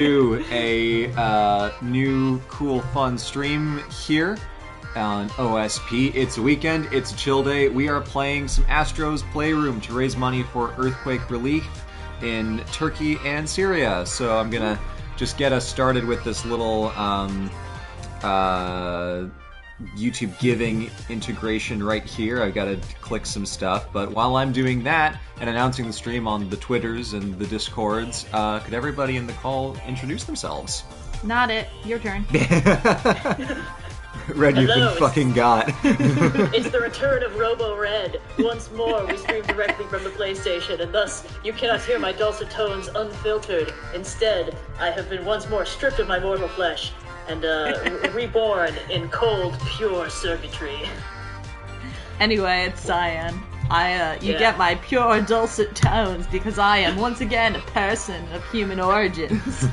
do a new, cool, fun stream here on OSP. It's a weekend, it's a chill day. We are playing some Astro's Playroom to raise money for earthquake relief in Turkey and Syria. So I'm gonna just get us started with this little YouTube giving integration right here. I've got to click some stuff, but while I'm doing that and announcing the stream on the Twitters and the Discords, could everybody in the call introduce themselves? Not it. Your turn. Red, you've been fucking got. It's the return of Robo Red. Once more, we stream directly from the PlayStation, and thus you cannot hear my dulcet tones unfiltered. Instead, I have been once more stripped of my mortal flesh and reborn in cold, pure circuitry. Anyway, it's Cyan. You get my pure dulcet tones because I am once again a person of human origins.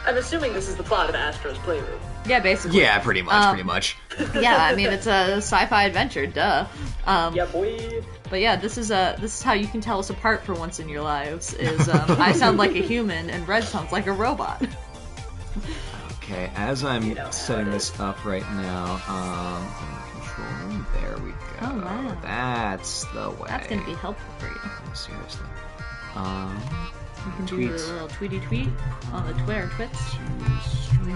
I'm assuming this is the plot of Astro's Playroom. Yeah, basically. Yeah, pretty much. Yeah, I mean it's a sci-fi adventure, duh. Yeah, boy. But yeah, this is how you can tell us apart for once in your lives. Is I sound like a human and Red sounds like a robot. Okay, as I'm setting this up right now, control room, there we go. Oh, wow. That's the way. That's gonna be helpful for you. Yeah, seriously. You can do a little tweety tweet on the Twitter twits.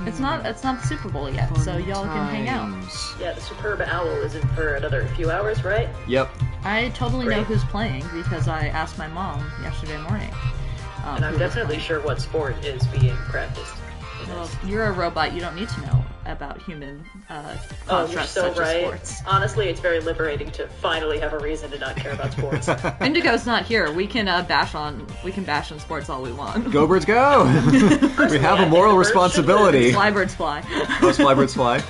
It's not the Super Bowl yet, so y'all can hang out. Yeah, the Superb Owl isn't for another few hours, right? Yep. I totally know who's playing because I asked my mom yesterday morning. And I'm definitely sure what sport is being practiced. Well, you're a robot. You don't need to know about human constructs so such right. as sports. Honestly, it's very liberating to finally have a reason to not care about sports. Indigo's not here. We can bash on sports all we want. Go birds, go! We have a moral responsibility. Fly birds fly. Those fly birds fly.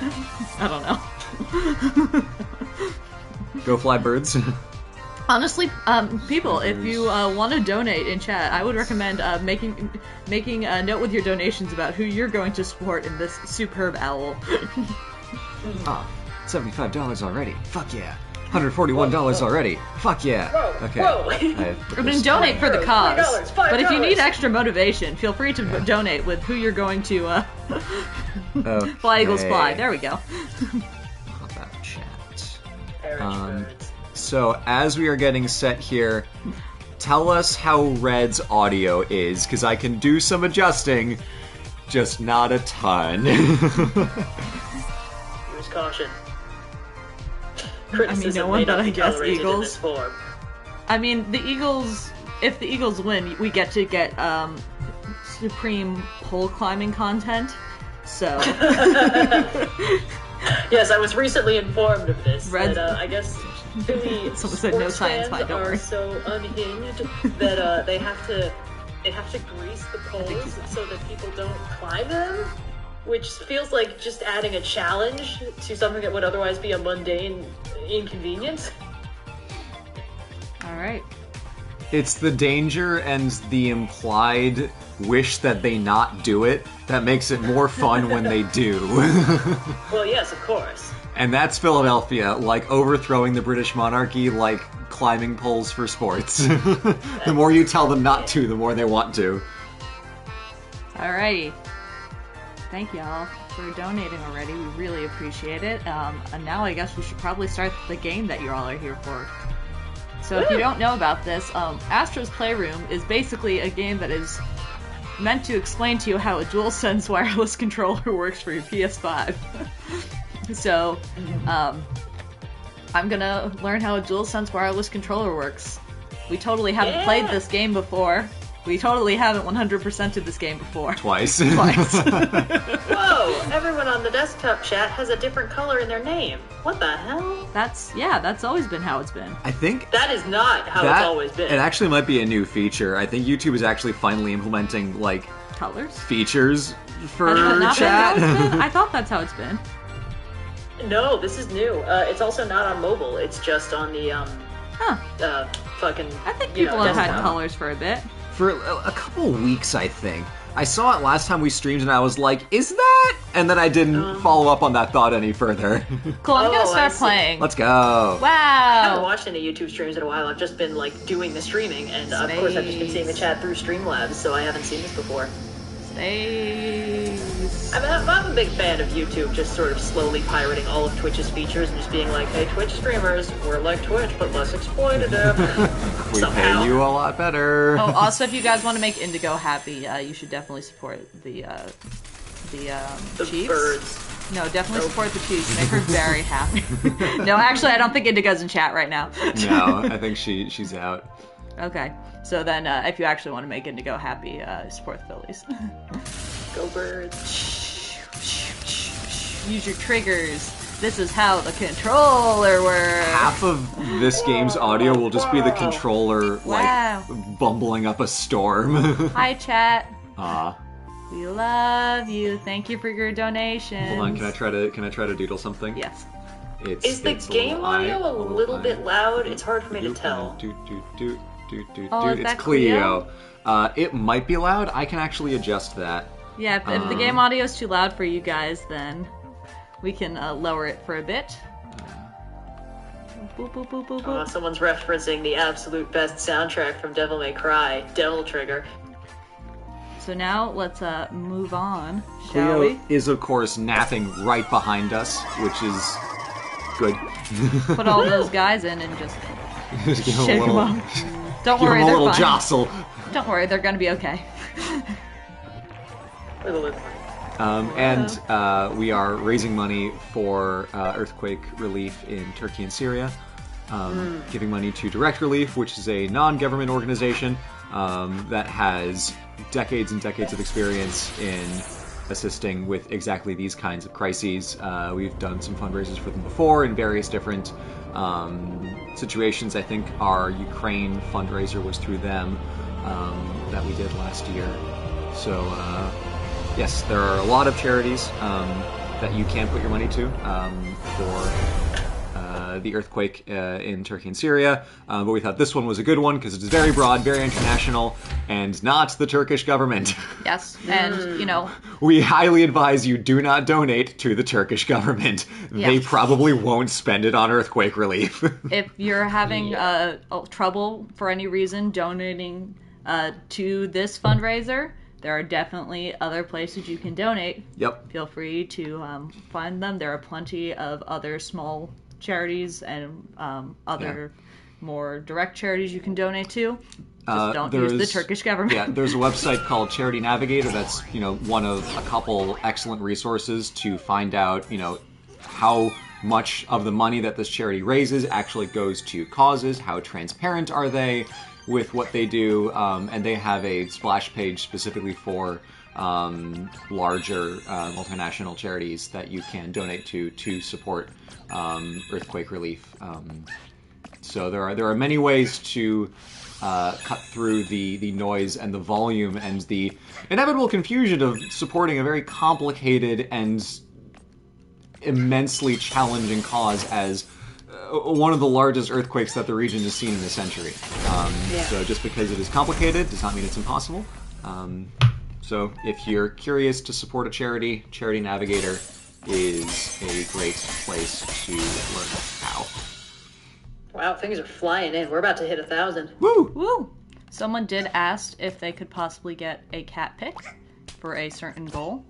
I don't know. Go fly birds. Honestly, people, if you want to donate in chat, I would recommend making a note with your donations about who you're going to support in this superb owl. $75 already. Fuck yeah. $141 already. Fuck yeah. Okay. I mean, donate for the cause. $5. But if you need extra motivation, feel free to donate with who you're going to fly eagles fly. There we go. How about chat? So, as we are getting set here, tell us how Red's audio is, because I can do some adjusting, just not a ton. Use caution. Criticism may not be tolerated in this form. I mean, the Eagles, if the Eagles win, we get to get supreme pole climbing content, so... Yes, I was recently informed of this. That, I guess Philly sports fans are so unhinged that they have to grease the poles so that people don't climb them, which feels like just adding a challenge to something that would otherwise be a mundane inconvenience. All right. It's the danger and the implied wish that they not do it that makes it more fun when they do. Well, yes, of course. And that's Philadelphia, like overthrowing the British monarchy, like climbing poles for sports. The more you tell them not to, the more they want to. Alrighty. Thank y'all for donating already. We really appreciate it. And now I guess we should probably start the game that you all are here for. So if you don't know about this, Astro's Playroom is basically a game that is meant to explain to you how a DualSense wireless controller works for your PS5. So, I'm gonna learn how a DualSense wireless controller works. We totally haven't played this game before. We totally haven't 100%ed this game before. Twice. Whoa! Everyone on the desktop chat has a different color in their name. What the hell? That's always been how it's been. I think... That is not how it's always been. It actually might be a new feature. I think YouTube is actually finally implementing, like... Colors? Features for chat. I thought that's how it's been. No, this is new. It's also not on mobile. It's just on the, fucking... I think people have had colors for a bit. For a couple weeks, I think. I saw it last time we streamed and I was like, is that? And then I didn't follow up on that thought any further. Cool, I'm gonna start playing. Let's go. Wow. I haven't watched any YouTube streams in a while. I've just been, like, doing the streaming. And, of course, I've just been seeing the chat through Streamlabs, so I haven't seen this before. Face. I'm a big fan of YouTube just sort of slowly pirating all of Twitch's features and just being like, hey, Twitch streamers, we're like Twitch, but less exploitative. We pay you a lot better. Oh, also, if you guys want to make Indigo happy, you should definitely support the Chiefs. Birds. No, definitely support the Chiefs. Make her very happy. No, actually, I don't think Indigo's in chat right now. No, I think she's out. Okay, so then if you actually want to make Indigo happy, support the Phillies. Go Birds. Use your triggers. This is how the controller works. Half of this game's audio will just be the controller, Wow. like, bumbling up a storm. Hi, chat. Ah. We love you. Thank you for your donation. Hold on, can I try to doodle something? Yes. Is the game audio a little bit loud? It's hard for me to tell. Oh, is it's that Cleo. It might be loud. I can actually adjust that. Yeah, if the game audio is too loud for you guys, then we can lower it for a bit. Boop, boop, boop, boop, boop. Someone's referencing the absolute best soundtrack from Devil May Cry, Devil Trigger. So now let's move on, shall we? Cleo is, of course, napping right behind us, which is good. Put all those guys in and just Just give him shake a them little, up. Don't give worry, him a they're little fine. jostle. Don't worry, they're gonna be okay. And we are raising money for earthquake relief in Turkey and Syria. Giving money to Direct Relief, which is a non-government organization that has decades and decades of experience in assisting with exactly these kinds of crises. We've done some fundraisers for them before in various different situations. I think our Ukraine fundraiser was through them that we did last year. So, yes, there are a lot of charities that you can put your money to for the earthquake in Turkey and Syria, but we thought this one was a good one because it's very broad, very international, and not the Turkish government. Yes, and, you know... We highly advise you do not donate to the Turkish government. Yeah. They probably won't spend it on earthquake relief. If you're having trouble for any reason donating to this fundraiser, there are definitely other places you can donate. Yep. Feel free to find them. There are plenty of other small charities and other more direct charities you can donate to. Just don't use the Turkish government. Yeah, there's a website called Charity Navigator that's, you know, one of a couple excellent resources to find out, you know, how much of the money that this charity raises actually goes to causes, how transparent are they with what they do, and they have a splash page specifically for larger multinational charities that you can donate to support earthquake relief. So there are many ways to cut through the noise and the volume and the inevitable confusion of supporting a very complicated and immensely challenging cause as one of the largest earthquakes that the region has seen in a century. So just because it is complicated does not mean it's impossible. So if you're curious to support a charity, Charity Navigator is a great place to learn how. Wow, things are flying in. We're about to hit 1,000. Woo! Woo! Someone did ask if they could possibly get a cat pick for a certain goal.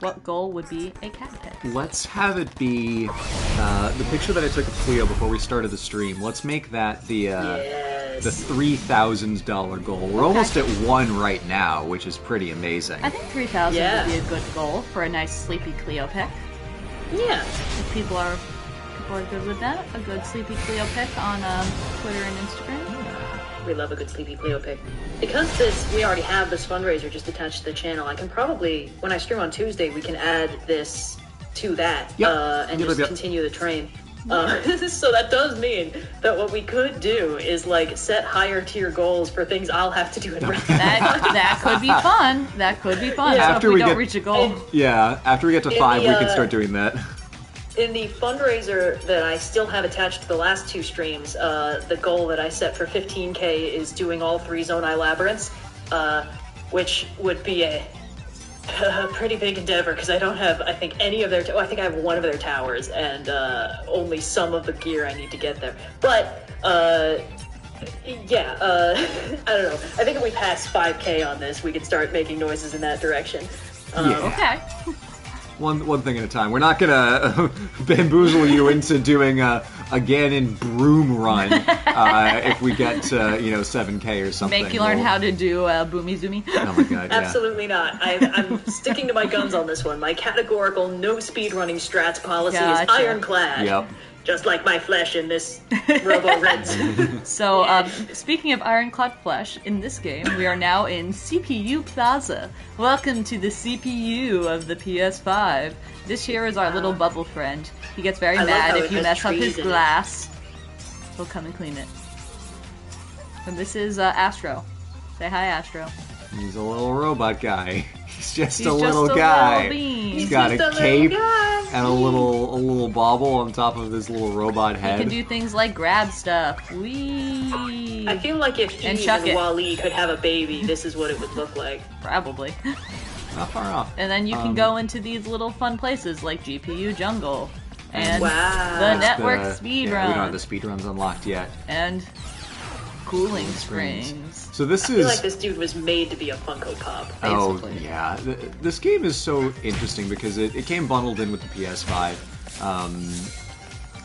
What goal would be a cat pick? Let's have it be the picture that I took of Cleo before we started the stream. Let's make that the $3,000 goal. We're almost at 1 right now, which is pretty amazing. I think 3,000 would be a good goal for a nice sleepy Cleo pick. Yeah. If people are good with that, a good sleepy Cleo pick on Twitter and Instagram. We love a good sleepy Cleo pick. Because we already have this fundraiser just attached to the channel, I can probably, when I stream on Tuesday, we can add this to that and just continue the train. So that does mean that what we could do is like set higher tier goals for things I'll have to do in real time. That could be fun. That could be fun. Yeah. So After if we we don't get- reach a goal. Yeah, after we get to 5, we can start doing that. In the fundraiser that I still have attached to the last 2 streams, the goal that I set for 15K is doing all 3 Zonai Labyrinths, which would be a pretty big endeavor because I don't have, I think, any of their... I think I have 1 of their towers and only some of the gear I need to get there. But Yeah, I don't know. I think if we pass 5K on this, we can start making noises in that direction. Okay. One thing at a time. We're not gonna bamboozle you into doing a Ganon broom run if we get to 7K or something. Make you learn how to do boomy zoomy. Oh my god! Yeah. Absolutely not. I'm sticking to my guns on this one. My categorical no speedrunning strats policy is ironclad. Yep. Just like my flesh in this Robo Reds. So, speaking of ironclad flesh, in this game, we are now in CPU Plaza. Welcome to the CPU of the PS5. This here is our little bubble friend. He gets very mad if you mess up his glass. He'll come and clean it. And this is Astro. Say hi, Astro. He's a little robot guy. He's just a little guy. He's got a cape and a little bauble on top of his little robot head. He can do things like grab stuff. Whee! I feel like if Eve and Wally could have a baby, this is what it would look like. Probably. Not far off. And then you can go into these little fun places like GPU Jungle and the network speedrun. Yeah, we don't have the speedruns unlocked yet. And cooling springs. So this I feel like this dude was made to be a Funko Pop. Basically. Oh, yeah. This game is so interesting because it came bundled in with the PS5.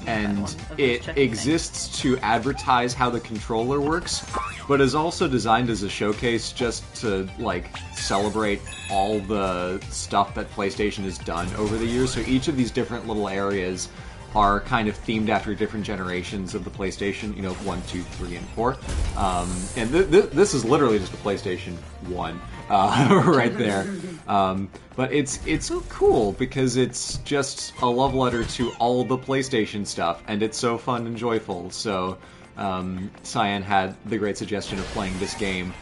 And it exists to advertise how the controller works, but is also designed as a showcase just to, like, celebrate all the stuff that PlayStation has done over the years. So each of these different little areas are kind of themed after different generations of the PlayStation, 1, 2, 3, and 4. And this is literally just the PlayStation 1 right there. But it's cool because it's just a love letter to all the PlayStation stuff, and it's so fun and joyful. So Cyan had the great suggestion of playing this game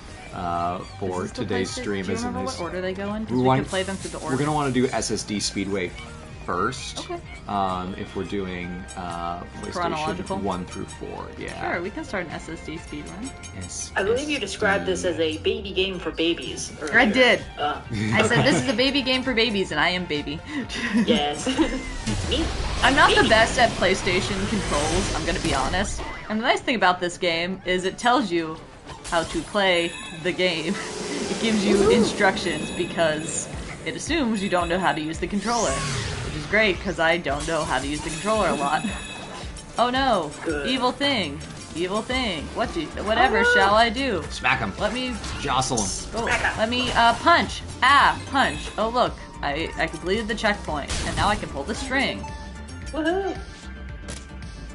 for today's stream. Do you remember what order they go in? Because we can play them through the order. We're going to want to do SSD Speedway first. Okay. If we're doing PlayStation 1 through 4, yeah. Sure, we can start an SSD speedrun. Yes. I believe you described this as a baby game for babies earlier. I did. I said this is a baby game for babies, and I am baby. Yes. I'm not the best at PlayStation controls, I'm gonna be honest. And the nice thing about this game is it tells you how to play the game. It gives you instructions because it assumes you don't know how to use the controller. Which is great, because I don't know how to use the controller a lot. Oh no! Good. Evil thing! Evil thing! Whatever shall I do? Smack him. Let me... Jostle him. Oh, let me, punch! Ah! Punch! Oh look! I completed the checkpoint, and now I can pull the string. Woohoo!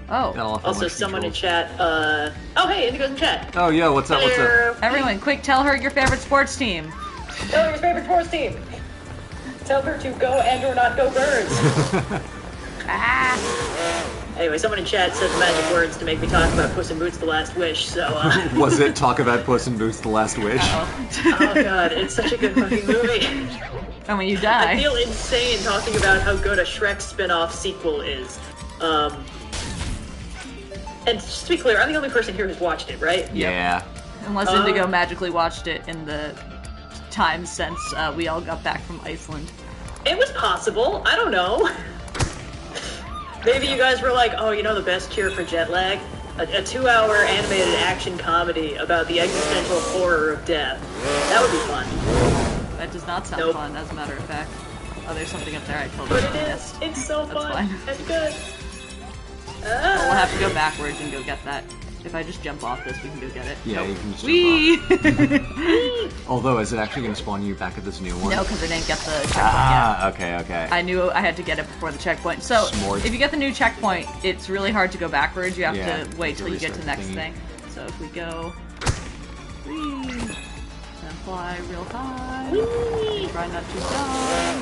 Oh. Also, someone in chat, oh hey, Indigo's in chat! Oh yeah, what's up, what's up? Everyone, quick, tell her your favorite sports team! Tell her your favorite sports team! Tell her to go and or not go birds! Anyway, someone in chat said the magic words to make me talk about Puss in Boots: The Last Wish, so, Was it talk about Puss in Boots: The Last Wish? Oh god, it's such a good fucking movie. And when you die... I feel insane talking about how good a Shrek spin-off sequel is. And just to be clear, I'm the only person here who's watched it, right? Yeah. Unless Indigo magically watched it in the time since we all got back from Iceland. It was possible. I don't know. Maybe you guys were like, oh, the best cure for jet lag? A 2-hour animated action comedy about the existential horror of death. That would be fun. That does not sound fun, as a matter of fact. Oh, there's something up there I totally missed. But it is. It's so fun. Fine. It's good. Well, we'll have to go backwards and go get that. If I just jump off this, we can go get it. Yeah, you can just jump off. Although, is it actually going to spawn you back at this new one? No, because I didn't get the checkpoint yet. Okay. I knew I had to get it before the checkpoint. So, if you get the new checkpoint, it's really hard to go backwards. You have to wait till you get to the next thing. So if we go... Whee! And fly real high. Whee! Try not to die.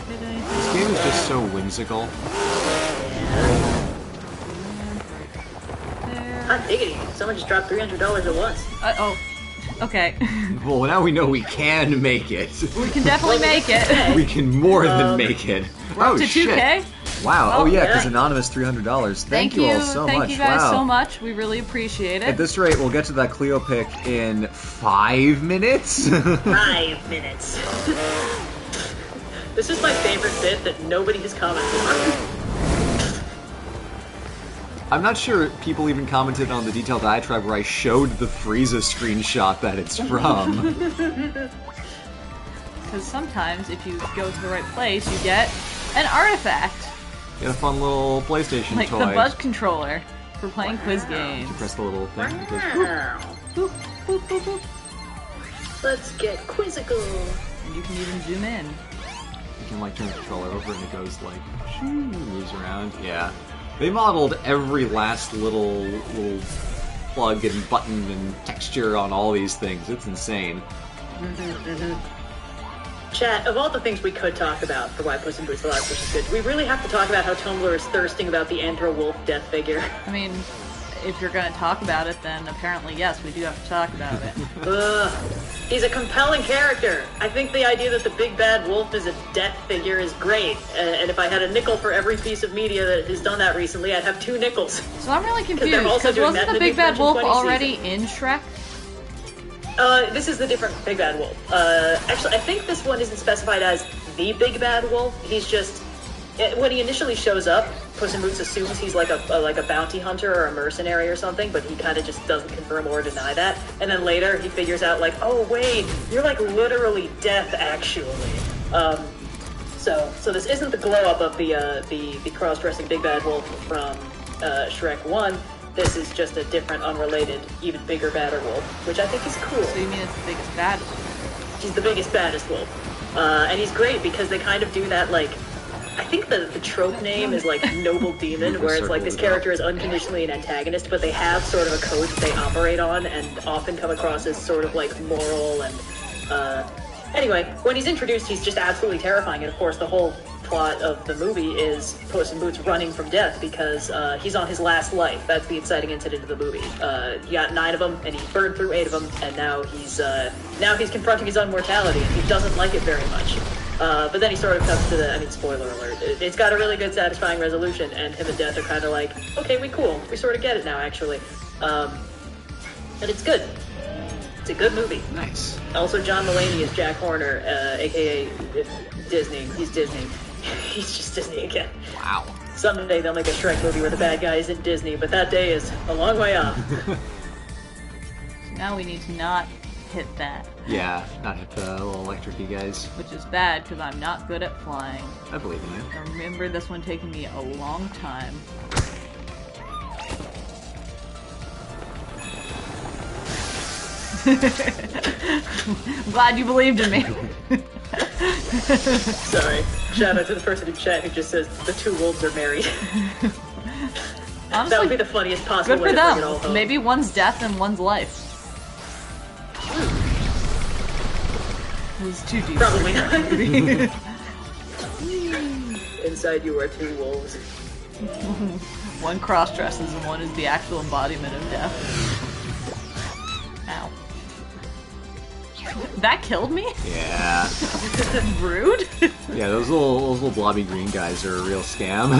This game is just so whimsical. Hot diggity. Someone just dropped $300 at once. Oh. Okay. Well, now we know we can make it. We can definitely make it. We can more than make it. We're up to 2K? Wow. Oh, yeah, because Anonymous $300. Thank you all so much. Thank you guys so much. We really appreciate it. At this rate, we'll get to that Cleo pick in 5 minutes. 5 minutes. This is my favorite bit that nobody has commented on. I'm not sure people even commented on the detailed diatribe where I showed the Frieza screenshot that it's from. Because sometimes, if you go to the right place, you get an artifact. Get a fun little PlayStation like toy. Like the Buzz controller for playing quiz games. You press the little thing. Wow. Boop, boop, boop, boop. Let's get quizzical. And you can even zoom in. You can like turn the controller over and it goes like, moves around. Yeah. They modeled every last little plug and button and texture on all these things. It's insane. Chat, of all the things we could talk about for why Puss in Boots Alive, which is good, do we really have to talk about how Tumblr is thirsting about the Andro Wolf death figure? I mean, if you're going to talk about it, then apparently, yes, we do have to talk about it. He's a compelling character. I think the idea that the big bad wolf is a death figure is great. And if I had a nickel for every piece of media that has done that recently, I'd have 2 nickels. So I'm really confused, because wasn't the big bad wolf already in Shrek? This is the different Big Bad Wolf. Actually, I think this one isn't specified as the Big Bad Wolf. He's just, when he initially shows up, Puss in Boots assumes he's like a bounty hunter or a mercenary or something, but he kind of just doesn't confirm or deny that. And then later he figures out like, oh wait, you're like literally death actually. So this isn't the glow up of the cross-dressing Big Bad Wolf from Shrek 1. This is just a different, unrelated, even bigger, badder wolf, which I think is cool. So you mean it's the biggest, baddest wolf? He's the biggest, baddest wolf. And he's great because they kind of do that, like, I think the trope name is, like, Noble Demon, where it's like this character is unconditionally an antagonist, but they have sort of a code that they operate on and often come across as sort of, like, moral and, Anyway, when he's introduced, he's just absolutely terrifying, and of course the whole plot of the movie is Puss in Boots running from death because he's on his last life. That's the inciting incident of the movie. He got 9 of them, and he burned through 8 of them, and now he's confronting his unmortality, and he doesn't like it very much. But then he sort of comes to the, I mean, spoiler alert, it's got a really good, satisfying resolution, and him and Death are kind of like, okay, we sort of get it now, actually. And it's good. It's a good movie. Nice. Also, John Mulaney is Jack Horner, aka Disney. He's Disney. He's just Disney again. Wow. Someday they'll make a Shrek movie where the bad guy isn't Disney, but that day is a long way off. Now we need to not hit that. Yeah, not hit the little electric-y guys. Which is bad, because I'm not good at flying. I believe in you. I remember this one taking me a long time. Glad you believed in me. Sorry. Shout out to the person in chat who just says the 2 wolves are married. Honestly, that would be the funniest possible good way for to bring it all them. home. Maybe one's death and one's life. It was too deep. Probably not. Inside you are 2 wolves. One cross-dresses and one is the actual embodiment of death. Ow. That killed me? Yeah. Rude? Yeah, those little blobby green guys are a real scam.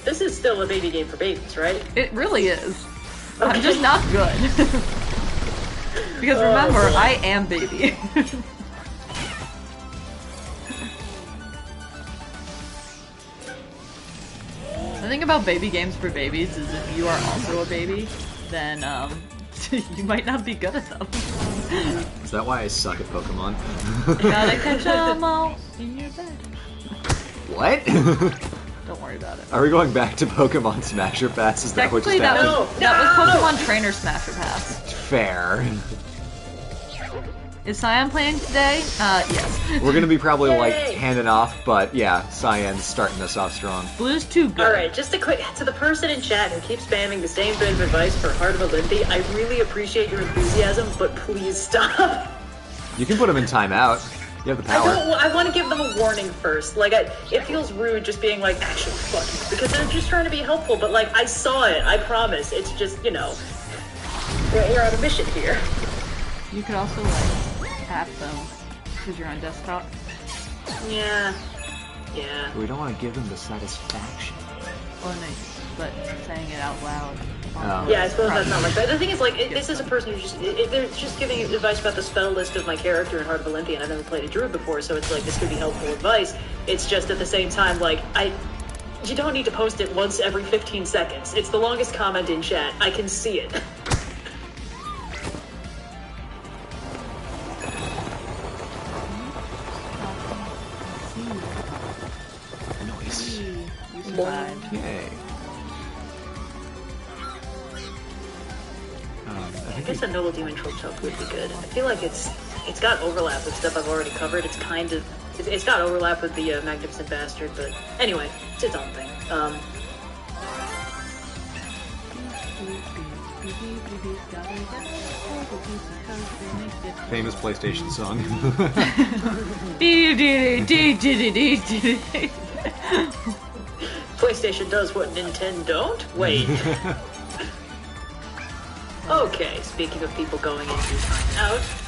This is still a baby game for babies, right? It really is. Okay. I'm just not good. Because remember, boy. I am baby. The thing about baby games for babies is if you are also a baby, then you might not be good at them. Is that why I suck at Pokemon? Gotta catch 'em all in your bed. What? Don't worry about it. Are we going back to Pokemon Smasher Pass? Is that what just Technically, happened? that was Pokemon Trainer Smasher Pass. Fair. Is Cyan playing today? Yes. We're gonna be probably like Yay! handing off, but yeah, Cyan's starting us off strong. Blue's too good. Alright, just a quick, to the person in chat who keeps spamming the same bit of advice for Heart of Olympi, I really appreciate your enthusiasm, but please stop. You can put him in timeout. You have the power. I want to give them a warning first. Like, it feels rude just being like, actually, fuck you, because they're just trying to be helpful, but like, I saw it, I promise. It's just, you know, we're on a mission here. You could also like tap them because you're on desktop. Yeah. We don't want to give them the satisfaction. Well, no, but saying it out loud. Oh. Yeah, I suppose that's not like that. The thing is, like, this is a person who's just, they're just giving advice about the spell list of my character in Heart of Olympi, and I've never played a druid before, so it's like, this could be helpful advice. It's just at the same time, like, You don't need to post it once every 15 seconds. It's the longest comment in chat. I can see it. Nice. Okay. I guess a Noble Demon Troll Choke would be good. I feel like it's got overlap with stuff I've already covered. It's got overlap with the Magnificent Bastard, but anyway, it's its own thing. Famous PlayStation song. PlayStation does what Nintendo don't? Wait. Okay, speaking of people going into timeout.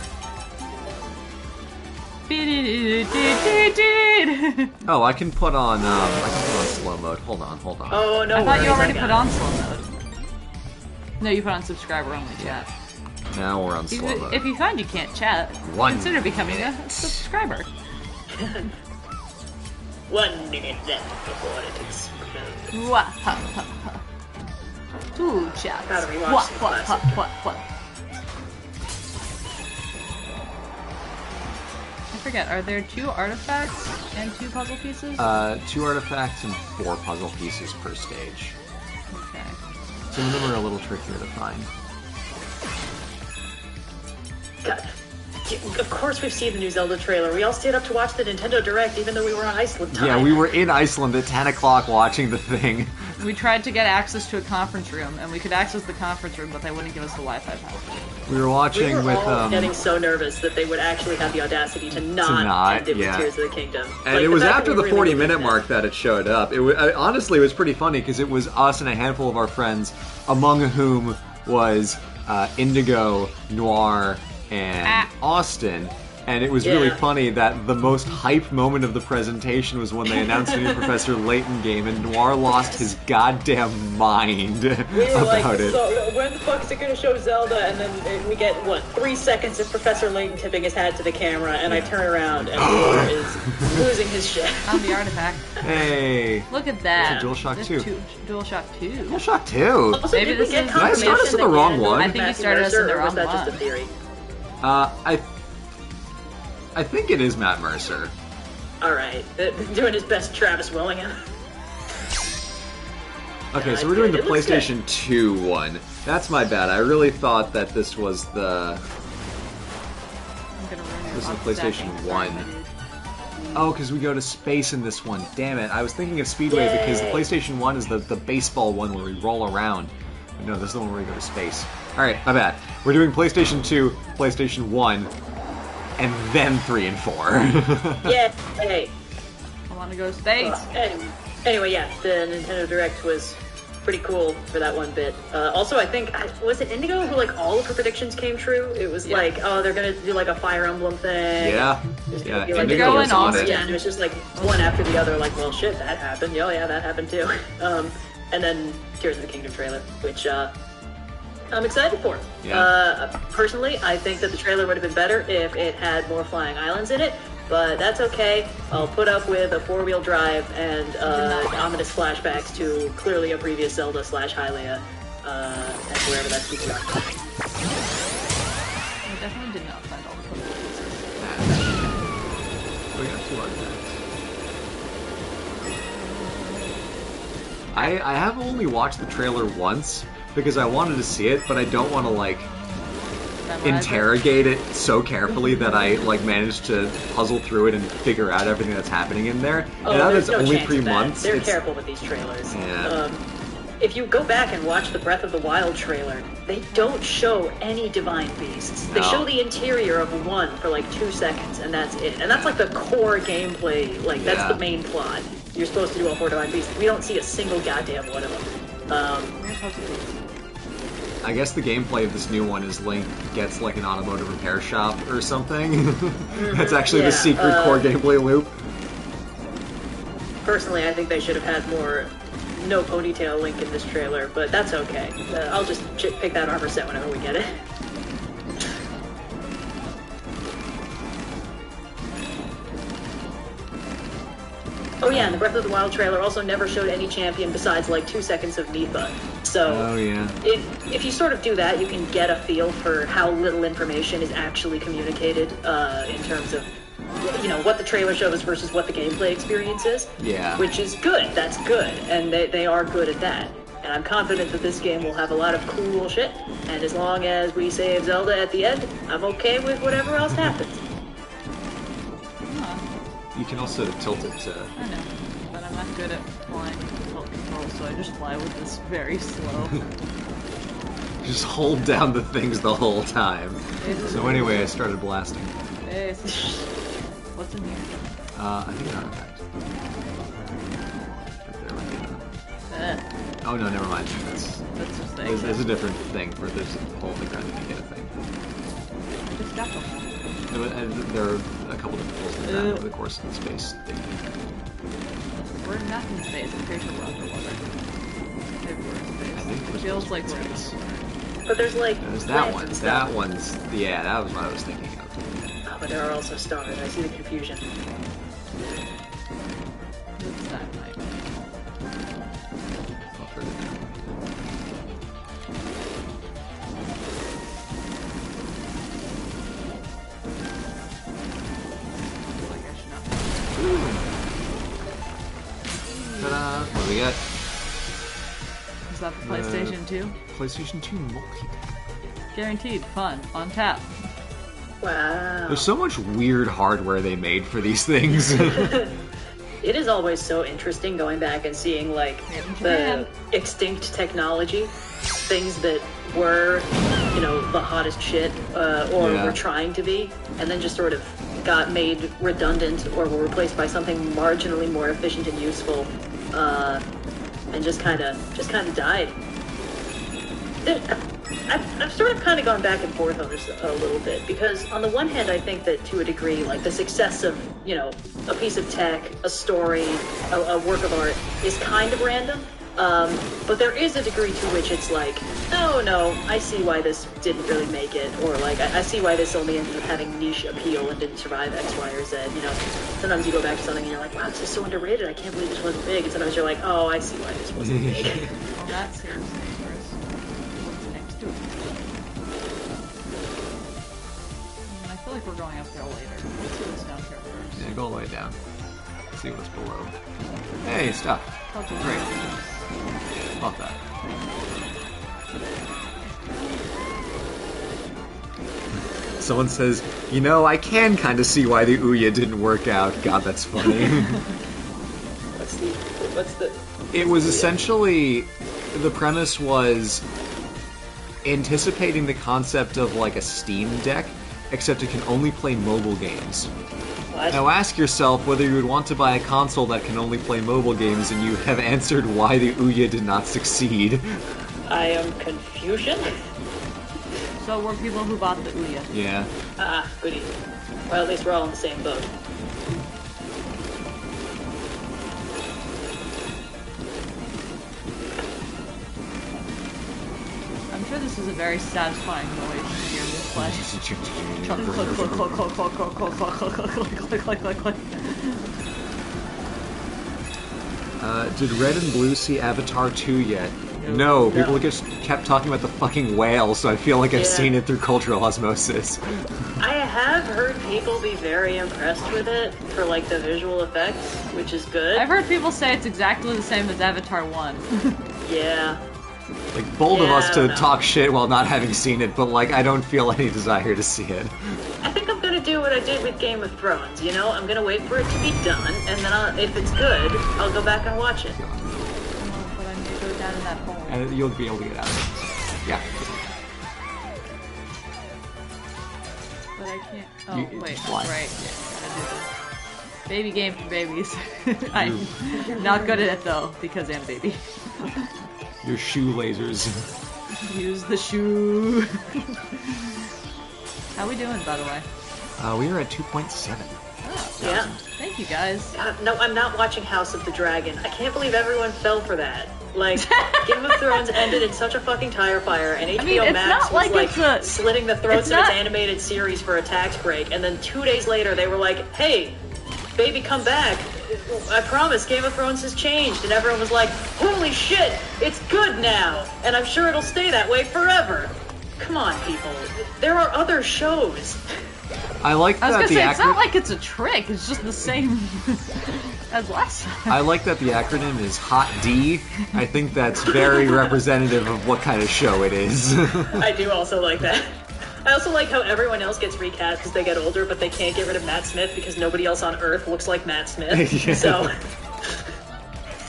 Oh, I can put on slow mode. Hold on. Oh no! I thought you already put on slow mode. No, you put on subscriber only chat. Now we're on slow mode. If you find you can't chat, consider becoming a subscriber. 1 minute left before it explodes. Wah-ha-ha-ha. 2 chats. Gotta rewatch some classic. I forget, are there 2 artifacts and 2 puzzle pieces? 2 artifacts and 4 puzzle pieces per stage. Okay. Some of them are a little trickier to find. God. Of course we've seen the new Zelda trailer. We all stayed up to watch the Nintendo Direct even though we were on Iceland time. Yeah, we were in Iceland at 10 o'clock watching the thing. We tried to get access to a conference room, and we could access the conference room, but they wouldn't give us the Wi-Fi password. We were watching we were with all getting so nervous that they would actually have the audacity to not end it with Tears of the Kingdom. And like, it was after the really 40-minute mark that it showed up. It was, honestly, it was pretty funny because it was us and a handful of our friends, among whom was Indigo, Noir, and Austin. And it was really funny that the most hype moment of the presentation was when they announced a new Professor Layton game, and Noir lost his goddamn mind we were about it. So, when the fuck is it going to show Zelda? And then we get, 3 seconds of Professor Layton tipping his hat to the camera, and I turn around, and Noir is losing his shit. On the artifact. Hey. Look at that. It's a DualShock 2. DualShock 2. DualShock 2? Also, maybe this is... Did I start us in the wrong one? I think you started us in the wrong one. Or was that just a theory? I think it is Matt Mercer. Alright, doing his best Travis Willingham. Okay, so we're doing the PlayStation 2 one. That's my bad. I really thought that this was the... This is the PlayStation 1. Oh, because we go to space in this one. Damn it. I was thinking of Speedway because the PlayStation 1 is the baseball one where we roll around. But no, this is the one where we go to space. Alright, my bad. We're doing PlayStation 2, PlayStation 1, and then 3 and 4. Yeah, hey. I want to go to space. Anyway, yeah, the Nintendo Direct was pretty cool for that one bit. Also, I think, was it Indigo who, all of her predictions came true? It was like, oh, they're gonna do, a Fire Emblem thing. Yeah. Yeah, Indigo and Austin. Yeah, and it was just, one after the other, well, shit, that happened. Oh, yeah, that happened too. And then Tears of the Kingdom trailer, which, I'm excited for. Yeah. Personally, I think that the trailer would have been better if it had more flying islands in it, but that's okay. I'll put up with a 4-wheel drive and ominous flashbacks to clearly a previous Zelda / Hylia, and wherever that keeps going. I definitely did not find all the photos. We got 2 artifacts. I have only watched the trailer once, because I wanted to see it, but I don't want to, interrogate it so carefully that I, managed to puzzle through it and figure out everything that's happening in there. Oh, and now that there's it's no only chance 3 of that. months... They're careful with these trailers. Yeah. If you go back and watch the Breath of the Wild trailer, they don't show any divine beasts. They show the interior of one for 2 seconds, and that's it. And that's the core gameplay, that's the main plot. You're supposed to do all 4 divine beasts. We don't see a single goddamn one of them. I guess the gameplay of this new one is Link gets an automotive repair shop or something. That's actually the secret core gameplay loop. Personally, I think they should have had more no ponytail Link in this trailer, but that's okay. I'll just pick that armor set whenever we get it. Oh yeah, and the Breath of the Wild trailer also never showed any champion besides like 2 seconds of Nipa. So if you sort of do that, you can get a feel for how little information is actually communicated in terms of what the trailer shows versus what the gameplay experience is. Yeah. Which is good. That's good, and they are good at that. And I'm confident that this game will have a lot of cool shit. And as long as we save Zelda at the end, I'm okay with whatever else happens. You can also tilt it to... I know, but I'm not good at flying with tilt control, so I just fly with this very slow. Just hold down the things the whole time. So anyway, I started blasting. What's in here? I think an artifact. Oh no, never mind. That's just there's a different thing where there's a hole in the ground and you get a thing. I just got the hole. There are a couple different holes in the ground over the course of the space. We're not in space. I'm pretty sure we're underwater. Maybe we're in space. I think it feels like we're in space. But there's like that one. That one's that was what I was thinking of. Oh, but there are also stars. I see the confusion. It's that night. I'll turn it down. Ta-da! What do we got? Is that the PlayStation 2? PlayStation 2 multi. Guaranteed fun on tap. Wow. There's so much weird hardware they made for these things. It is always so interesting going back and seeing like the extinct technology, things that were, the hottest shit, or were trying to be, and then just sort of got made redundant or were replaced by something marginally more efficient and useful, and just kind of died. I've sort of kind of gone back and forth on this a little bit, because on the one hand I think that to a degree, like the success of, a piece of tech, a story, a work of art is kind of random, but there is a degree to which it's like, oh no, I see why this didn't really make it, or like, I see why this only ended up having niche appeal and didn't survive X, Y, or Z, Sometimes you go back to something and you're like, wow, this is so underrated, I can't believe this wasn't big, and sometimes you're like, oh, I see why this wasn't big. Well, that's seriously. I feel like we're going up there later. Let's see what's down here first. Yeah, go all the way down. See what's below. Hey, stuff. Okay. Great. Love that. Someone says, I can kind of see why the Ouya didn't work out. God, that's funny. What's the... It was essentially... The premise was anticipating the concept of like a Steam Deck, except it can only play mobile games. What? Now ask yourself whether you would want to buy a console that can only play mobile games, and you have answered why the Ouya did not succeed. I am confusion. So we're people who bought the Ouya. Yeah. Ah, goody. Well, at least we're all in the same boat. I'm sure this is a very satisfying noise to hear me play. Did Red and Blue see Avatar 2 yet? No, people just kept talking about the fucking whale, so I feel like I've seen it through cultural osmosis. I have heard people be very impressed with it for, like, the visual effects, which is good. I've heard people say it's exactly the same as Avatar 1. Yeah. Like, bold of us to talk shit while not having seen it, but, like, I don't feel any desire to see it. I think I'm gonna do what I did with Game of Thrones, I'm gonna wait for it to be done, and then if it's good, I'll go back and watch it. But I need to go down in that hole. And you'll be able to get out of it. Yeah. But I can't... Oh, wait. Right. Yeah, baby game for babies. I'm not good at it, though, because I'm a baby. Your shoe lasers. Use the shoe. How we doing, by the way? We are at 2.7. Yeah. Thank you, guys. No, I'm not watching House of the Dragon. I can't believe everyone fell for that. Like, Game of Thrones ended in such a fucking tire fire, and HBO Max was like slitting the throats of its animated series for a tax break, and then 2 days later they were like, hey, baby, come back. I promise, Game of Thrones has changed, and everyone was like, holy shit, it's good now, and I'm sure it'll stay that way forever. Come on, people. There are other shows. I like that it's not like it's a trick, it's just the same as last time. I like that the acronym is HOT D. I think that's very representative of what kind of show it is. I do also like that. I also like how everyone else gets recast because they get older, but they can't get rid of Matt Smith because nobody else on Earth looks like Matt Smith. Yeah. So.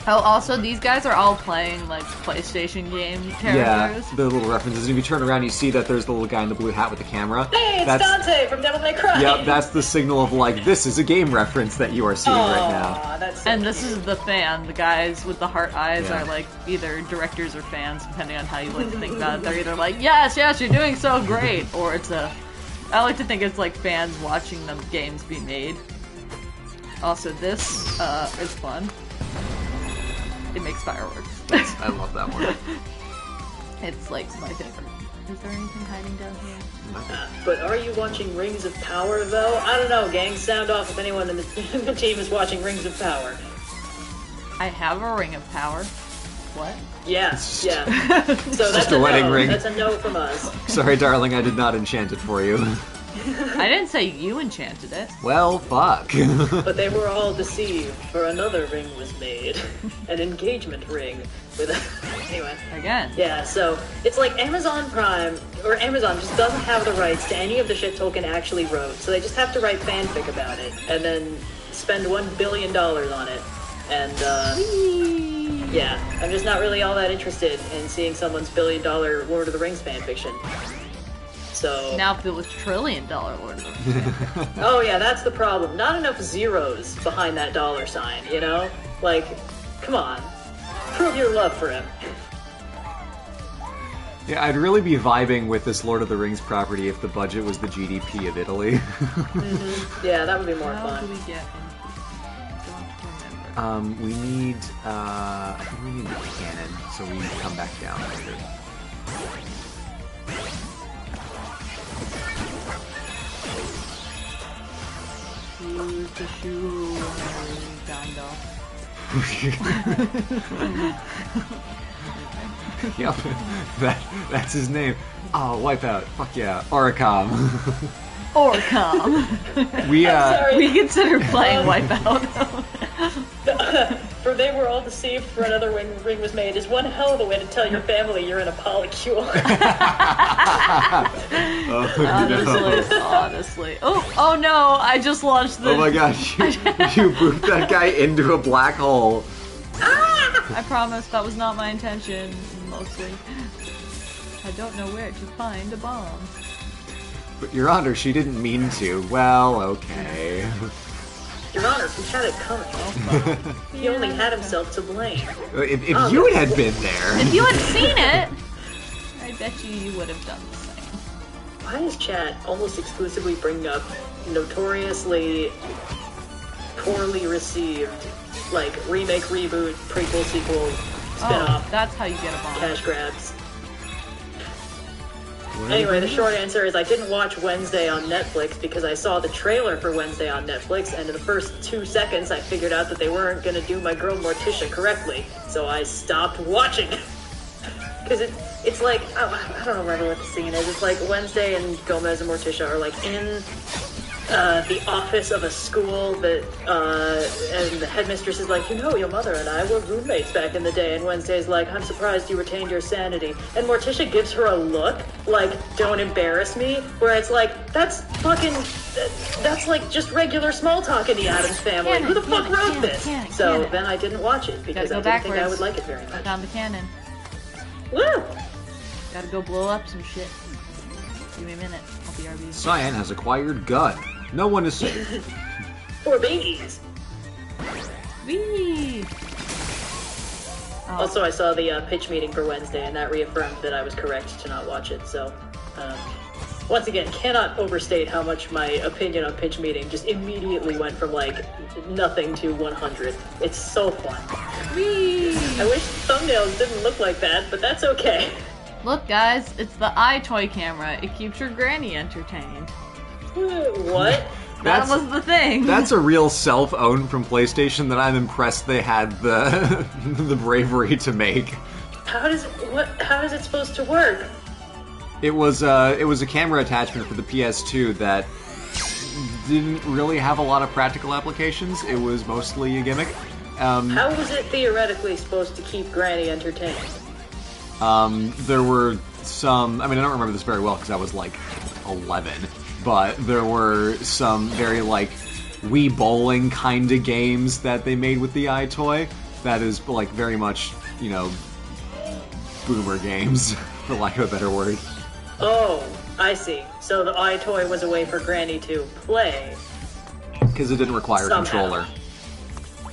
Oh, also, these guys are all playing, like, PlayStation game characters. Yeah, the little references. And if you turn around, you see that there's the little guy in the blue hat with the camera. Hey, it's Dante from Devil May Cry! Yep, that's the signal of, like, this is a game reference that you are seeing right now. That's so and cute. this is the fan. The guys with the heart eyes are, like, either directors or fans, depending on how you like to think about it. They're either like, yes, you're doing so great, or it's I like to think it's, like, fans watching the games be made. Also, this is fun. It makes fireworks. I love that one. It's like my favorite. Is there anything hiding down here? But are you watching Rings of Power, though? I don't know, gang. Sound off if anyone in the team is watching Rings of Power. I have a Ring of Power. What? Yeah. So that's just a wedding ring. That's a no from us. Sorry, darling, I did not enchant it for you. I didn't say you enchanted it. Well, fuck. But they were all deceived, for another ring was made. An engagement ring. Anyway. Again. Yeah, so it's like Amazon Prime, or Amazon just doesn't have the rights to any of the shit Tolkien actually wrote, so they just have to write fanfic about it, and then spend $1 billion on it. And, yeah, I'm just not really all that interested in seeing someone's $1 billion Lord of the Rings fanfiction. So now if it was $1 trillion Lord of the Rings. Oh yeah, that's the problem. Not enough zeros behind that dollar sign, you know? Like, come on. Prove your love for him. Yeah, I'd really be vibing with this Lord of the Rings property if the budget was the GDP of Italy. Yeah, that would be more How fun. do we get don't remember. We need, I think we need the cannon, so we come back down later. Who's the shoe? Gandalf. Yep, that's his name. Oh, Wipeout. Fuck yeah. Oricom. Oricom. We We consider playing Wipeout. For they were all deceived for another ring was made is one hell of a way to tell your family you're in a polycule. Honestly. Oh no, I just launched the... Oh my gosh, you booped that guy into a black hole. I promise that was not my intention, mostly. I don't know where to find a bomb. But Your Honor, she didn't mean to. Well, okay. Your Honor, he had it coming. He only had himself to blame. If you had been there... If you had seen it, I bet you would have done the same. Why is chat almost exclusively bringing up notoriously poorly received, like, remake, reboot, prequel, sequel, spin-off, that's how you get a bomb. cash grabs? Anyway, the short answer is I didn't watch Wednesday on Netflix because I saw the trailer for Wednesday on Netflix, and in the first 2 seconds I figured out that they weren't going to do my girl Morticia correctly, so I stopped watching. Because it's like, I don't remember what the scene is. It's like Wednesday and Gomez and Morticia are like in the office of a school that, and the headmistress is like, you know, your mother and I were roommates back in the day, and Wednesday's like, I'm surprised you retained your sanity. And Morticia gives her a look, like, don't embarrass me, where it's like, that's like just regular small talk in the Addams Family. Cannon, Who the fuck wrote this? Cannon. Then I didn't watch it, because I didn't think I would like it very much. Found the cannon. Woo! Gotta go blow up some shit. Give me a minute. I'll be RB. Cyan has acquired gun. No one is safe. Or babies. Whee! Also, I saw the pitch meeting for Wednesday, and that reaffirmed that I was correct to not watch it. So, once again, cannot overstate how much my opinion on pitch meeting just immediately went from, like, nothing to 100. It's so fun. Whee! I wish thumbnails didn't look like that, but that's okay. Look, guys, it's the iToy camera. It keeps your granny entertained. What? That was the thing. That's a real self-own from PlayStation that I'm impressed they had the the bravery to make. How is it supposed to work? It was a camera attachment for the PS2 that didn't really have a lot of practical applications. It was mostly a gimmick. How was it theoretically supposed to keep Granny entertained? There were some... I mean, I don't remember this very well because I was, like, 11. But there were some very, like, Wii bowling kind of games that they made with the iToy. That is, like, very much, you know, boomer games, for lack of a better word. Oh, I see. So the iToy was a way for Granny to play. Because it didn't require a controller.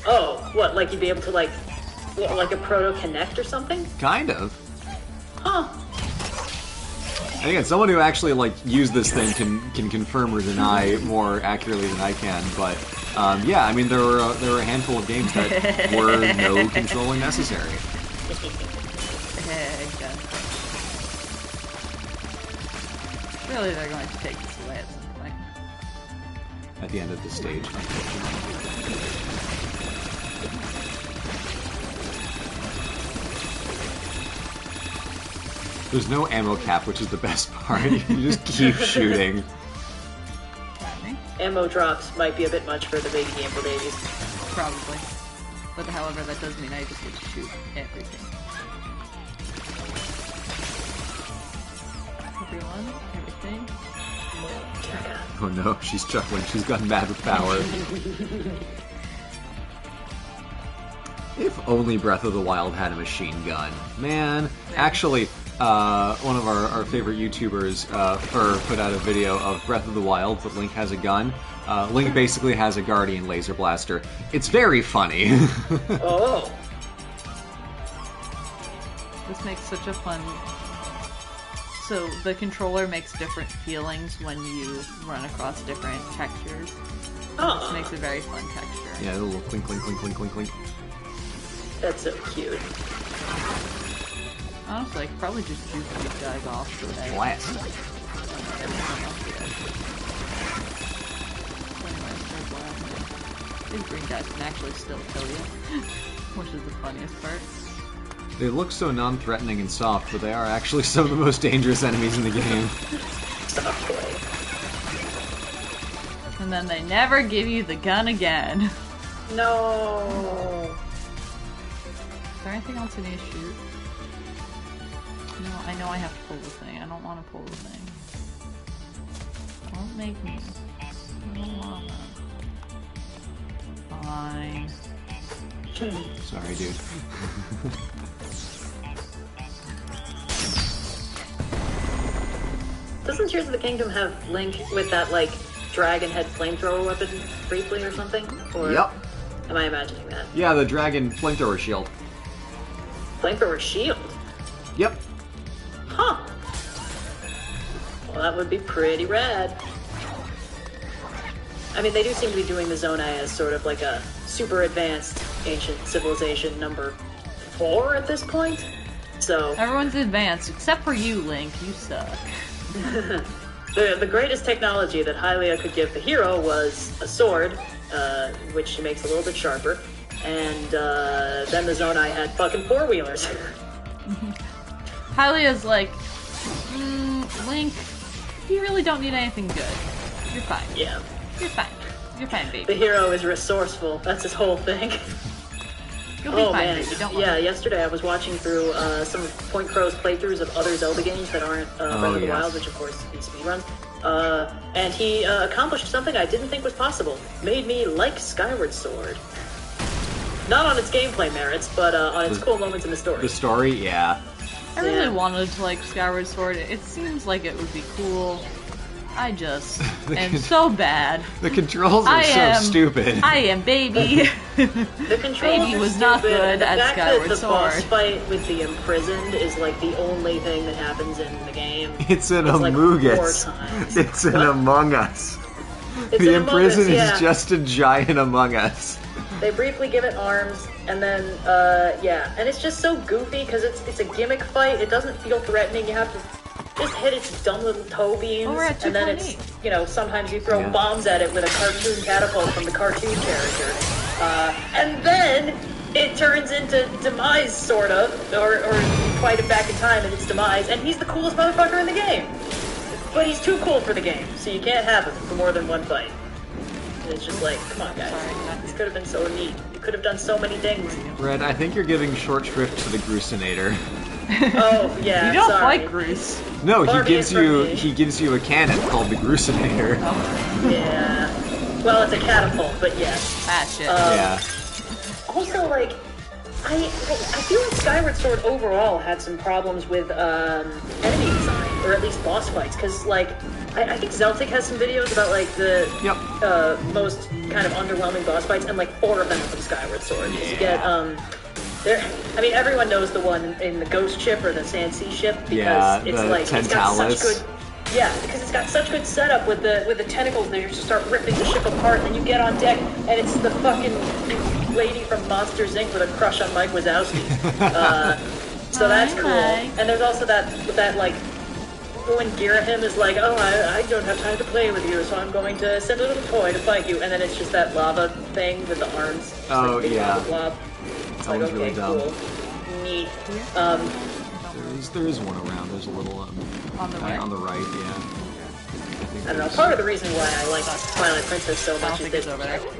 Oh, what, like you'd be able to, like a Proto-Connect or something? Kind of. Huh. And again, someone who actually, like, used this thing can confirm or deny more accurately than I can, but, yeah, I mean, there were a handful of games that were no controlling necessary. Really, they're going to take this away at some point. At the end of the stage. There's no ammo cap, which is the best part. You just keep shooting. Ammo drops might be a bit much for the baby game for babies. Probably. But however, that does mean I just get to shoot everything. Everyone, everything. Oh no, she's chuckling. She's got massive power. If only Breath of the Wild had a machine gun. Man, actually, one of our favorite YouTubers, Fur, put out a video of Breath of the Wild that Link has a gun. Link basically has a Guardian laser blaster. It's very funny. Oh. This makes such a fun... So, the controller makes different feelings when you run across different textures. Oh. This makes a very fun texture. Yeah, a little clink, clink, clink, clink, clink, clink. That's so cute. Honestly, I could probably just juke these guys off today. Blast. These green guys can actually still kill you, which is the funniest part. They look so non-threatening and soft, but they are actually some of the most dangerous enemies in the game. Stop playing. And then they never give you the gun again. No. Is there anything else I need to shoot? No, I know I have to pull the thing. I don't want to pull the thing. Don't make me. I don't wanna. Fine. Sorry, dude. Doesn't Tears of the Kingdom have Link with that, like, dragon head flamethrower weapon briefly or something? Or Yep. am I imagining that? Yeah, the dragon flamethrower shield. Flamethrower shield? Yep. Huh. Well, that would be pretty rad. I mean, they do seem to be doing the Zonai as sort of like a super advanced ancient civilization number 4 at this point. So Everyone's advanced, except for you, Link. You suck. the greatest technology that Hylia could give the hero was a sword, which she makes a little bit sharper, and then the Zonai had fucking 4-wheelers. Hylia's like, Link, you really don't need anything good. You're fine. Yeah. You're fine. You're fine, baby. The hero is resourceful. That's his whole thing. You'll be fine, man. baby. Don't Yeah, worry. yesterday I was watching through some of Point Crow's playthroughs of other Zelda games that aren't Breath of the Wild, which of course is speedruns. And he accomplished something I didn't think was possible. Made me like Skyward Sword. Not on its gameplay merits, but on its cool moments in the story. The story, yeah. I really wanted to like Skyward Sword. It seems like it would be cool. I just am so bad. The controls are so stupid. I am baby. The controls Baby was not good at Skyward the Sword. boss fight with the imprisoned is like the only thing that happens in the game. It's an like Among 4 Us. times. It's an Among Us. It's The an Among Us, imprisoned yeah. is just a giant Among Us. They briefly give it arms, and then, yeah. And it's just so goofy, because it's a gimmick fight. It doesn't feel threatening. You have to just hit its dumb little toe beams, and then it's, you know, sometimes you throw bombs at it with a cartoon catapult from the cartoon character. And then it turns into Demise, sort of, or you fight it back in time and it's Demise, and he's the coolest motherfucker in the game. But he's too cool for the game, so you can't have him for more than one fight. And it's just like, come on, guys. This could have been so neat. You could have done so many things. Red, I think you're giving short shrift to the Gruesinator. Oh, yeah, you don't like Grues. No, he gives you a cannon called the Gruesinator. Oh. Yeah. Well, it's a catapult, but yes. Ah, shit. Yeah. Also, like, I feel like Skyward Sword overall had some problems with enemy design, or at least boss fights, because, like, I think Zeltic has some videos about, like, the most kind of underwhelming boss fights, and, like, 4 of them are from Skyward Sword. You get, I mean, everyone knows the one in the Ghost ship, or the Sandsea ship, because it's, like, it's got such good... Yeah, because it's got such good setup with the tentacles that you just start ripping the ship apart, and then you get on deck, and it's the fucking lady from Monsters, Inc. with a crush on Mike Wazowski. So that's cool. And there's also that like, when Girahim is like, oh, I don't have time to play with you, so I'm going to send a little toy to fight you, and then it's just that lava thing with the arms. Oh, like yeah. Blob. It's that like, one's okay, really dumb. cool. Neat. There is one around. There's a little on the right. On the right, yeah. I don't know. Part of the reason why I like Twilight Princess so much is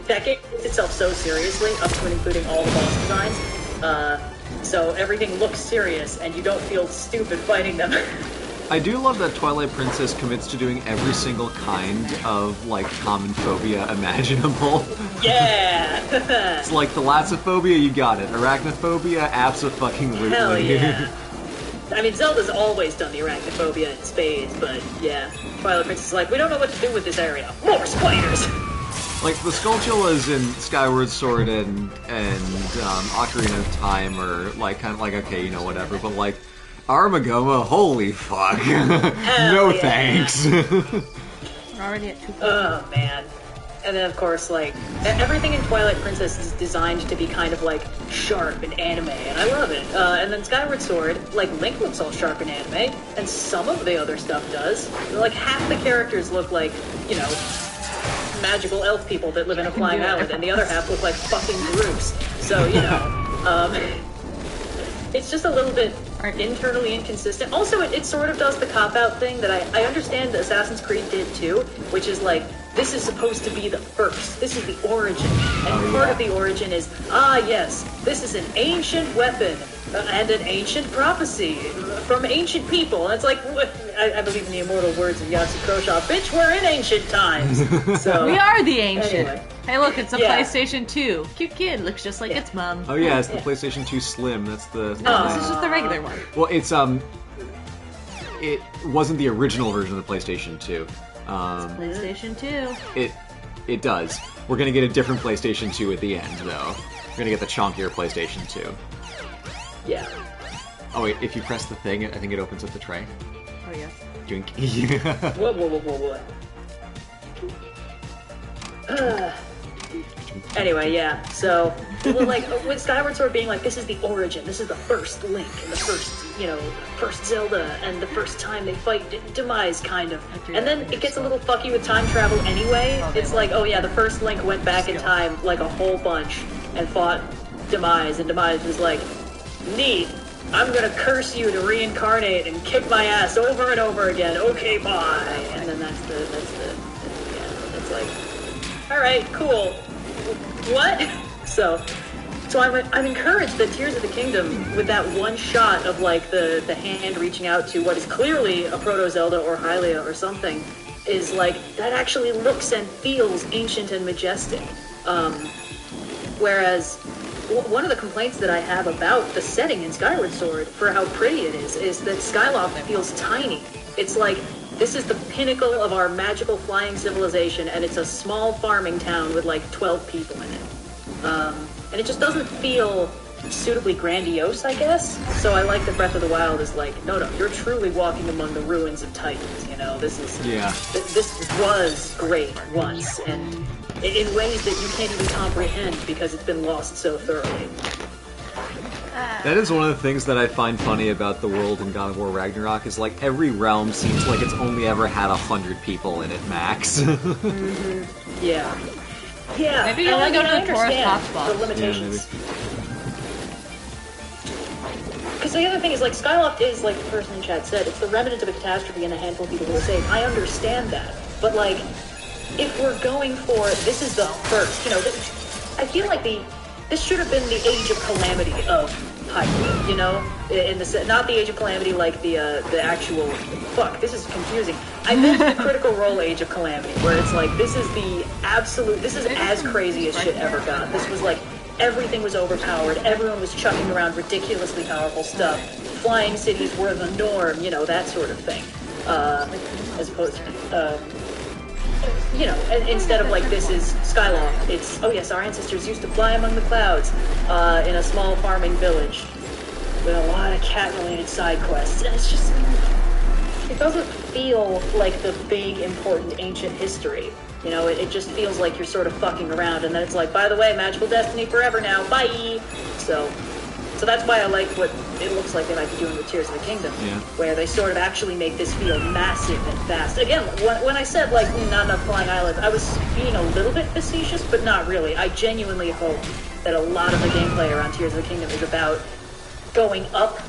that game takes itself so seriously, up to and including all the boss designs. So everything looks serious, and you don't feel stupid fighting them. I do love that Twilight Princess commits to doing every single kind of, like, common phobia imaginable. Yeah! It's like thalassophobia, you got it. Arachnophobia, abso-fucking-lutely. Hell yeah. I mean, Zelda's always done the arachnophobia in spades, but yeah. Twilight Princess is like, we don't know what to do with this area. More spiders! Like, the Skulltulas in Skyward Sword and Ocarina of Time are, like, kind of like, okay, you know, whatever, but, like, Armagoma, holy fuck. No thanks. We're already at 2. Oh, man. And then, of course, like, everything in Twilight Princess is designed to be kind of, like, sharp and anime, and I love it. And then Skyward Sword, like, Link looks all sharp and anime, and some of the other stuff does. Like, half the characters look like, you know, magical elf people that live in a flying island, and the other half look like fucking groups. So, you know, it's just a little bit internally inconsistent. Also, it sort of does the cop-out thing that I understand that Assassin's Creed did too, which is like, this is supposed to be the first. This is the origin. And part of the origin is, yes, this is an ancient weapon and an ancient prophecy from ancient people. And it's like, I believe in the immortal words of Yahtzee Croshaw, bitch, we're in ancient times. So we are the ancient. Anyway. Hey, look, it's a PlayStation 2. Cute kid, looks just like its mom. Oh yeah, it's the PlayStation 2 Slim. That's the... No, this is just the regular one. Well, it's, it wasn't the original version of the PlayStation 2. PlayStation 2. It does. We're gonna get a different PlayStation 2 at the end, though. We're gonna get the chonkier PlayStation 2. Yeah. Oh wait, if you press the thing, I think it opens up the tray. Oh yes. Drink. Whoa. Anyway, yeah, so, well, like, with Skyward Sword being like, this is the origin, this is the first Link, and the first, you know, first Zelda, and the first time they fight Demise, kind of. And then it gets a little fucky with time travel anyway. It's like, oh yeah, the first Link went back in time, like, a whole bunch, and fought Demise, and Demise was like, neat, I'm gonna curse you to reincarnate and kick my ass over and over again, okay, bye. And then that's the yeah, it's like, alright, cool. What? So I'm encouraged that Tears of the Kingdom, with that one shot of like the hand reaching out to what is clearly a Proto-Zelda or Hylia or something, is like, that actually looks and feels ancient and majestic. Whereas one of the complaints that I have about the setting in Skyward Sword, for how pretty it is that Skyloft feels tiny. It's like, this is the pinnacle of our magical flying civilization, and it's a small farming town with like 12 people in it. And it just doesn't feel suitably grandiose, I guess. So I like that Breath of the Wild is like, no, you're truly walking among the ruins of Titans, you know? This was great once, and in ways that you can't even comprehend because it's been lost so thoroughly. That is one of the things that I find funny about the world in God of War Ragnarok is like every realm seems like it's only ever had 100 people in it max. Yeah. Yeah. Maybe you only go to the tourist hotspots. The limitations. Because the other thing is, like, Skyloft is, like the person in chat said, it's the remnant of a catastrophe and a handful of people who are saved. I understand that. But, like, if we're going for, this is the first, you know, I feel like this should have been the age of calamity of Hyrule, you know? Not the age of calamity like the actual, fuck, this is confusing. I meant the critical role age of calamity, where it's like, this is as crazy as shit ever got. This was like, everything was overpowered, everyone was chucking around ridiculously powerful stuff, flying cities were the norm, you know, that sort of thing. As opposed to, you know, instead of like, this is Skyloft, it's, oh yes, our ancestors used to fly among the clouds in a small farming village with a lot of cat-related side quests, and it's just, it doesn't feel like the big, important, ancient history. You know, it just feels like you're sort of fucking around, and then it's like, by the way, magical destiny forever now, bye! So that's why I like what it looks like they might be doing with Tears of the Kingdom, where they sort of actually make this feel massive and fast. Again, when I said, like, not enough flying islands, I was being a little bit facetious, but not really. I genuinely hope that a lot of the gameplay around Tears of the Kingdom is about going up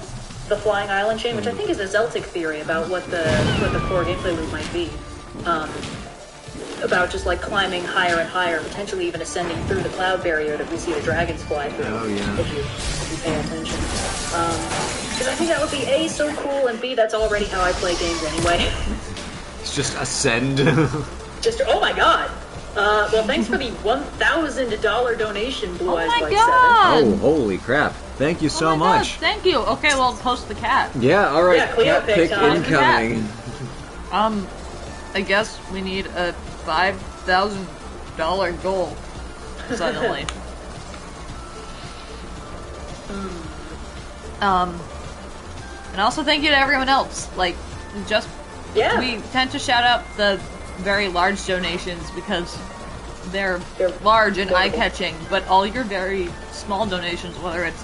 the flying island chain, which I think is a Zeltic theory about what the core gameplay loop might be. About just like climbing higher and higher, potentially even ascending through the cloud barrier that we see the dragons fly through. Oh yeah. If you pay attention. Because I think that would be A, so cool, and B, that's already how I play games anyway. It's just ascend. Oh my god! Well, thanks for the $1,000 donation, Blue Eyes White 7. Oh, holy crap. Thank you so much. God, thank you. Okay, well, post the cat. Yeah, alright. Yeah, Cleo pick incoming. I guess we need a $5,000 goal, suddenly. And also thank you to everyone else. Like, we tend to shout out the very large donations because they're large and eye-catching, but all your very small donations, whether it's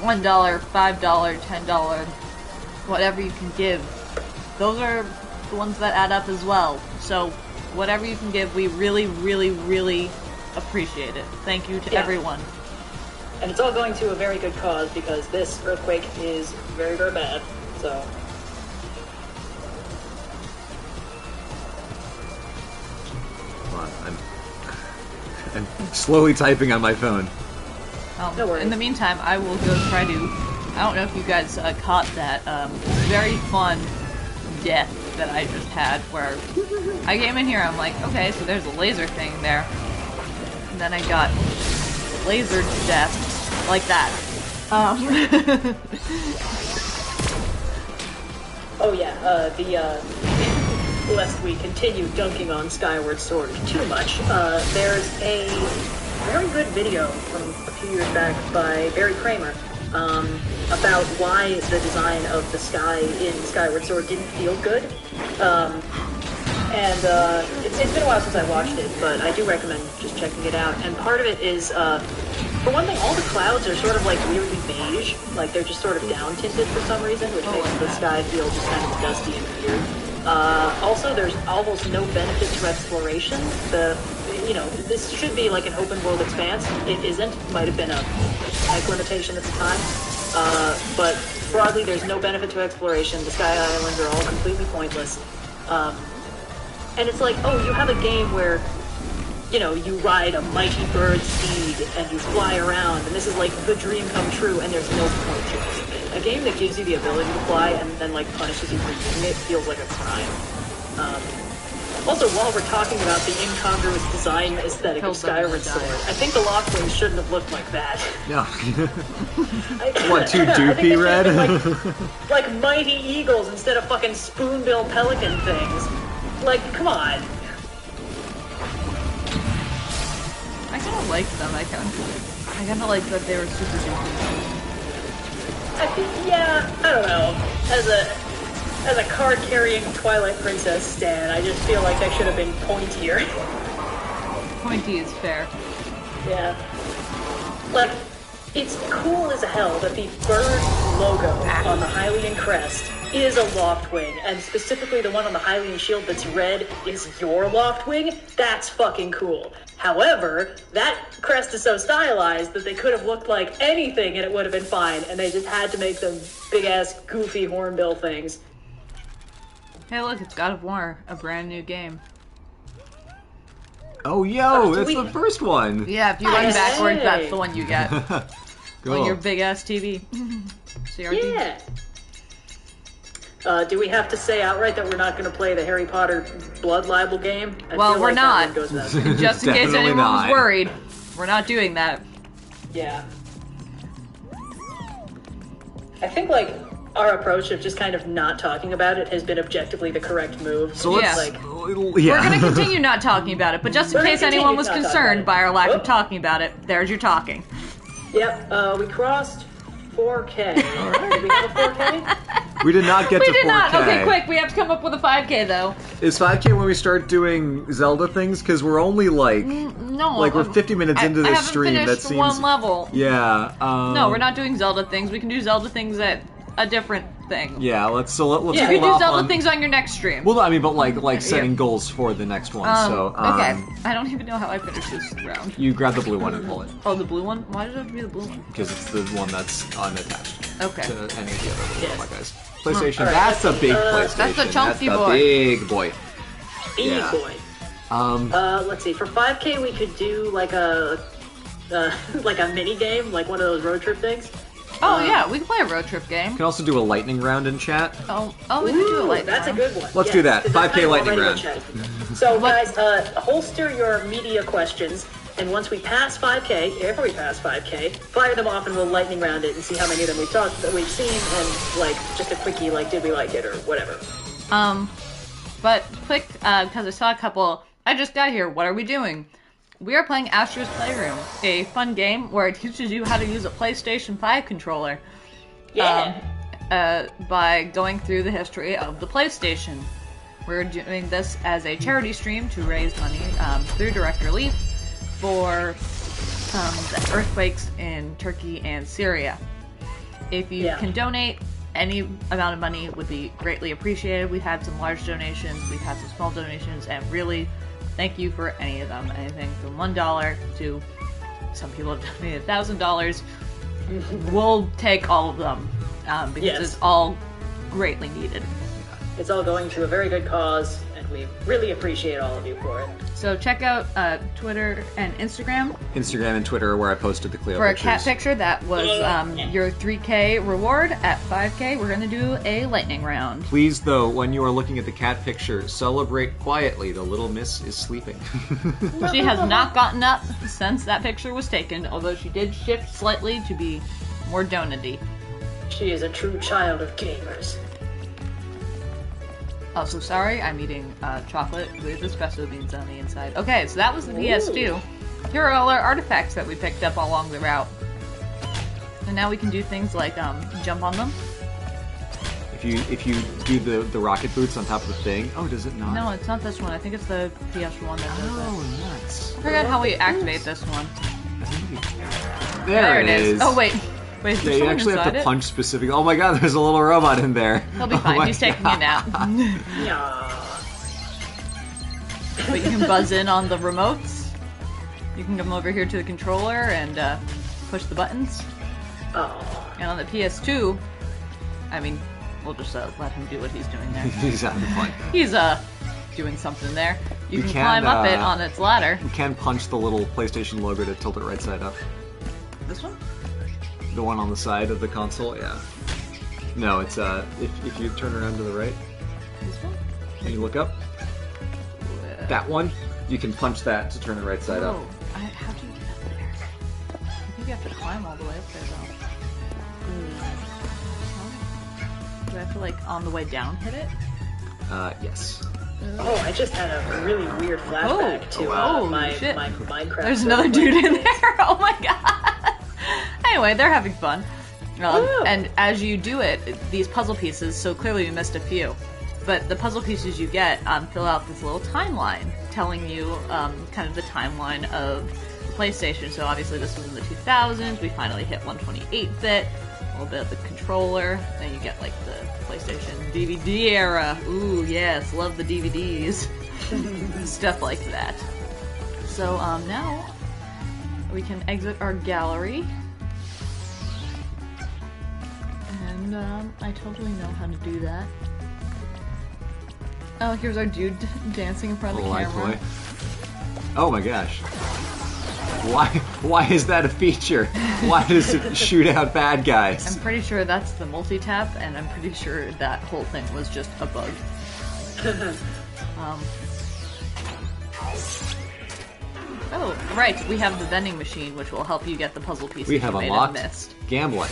$1, $5, $10, whatever you can give, those are the ones that add up as well. So whatever you can give, we really, really, really appreciate it. Thank you to everyone. And it's all going to a very good cause because this earthquake is very, very bad. So. I'm slowly typing on my phone. No worries. In the meantime, I will go try to. I don't know if you guys caught that very fun death that I just had, where I came in here, I'm like, okay, so there's a laser thing there. And then I got lasered to death, like that. Oh yeah, lest we continue dunking on Skyward Sword too much, there's a very good video from a few years back by Barry Kramer, about why the design of the sky in Skyward Sword didn't feel good. It's been a while since I watched it, but I do recommend just checking it out. And part of it is, for one thing, all the clouds are sort of like weirdly beige, like they're just sort of down tinted for some reason, which makes the sky feel just kind of dusty and weird. Also, there's almost no benefit to exploration. This should be like an open world expanse. It isn't. Might have been a height limitation at the time. But broadly, there's no benefit to exploration. The Sky Islands are all completely pointless. And it's like, oh, you have a game where, you ride a mighty bird steed and you fly around, and this is like the dream come true, and there's no point to it. A game that gives you the ability to fly and then like punishes you for using it feels like a crime. Also, while we're talking about the incongruous design aesthetic of Skyward Sword, I think the Lockwings shouldn't have looked like that. No. What, too doofy, Red? Like mighty eagles instead of fucking spoonbill pelican things. Like, come on. I kind of liked them. I kind of liked that they were super doofy. I think, I don't know. As a card-carrying Twilight Princess stan, I just feel like they should have been pointier. Pointy is fair. Yeah. Like, It's cool as hell that the bird logo on the Hylian crest is a Loftwing, and specifically the one on the Hylian shield that's red is your Loftwing. That's fucking cool. However, that crest is so stylized that they could have looked like anything and it would have been fine, and they just had to make them big-ass, goofy hornbill things. Hey look, it's God of War, a brand new game. Oh, yo, that's the first one. Yeah, if you run backwards, that's the one you get. Cool. On your big-ass TV. CRT. Yeah. Do we have to say outright that we're not going to play the Harry Potter blood libel game? Well, we're not. Just in case anyone was worried, we're not doing that. Yeah. I think, like, our approach of just kind of not talking about it has been objectively the correct move. So let's, We're going to continue not talking about it, but just in case anyone was concerned by our lack of talking about it, there's your talking. Yep, we crossed 4K. Alright, did we have a 4K? We did not get to 4K. We did not. Okay, quick, we have to come up with a 5K, though. Is 5K when we start doing Zelda things? Because we're only, like... No. Like, we're 50 minutes into this stream. That seems... one level. Yeah, No, we're not doing Zelda things. We can do Zelda things at a different thing. Yeah, let's You can do Zelda things on your next stream. Well, I mean, but like setting goals for the next one. Okay. I don't even know how I finished this round. You grab the blue one and pull it. Oh, the blue one? Why did it have to be the blue one? Because it's the one that's unattached. Okay. To any of the other little guys. PlayStation. That's a big PlayStation. That's a chunky boy. Big boy. Big boy. Let's see. For 5K, we could do like a mini game, like one of those road trip things. Oh yeah, we can play a road trip game. We can also do a lightning round in chat. Oh, we can do a lightning round. That's a good one. Let's do that. 5K lightning round. So guys, holster your media questions, and once we pass 5K, if we pass 5K, fire them off and we'll lightning round it and see how many of them we've seen, and like just a quickie, like did we like it or whatever. But quick, because I saw a couple. I just got here. What are we doing? We are playing Astro's Playroom, a fun game where it teaches you how to use a PlayStation 5 controller. Yeah. By going through the history of the PlayStation. We're doing this as a charity stream to raise money through direct relief for the earthquakes in Turkey and Syria. If you can donate, any amount of money would be greatly appreciated. We've had some large donations, we've had some small donations, and really... thank you for any of them. Anything from $1 to some people have donated $1,000. We'll take all of them because it's all greatly needed. It's all going to a very good cause, and we really appreciate all of you for it. So check out Twitter and Instagram. Instagram and Twitter are where I posted the Cleo for pictures. A cat picture. That was your 3K reward. At 5K, we're going to do a lightning round. Please, though, when you are looking at the cat picture, celebrate quietly. The little miss is sleeping. She has not gotten up since that picture was taken, although she did shift slightly to be more donut-y. She is a true child of gamers. Also, sorry, I'm eating chocolate with espresso beans on the inside. Okay, so that was the PS2. Here are all our artifacts that we picked up along the route. And now we can do things like jump on them. If you do the rocket boots on top of the thing, does it not? No, it's not this one. I think it's the PS1 that does it. Oh, nuts. I forgot how we activate this one. There it is. Oh, wait. Wait, is there you actually have to punch specific. Oh my god, there's a little robot in there. He'll be fine. He's taking a nap. But you can buzz in on the remotes. You can come over here to the controller and push the buttons. And on the PS2, I mean, we'll just let him do what he's doing there. He's having fun. He's doing something there. You can climb up it on its ladder. You can punch the little PlayStation logo to tilt it right side up. This one? The one on the side of the console, yeah. No, it's if you turn around to the right. This one? And you look up. That one, you can punch that to turn it right side up. How do you get up there? I think you have to climb all the way up there, though. Do I have to, like, on the way down hit it? Yes. Oh, I just had a really weird flashback to my Minecraft. There's another dude in there. Oh my god. Anyway, they're having fun. And as you do it, these puzzle pieces, so clearly you missed a few, but the puzzle pieces you get fill out this little timeline telling you kind of the timeline of PlayStation, so obviously this was in the 2000s. We finally hit 128-bit, a little bit of the controller. Then you get like the PlayStation DVD era. Ooh, yes, love the DVDs. Stuff like that. So now we can exit our gallery. And I totally know how to do that. Oh, here's our dude dancing in front of the camera. Oh my gosh. Why is that a feature? Why does it shoot out bad guys? I'm pretty sure that's the multi-tap, and I'm pretty sure that whole thing was just a bug. Oh, right, we have the vending machine, which will help you get the puzzle pieces we have you unlocked made and missed. Gambling.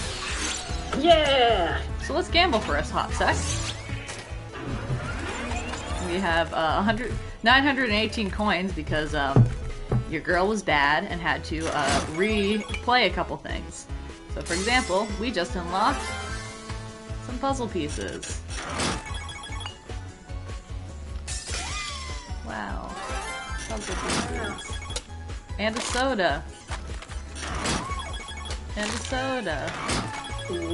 Yeah! So let's gamble for us, hot sec. We have 918 coins because your girl was bad and had to replay a couple things. So for example, we just unlocked some puzzle pieces. Wow. Puzzle pieces. And a soda. And a soda. Ooh.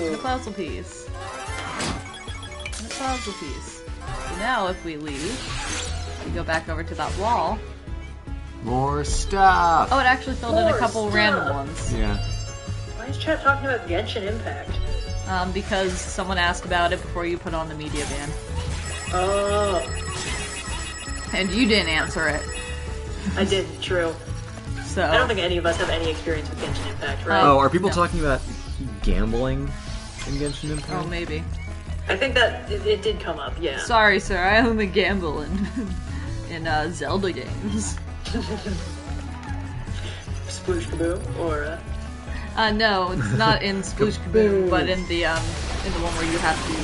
And a puzzle piece. And a puzzle piece. So now if we leave, we go back over to that wall. More stuff! Oh, it actually filled in a couple random ones. Yeah. Why is chat talking about Genshin Impact? Because someone asked about it before you put on the media ban. Oh. And you didn't answer it. I did, true. So I don't think any of us have any experience with Genshin Impact, right? Oh, are people talking about gambling in Genshin Impact? Oh, maybe. I think that it did come up, yeah. Sorry, sir. I only gamble in Zelda games. Sploosh Kaboom, or no, it's not in Sploosh Kaboom, but in the one where you have to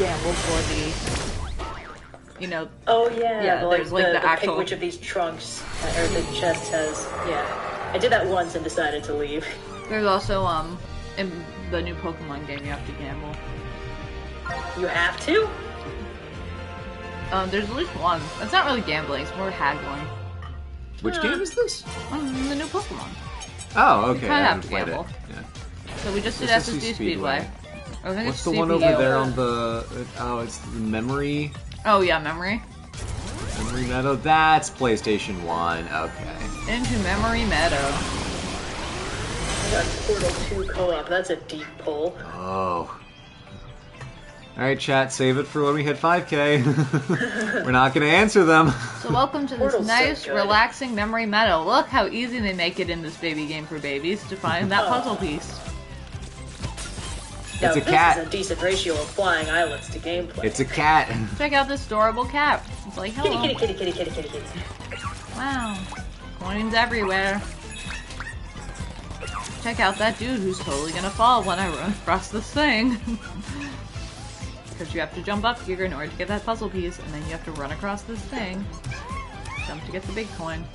gamble for the, you know. Oh yeah, yeah. There's like the actual. Pick which of these trunks or the chest has. Yeah, I did that once and decided to leave. There's also in the new Pokemon game you have to gamble. You have to? There's at least one. It's not really gambling. It's more haggling. Which game is this? The new Pokemon. Oh, okay. You kind I of have to haven't played gamble. it. Yeah. So we just did This is SSD Speedway. I think What's it's the one CPU. over there on the... Oh, it's the memory... Oh yeah, memory. Memory Meadow? That's PlayStation 1. Okay. Into Memory Meadow. I got Portal 2 co-op. That's a deep pull. Oh. Alright, chat, save it for when we hit 5K. We're not going to answer them. So welcome to this Portal's nice, so good. relaxing Memory Meadow. Look how easy they make it in this baby game for babies to find that puzzle piece. Now, It's a this cat. is a decent ratio of flying islands to gameplay. It's a cat. Check out this adorable cat. It's like, hello. kitty, kitty, kitty, kitty, kitty, kitty, kitty. Wow. Coins everywhere. Check out that dude who's totally gonna fall when I run across this thing. Because you have to jump up here in order to get that puzzle piece, and then you have to run across this thing. Jump to get the big coin.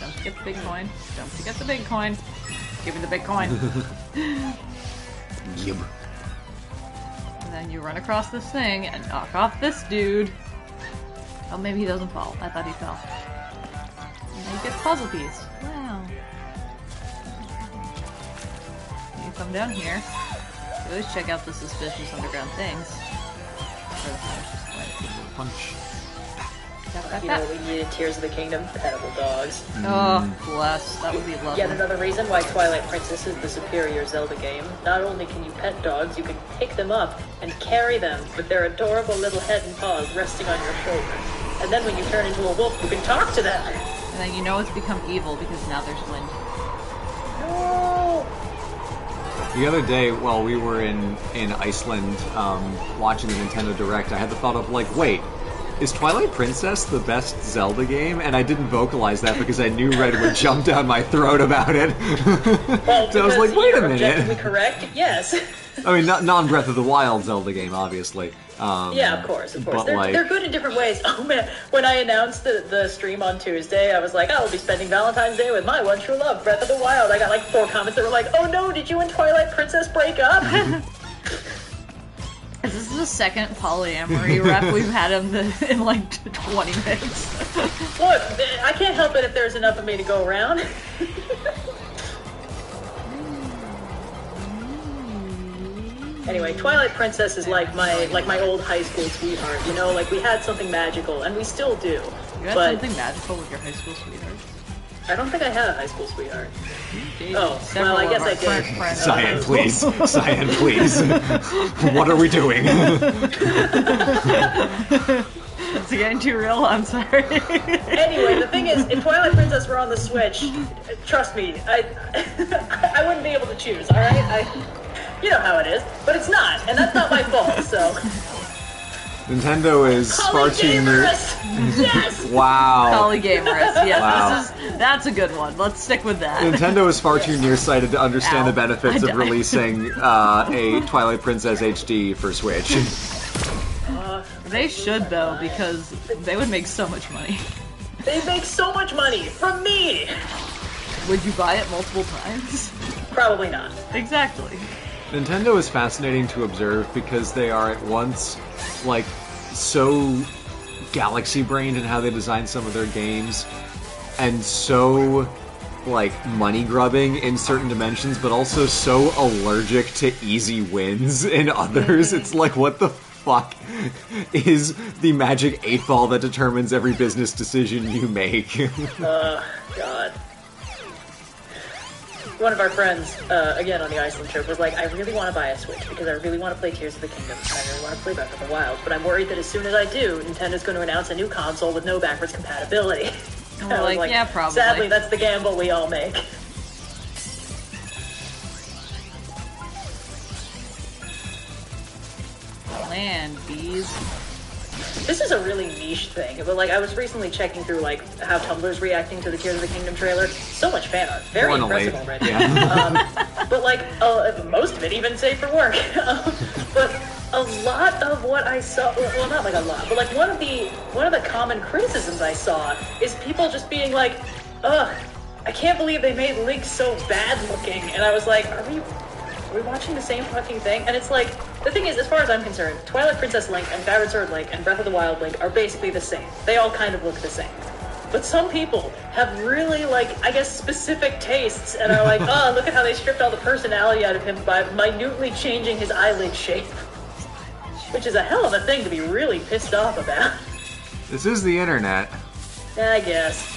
Jump to get the big coin. Jump to get the big coin. Give me the big coin. Yep. And then you run across this thing and knock off this dude. Oh, maybe he doesn't fall. I thought he fell. And then you get the puzzle piece. Wow. You come down here. You always check out the suspicious underground things. Punch. You know, we needed Tears of the Kingdom, petable dogs. Oh, bless. That would be lovely. Yet another reason why Twilight Princess is the superior Zelda game. Not only can you pet dogs, you can pick them up and carry them with their adorable little head and paws resting on your shoulder. And then when you turn into a wolf, you can talk to them. And then you know it's become evil because now there's wind. No! The other day, while we were in Iceland watching the Nintendo Direct, I had the thought of, like, wait, is Twilight Princess the best Zelda game? And I didn't vocalize that because I knew Red would jump down my throat about it. Well, So I was like, wait a objectively minute. correct, yes. I mean, not non-Breath of the Wild Zelda game, obviously. Yeah, of course. But, They're good in different ways. Oh man, when I announced the stream on Tuesday, I was like, I will be spending Valentine's Day with my one true love, Breath of the Wild. I got like 4 comments that were like, oh no, did you and Twilight Princess break up? This is the second polyamory rep we've had in like 20 minutes. Look, I can't help it if there's enough of me to go around. Anyway, Twilight Princess is like my old high school sweetheart. You know, like we had something magical, and we still do. You had something magical with your high school sweetheart? I don't think I had a high school sweetheart. Oh, well, I guess I did. Cyan, please. Cyan, please. What are we doing? Is it getting too real? I'm sorry. Anyway, the thing is, if Twilight Princess were on the Switch, trust me, I wouldn't be able to choose, alright? You know how it is, but it's not, and that's not my fault, so... Nintendo is far too near. Yes! Wow. Polygamorous, yes. Wow. That's a good one. Let's stick with that. Nintendo is far too nearsighted to understand the benefits of releasing a Twilight Princess HD for Switch. They should, though, because they would make so much money. They make so much money from me! Would you buy it multiple times? Probably not. Exactly. Nintendo is fascinating to observe because they are at once, like, so galaxy-brained in how they design some of their games, and so, like, money-grubbing in certain dimensions, but also so allergic to easy wins in others. It's like, what the fuck is the magic 8-ball that determines every business decision you make? God. One of our friends, again on the Iceland trip, was like, I really want to buy a Switch because I really want to play Tears of the Kingdom and I really want to play Breath of the Wild, but I'm worried that as soon as I do, Nintendo's going to announce a new console with no backwards compatibility. We're like, yeah, probably. Sadly, that's the gamble we all make. Land bees. This is a really niche thing, but like I was recently checking through like how Tumblr's reacting to the Tears of the Kingdom trailer. So much fan art, very impressive already. Yeah. But like most of it even safe for work. But a lot of what I saw, well, not like a lot, but like one of the common criticisms I saw is people just being like, "Ugh, I can't believe they made Link so bad looking," and I was like, Are we watching the same fucking thing? And it's like, the thing is, as far as I'm concerned, Twilight Princess Link and Skyward Sword Link and Breath of the Wild Link are basically the same. They all kind of look the same. But some people have really, like, I guess, specific tastes and are like, oh, look at how they stripped all the personality out of him by minutely changing his eyelid shape. Which is a hell of a thing to be really pissed off about. This is the internet. I guess.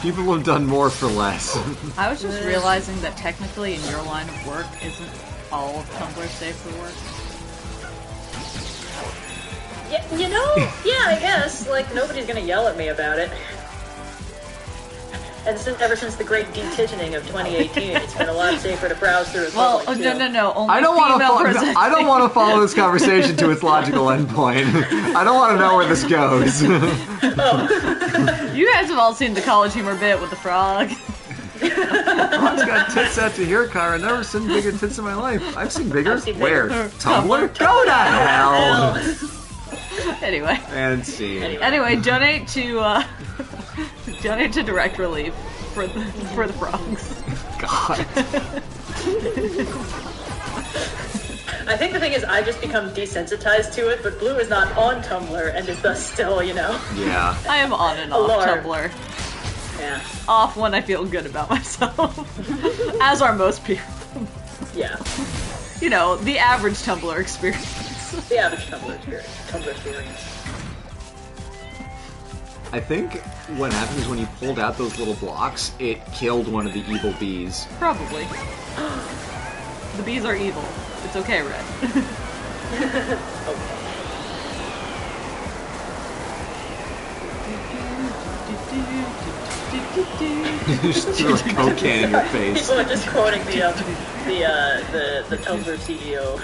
People have done more for less. I was just realizing that technically in your line of work, isn't all of Tumblr safe for work? Yeah, you know, yeah, I guess. Like, nobody's gonna yell at me about it. And ever since the great detitioning of 2018, it's been a lot safer to browse through as well. Well, no. Only I don't want to follow this conversation to its logical endpoint. I don't want to know where this goes. You guys have all seen the College Humor bit with the frog. Frog's got tits out to here, Kyra. I've never seen bigger tits in my life. I've seen bigger. Where? Tumblr? Go to hell! Anyway. And see. Anyway, donate to Direct Relief for the frogs. God. I think the thing is, I've just become desensitized to it, but Blue is not on Tumblr and is thus still, you know. Yeah. I am on and off Tumblr. Yeah. Off when I feel good about myself. As are most people. Yeah. You know, the average Tumblr experience. The average Tumblr experience. I think what happened is when you pulled out those little blocks, it killed one of the evil bees. Probably. The bees are evil. It's okay, Red. Okay. Just threw a Coke can in your face. People are just quoting the Tumblr CEO.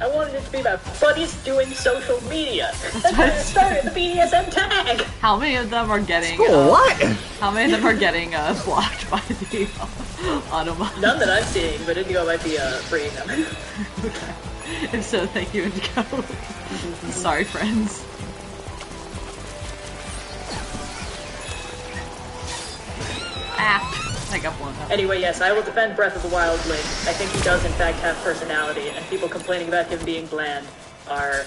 I wanted it to be about buddies doing social media. That's why I started the BDSM tag. How many of them are getting what? How many of them are getting blocked by the Autobot? None that I'm seeing, but Indigo might be freeing them. Okay. If so, thank you, Indigo. Sorry, friends. Ah, I got blown up. Anyway, yes, I will defend Breath of the Wild Link. I think he does, in fact, have personality, and people complaining about him being bland are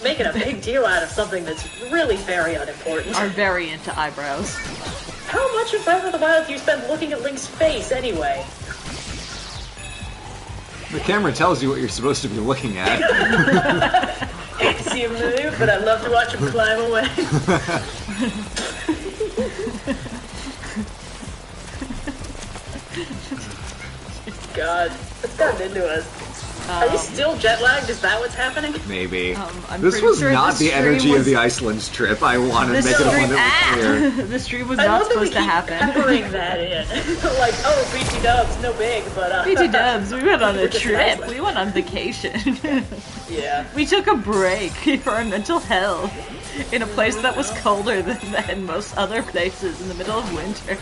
making a big deal out of something that's really very unimportant. Are very into eyebrows. How much of Breath of the Wild do you spend looking at Link's face, anyway? The camera tells you what you're supposed to be looking at. Hate to see him move, but I love to watch him climb away. God, it's gotten into us. Are you still jet lagged? Is that what's happening? Maybe. I'm this was sure not the energy of the Iceland trip. I want to make it abundantly clear. The stream was not supposed to happen. Peppering that in. Like, oh, BT dubs, no big, but BT dubs, we went on a trip. We went on vacation. Yeah. We took a break for our mental health in a place that was colder than most other places in the middle of winter.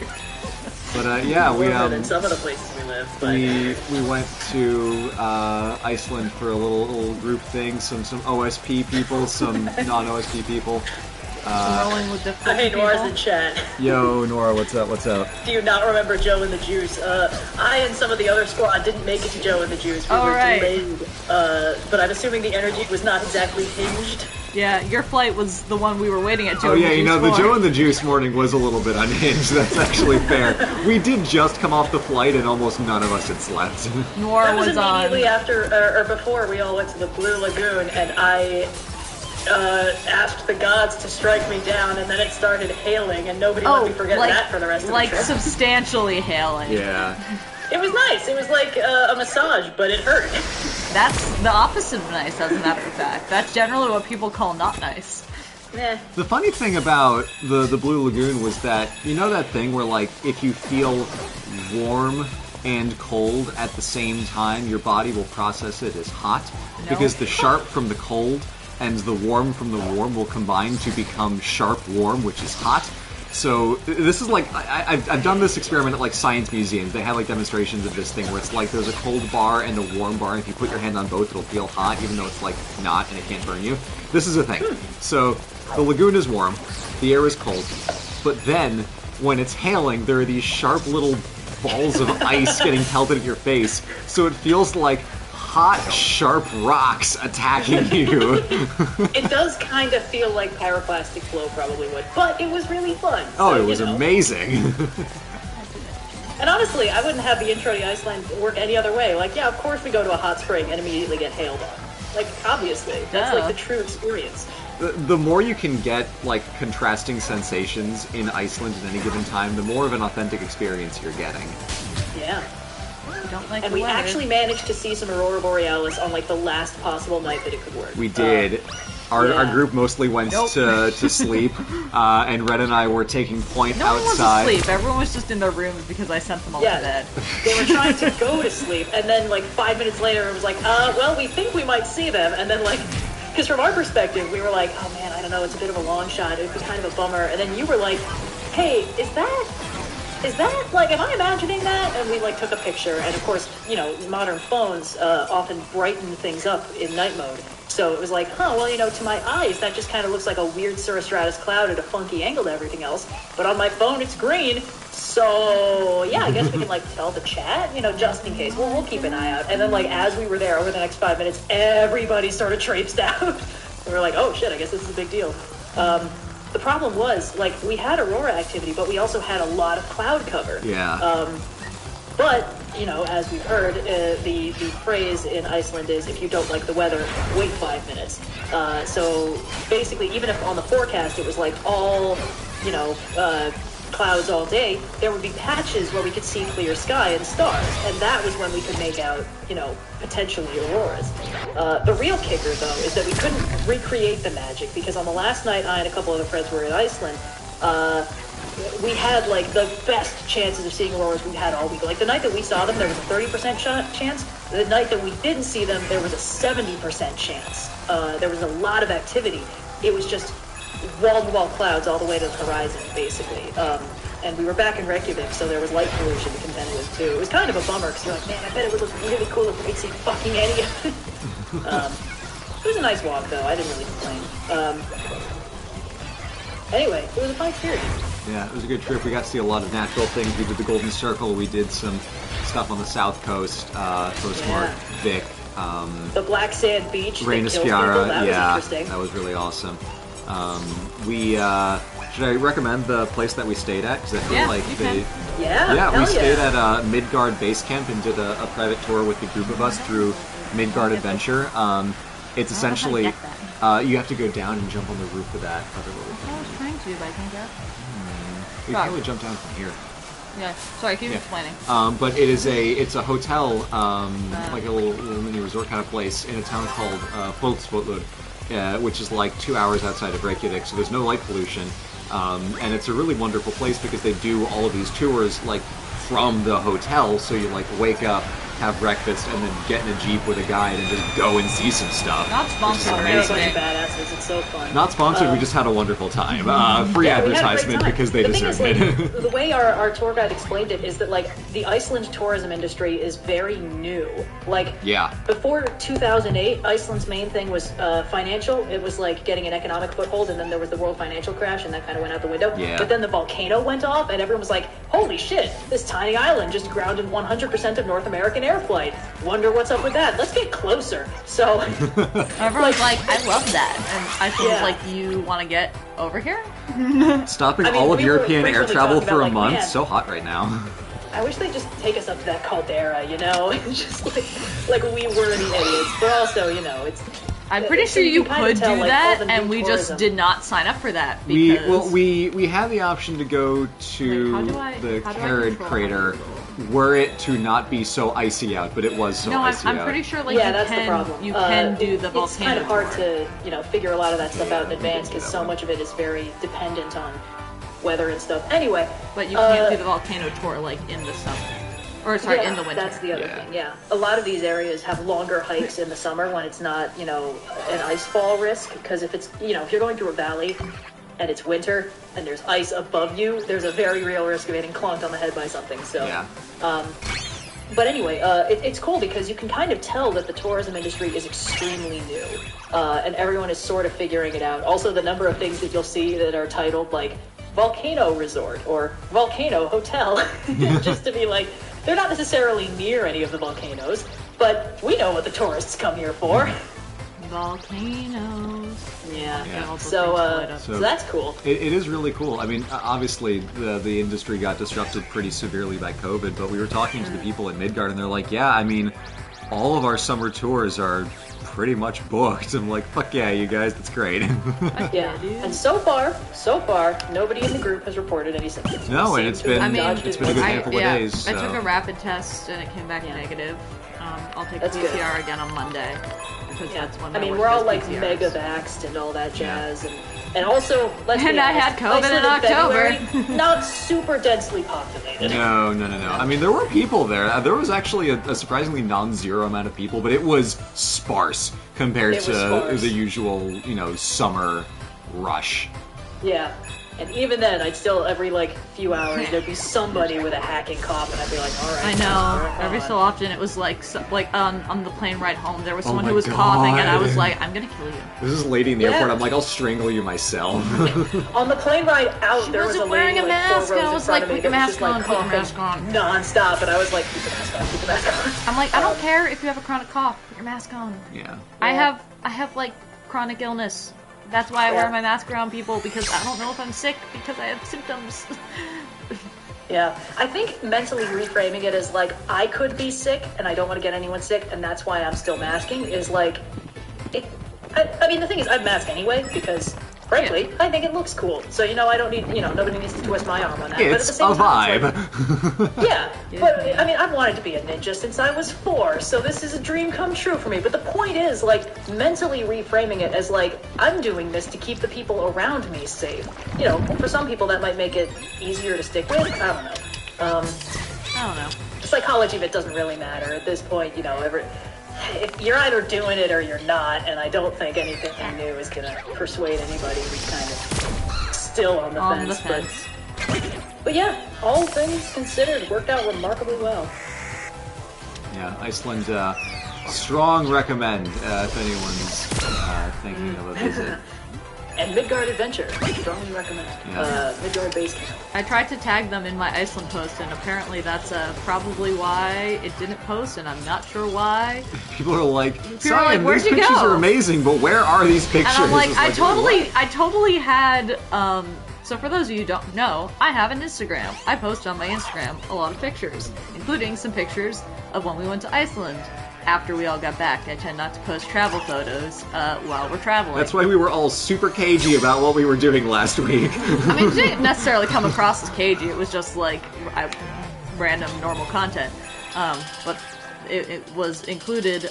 But yeah, we in some of the places we live. But... we went to Iceland for a little group thing. Some OSP people, some non-OSP people. Rolling with difficult Hey, Nora's people. in chat. Yo, Nora, what's up? What's up? Do you not remember Joe and the Juice? I and some of the other squad didn't make it to Joe and the Juice. We were delayed. But I'm assuming the energy was not exactly hinged. Yeah, your flight was the one we were waiting at Joe Oh and yeah, the Juice you know, the for. Joe and the Juice morning was a little bit unhinged. That's actually fair. We did just come off the flight and almost none of us had slept. Nora That was on. immediately after, or before we all went to the Blue Lagoon, and I asked the gods to strike me down, and then it started hailing, and nobody let me forget that for the rest of the trip. Like substantially hailing. Yeah. It was nice. It was like a massage, but it hurt. That's the opposite of nice, as a matter of fact. That's generally what people call not nice. Eh. The funny thing about the Blue Lagoon was that, you know that thing where, like, if you feel warm and cold at the same time, your body will process it as hot? No. Because the sharp from the cold and the warm from the warm will combine to become sharp warm, which is hot. So this is like, I've done this experiment at like science museums. They have like demonstrations of this thing where it's like there's a cold bar and a warm bar, and if you put your hand on both, it'll feel hot, even though it's like not and it can't burn you. This is a thing. So the lagoon is warm, the air is cold, but then when it's hailing, there are these sharp little balls of ice getting pelted at your face, so it feels like hot, sharp rocks attacking you. It does kind of feel like pyroclastic flow probably would, but it was really fun. Oh, so, it was amazing. And honestly, I wouldn't have the intro to Iceland work any other way. Like, yeah, of course we go to a hot spring and immediately get hailed on. Like, obviously. That's like the true experience. The more you can get, like, contrasting sensations in Iceland at any given time, the more of an authentic experience you're getting. Yeah. Don't like And the we weather. actually managed to see some Aurora Borealis on, like, the last possible night that it could work. We did. Our group mostly went to sleep, and Red and I were taking point No one was outside. asleep. Everyone was just in their rooms because I sent them all to bed. They were trying to go to sleep, and then, like, 5 minutes later, it was like, well, we think we might see them, and then, like, because from our perspective, we were like, oh man, I don't know, it's a bit of a long shot, it'd be kind of a bummer, and then you were like, hey, is that, like, am I imagining that? And we, like, took a picture, and of course, you know, modern phones often brighten things up in night mode. So it was like, well, you know, to my eyes, that just kind of looks like a weird cirrostratus cloud at a funky angle to everything else. But on my phone, it's green. So, yeah, I guess we can, like, tell the chat, you know, just in case. We'll keep an eye out. And then, like, as we were there over the next 5 minutes, everybody sort of traipsed out. And we were like, oh, shit, I guess this is a big deal. The problem was, like, we had aurora activity, but we also had a lot of cloud cover. Yeah. But, you know, as we've heard, the phrase in Iceland is, if you don't like the weather, wait 5 minutes. So basically, even if on the forecast it was like all, you know, clouds all day, there would be patches where we could see clear sky and stars. And that was when we could make out, you know, potentially auroras. The real kicker, though, is that we couldn't recreate the magic, because on the last night I and a couple other friends were in Iceland, we had, like, the best chances of seeing auroras we've had all week. Like, the night that we saw them, there was a 30% chance. The night that we didn't see them, there was a 70% chance. There was a lot of activity. It was just wall-to-wall clouds all the way to the horizon, basically. And we were back in Reykjavik, so there was light pollution to contend with, too. It was kind of a bummer, because you're like, man, I bet it would look really cool if we could see fucking any of it. It was a nice walk, though. I didn't really complain. Anyway, it was a fun experience. Yeah, it was a good trip. We got to see a lot of natural things. We did the Golden Circle. We did some stuff on the South Coast, Postmark, Vic. The Black Sand Beach. Reina Sciara. That was interesting. That was really awesome. Should I recommend the place that we stayed at? Because I feel like they... Yeah, we stayed at Midgard Base Camp and did a private tour with the group of us through Midgard Adventure. It's essentially... you have to go down and jump on the roof of that other little thing. I was trying to, but I can't get. You can't really jump down from here. Yeah, sorry, keep explaining. But it's a hotel, like a little mini resort kind of place in a town called Folksvollur, which is like 2 hours outside of Reykjavik, so there's no light pollution. And it's a really wonderful place because they do all of these tours like from the hotel, so you like wake up, have breakfast, and then get in a Jeep with a guide and just go and see some stuff. Not sponsored. They're a bunch of badasses. It's so fun. Not sponsored, we just had a wonderful time. Free advertisement because they deserve it. The way our tour guide explained it is that, like, the Iceland tourism industry is very new. Like, before 2008, Iceland's main thing was financial. It was like getting an economic foothold, and then there was the world financial crash, and that kind of went out the window. Yeah. But then the volcano went off, and everyone was like, holy shit, this tiny island just grounded 100% of North American air flight. Wonder what's up with that. Let's get closer. So everyone's like, I love that, and I feel like, you want to get over here? Stopping all of European air travel for a month. So hot right now. I wish they'd just take us up to that caldera, you know, just like we were the idiots. But also, you know, it's. I'm pretty sure you could do that, and we just did not sign up for that. Because... We had the option to go to the Carrot Crater, were it to not be so icy out, but it was so icy out. I'm pretty sure, like, that's the problem. You can do the volcano. It's kind of hard to, you know, figure a lot of that stuff out in advance because so much of it is very dependent on weather and stuff. Anyway, but you can't do the volcano tour like in the summer. Or sorry, in the winter. That's the other thing, A lot of these areas have longer hikes in the summer when it's not, you know, an icefall risk. Because if it's, you know, if you're going through a valley and it's winter and there's ice above you, there's a very real risk of getting clunked on the head by something. So, but anyway, it's cool because you can kind of tell that the tourism industry is extremely new. And everyone is sort of figuring it out. Also, the number of things that you'll see that are titled, like, Volcano Resort or Volcano Hotel, just to be like, they're not necessarily near any of the volcanoes, but we know what the tourists come here for. Volcanoes. Yeah. So that's cool. It is really cool. I mean, obviously, the industry got disrupted pretty severely by COVID, but we were talking to the people at Midgard, and they're like, yeah, I mean, all of our summer tours are pretty much booked. I'm like, fuck yeah, you guys, that's great. And so far, nobody in the group has reported any symptoms. No, and it's been a good handful of days. So. I took a rapid test and it came back negative. I'll take a PCR again on Monday. Because that's when we're all like mega vaxxed and all that jazz, and also let's be honest, I had COVID in October. February, not super densely populated. No. I mean, there were people there. There was actually a surprisingly non-zero amount of people, but it was sparse compared to the usual, you know, summer rush. Yeah. And even then, I'd still, every, like, few hours, there'd be somebody with a hacking cough, and I'd be like, alright. I know. Every so often, it was like, on the plane ride home, there was someone who was coughing, and I was like, I'm gonna kill you. This is a lady in the airport, I'm like, I'll strangle you myself. On the plane ride out, there was a lady, wearing a mask, and I was like, put your mask on, put your mask on. Non-stop, and I was like, keep the mask on, keep the mask on. I'm like, I don't care if you have a chronic cough, put your mask on. Yeah. I have, like, chronic illness. That's why I wear my mask around people, because I don't know if I'm sick, because I have symptoms. Yeah, I think mentally reframing it as, like, I could be sick, and I don't want to get anyone sick, and that's why I'm still masking, is, like, I mean, the thing is, I'd mask anyway, because, frankly, I think it looks cool. So, you know, I don't need, you know, nobody needs to twist my arm on that. It's but at the same time, vibe. Like, but, I mean, I've wanted to be a ninja since I was 4, so this is a dream come true for me. But the point is, like, mentally reframing it as, like, I'm doing this to keep the people around me safe. You know, for some people that might make it easier to stick with. I don't know. I don't know. The psychology of it doesn't really matter at this point, you know, if you're either doing it or you're not, and I don't think anything new is going to persuade anybody who's kind of still on the fence. But yeah, all things considered, worked out remarkably well. Yeah, Iceland, strong recommend if anyone's thinking of a visit. And Midgard Adventure. Strongly recommend. Midgard Base Camp. I tried to tag them in my Iceland post, and apparently that's probably why it didn't post, and I'm not sure why. People are like, Cyan, these pictures are amazing, but where are these pictures? And I'm like, I totally had, so for those of you who don't know, I have an Instagram. I post on my Instagram a lot of pictures, including some pictures of when we went to Iceland. After we all got back, I tend not to post travel photos while we're traveling. That's why we were all super cagey about what we were doing last week. I mean, it didn't necessarily come across as cagey. It was just like random, normal content. But it was included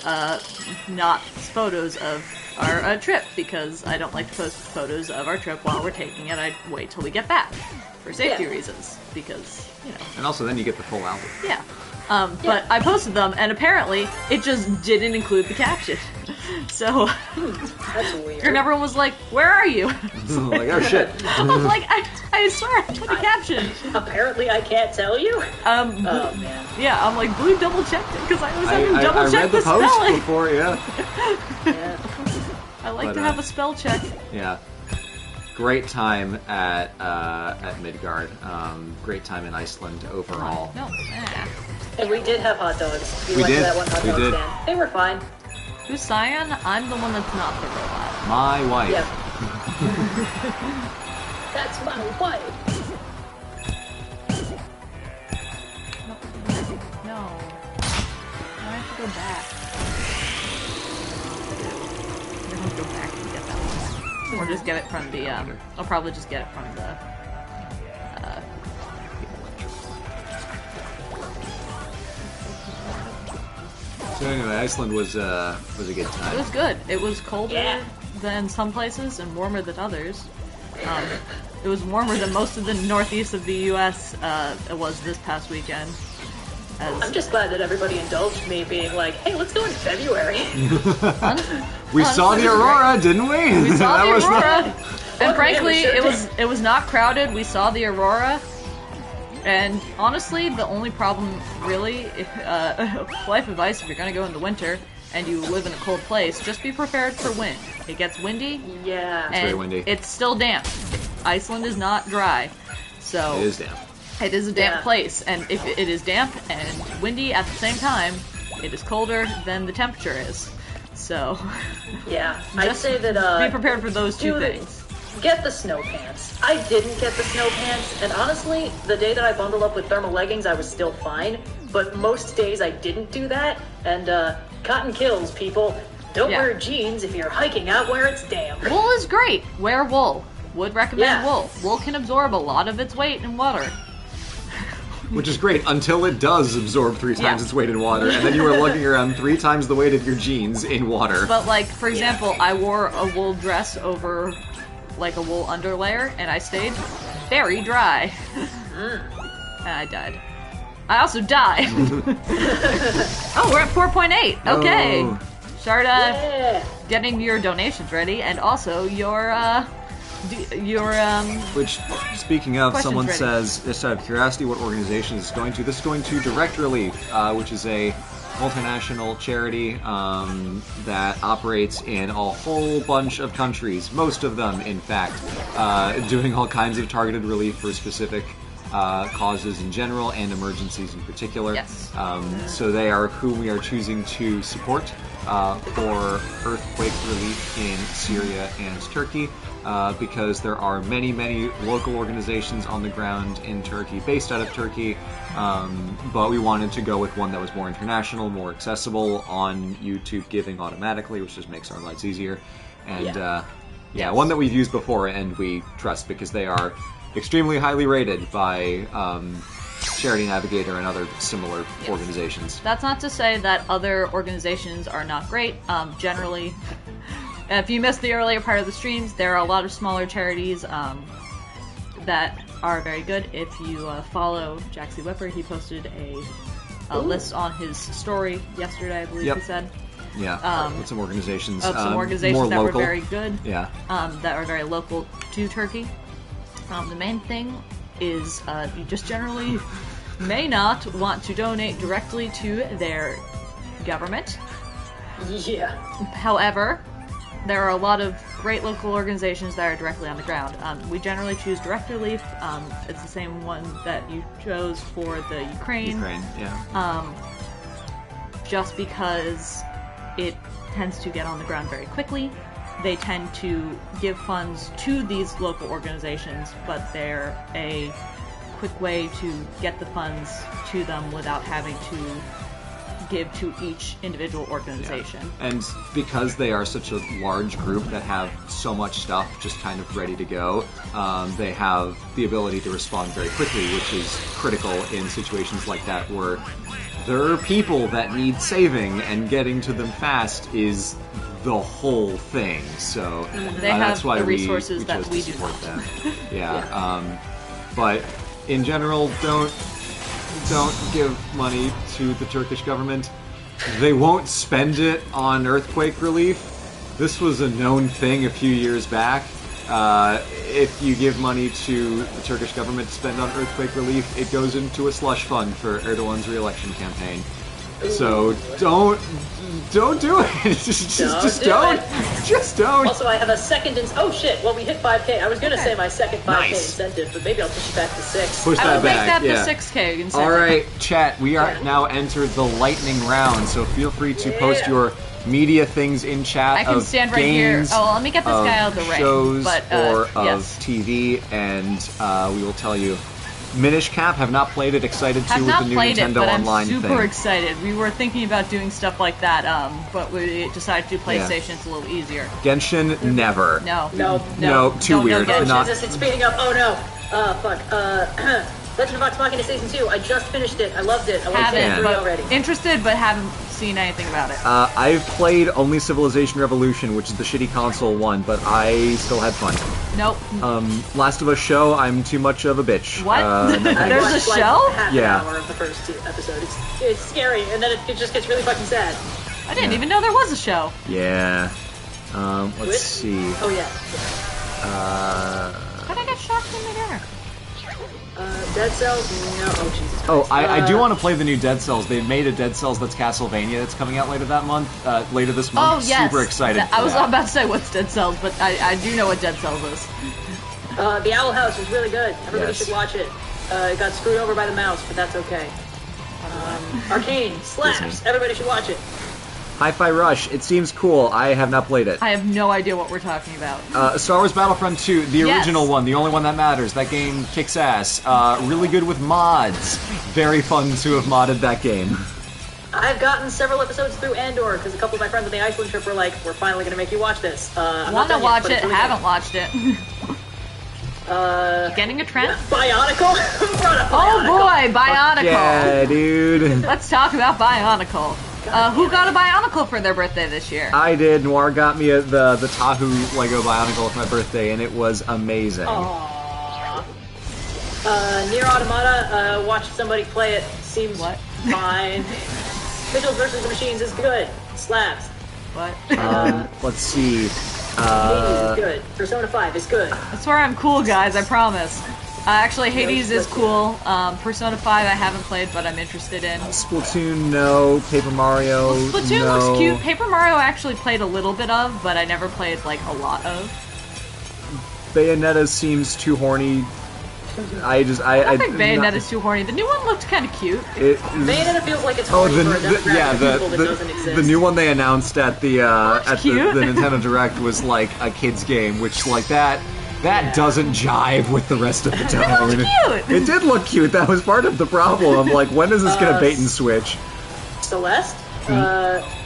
not photos of our trip, because I don't like to post photos of our trip while we're taking it. I wait till we get back for safety reasons, because, you know. And also then you get the full album. Yeah. But I posted them, and apparently it just didn't include the caption. So, that's weird. And everyone was like, "Where are you?" Like, oh shit. I was like, I swear I put the caption. Apparently I can't tell you? Oh, man. Yeah, I'm like, Blue double checked it, because I was having to double check the spelling. I read the post before, yeah. I like to have a spell check. Yeah. Great time at Midgard. Great time in Iceland overall. No. And we did have hot dogs. We went did. to that one hot dog stand. They were fine. Who's Cyan? I'm the one that's not the robot. My wife. Yep. That's my wife. No. I have to go back. I have to go back and get that one. Or just get it from the, I'll probably just get it from the, So anyway, Iceland was a good time. It was good. It was colder than some places and warmer than others. It was warmer than most of the northeast of the U.S. It was this past weekend. I'm just glad that everybody indulged me being like, hey, let's go in February. We saw the aurora, didn't we? We saw the aurora. And frankly, it was not crowded. We saw the aurora. And honestly, the only problem, really, life advice, if you're going to go in the winter and you live in a cold place, just be prepared for wind. It gets windy. Yeah. It's very windy. It's still damp. Iceland is not dry. So it is damp. It is a damp place. And if it is damp and windy at the same time, it is colder than the temperature is. So yeah, I'd say that be prepared for those two things. Get the snow pants. I didn't get the snow pants, and honestly, the day that I bundled up with thermal leggings, I was still fine. But most days I didn't do that, and cotton kills, people. Don't wear jeans if you're hiking out where it's damp. Wool is great. Wear wool. Would recommend wool. Wool can absorb a lot of its weight in water. Which is great until it does absorb 3 times its weight in water, and then you are lugging around 3 times the weight of your jeans in water. But like, for example, I wore a wool dress over like a wool underlayer, and I stayed very dry. And I died. I also died. Oh, we're at 4.8. Okay. Oh. Start getting your donations ready, and also your Which, speaking of, someone ready. says, just out of curiosity, what organization is this going to? This is going to Direct Relief, which is a multinational charity that operates in a whole bunch of countries, most of them, in fact, doing all kinds of targeted relief for specific causes in general and emergencies in particular. Yes. So they are who we are choosing to support for earthquake relief in Syria and Turkey. Because there are many, many local organizations on the ground in Turkey, based out of Turkey, but we wanted to go with one that was more international, more accessible, on YouTube giving automatically, which just makes our lives easier. And one that we've used before and we trust because they are extremely highly rated by Charity Navigator and other similar organizations. That's not to say that other organizations are not great. Generally, if you missed the earlier part of the streams, there are a lot of smaller charities that are very good. If you follow Jaxie Whipper, he posted a list on his story yesterday, I believe he said. Yeah, with some organizations. Some organizations that local. were very good. Yeah. That are very local to Turkey. The main thing is you just generally may not want to donate directly to their government. Yeah. However, there are a lot of great local organizations that are directly on the ground. We generally choose Direct Relief. It's the same one that you chose for the Ukraine. Yeah. Just because it tends to get on the ground very quickly. They tend to give funds to these local organizations, but they're a quick way to get the funds to them without having to give to each individual organization. Yeah. And because they are such a large group that have so much stuff just kind of ready to go, they have the ability to respond very quickly, which is critical in situations like that where there are people that need saving, and getting to them fast is the whole thing. So they have that's why the resources we that we do support not. them. Yeah. But in general, don't give money to the Turkish government. They won't spend it on earthquake relief. This was a known thing a few years back. If you give money to the Turkish government to spend on earthquake relief, it goes into a slush fund for Erdogan's re-election campaign. So don't do it. just don't. Just don't. Also, I have a second. Oh shit! Well, we hit 5K. I was gonna say my second 5K incentive, but maybe I'll push it back to 6. Push that back. I will make that the 6K incentive. All right, chat. We are now entered the lightning round, so feel free to post your media things in chat. I can stand right here. Oh, let me get this guy out of the way. Shows or of TV, and we will tell you. Minish Cap, have not played it, excited to with the new Nintendo Online thing. I'm super excited. We were thinking about doing stuff like that, but we decided to do PlayStation. It's a little easier. Genshin, never. No, too weird. Jesus, it's speeding up. Oh no. Fuck. Legend of Vox Machina Season 2. I just finished it. I loved it. I want to Season 3 already. Interested, but haven't seen anything about it. I've played only Civilization Revolution, which is the shitty console one, but I still had fun. Nope. Last of Us show, I'm too much of a bitch. What? There's a show? Half an hour of the first episode. It's scary, and then it just gets really fucking sad. I didn't even know there was a show. Yeah. Let's see. Oh, yeah. How'd I get shocked in midair? Dead Cells? No. Oh, Jesus Christ. Oh, I do want to play the new Dead Cells. They made a Dead Cells that's Castlevania that's coming out later this month. Oh, yes. Super excited I was about to say what's Dead Cells, but I do know what Dead Cells is. The Owl House is really good. Everybody should watch it. It got screwed over by the mouse, but that's okay. Arcane slaps. Everybody should watch it. Hi-Fi Rush. It seems cool. I have not played it. I have no idea what we're talking about. Star Wars Battlefront 2, the original one, the only one that matters. That game kicks ass. Really good with mods. Very fun to have modded that game. I've gotten several episodes through Andor because a couple of my friends on the Iceland trip were like, "We're finally going to make you watch this." Want to watch it? Haven't watched it. Getting a trend? Bionicle? Oh boy, Bionicle! Yeah, dude. Let's talk about Bionicle. Who got a Bionicle for their birthday this year? I did. Noir got me the Tahu Lego Bionicle for my birthday, and it was amazing. Aww. Nier Automata, watched somebody play it. Seems fine. Mitchell vs. the Machines is good. Slaps. What? Let's see. Hades is good. Persona 5 is good. I swear I'm cool, guys. I promise. Actually, Hades is cool. Persona 5 I haven't played, but I'm interested in. Splatoon, no. Paper Mario, Splatoon looks cute. Paper Mario I actually played a little bit of, but I never played, like, a lot of. Bayonetta seems too horny. I think Bayonetta's too horny. The new one looked kind of cute. Bayonetta feels like it's horny for a demographic of people that doesn't exist. The new one they announced at the cute. the Nintendo Direct was like a kid's game, which like that doesn't jive with the rest of the tone. It looked cute. It did look cute. That was part of the problem. I'm like, when is this gonna bait and switch? Celeste?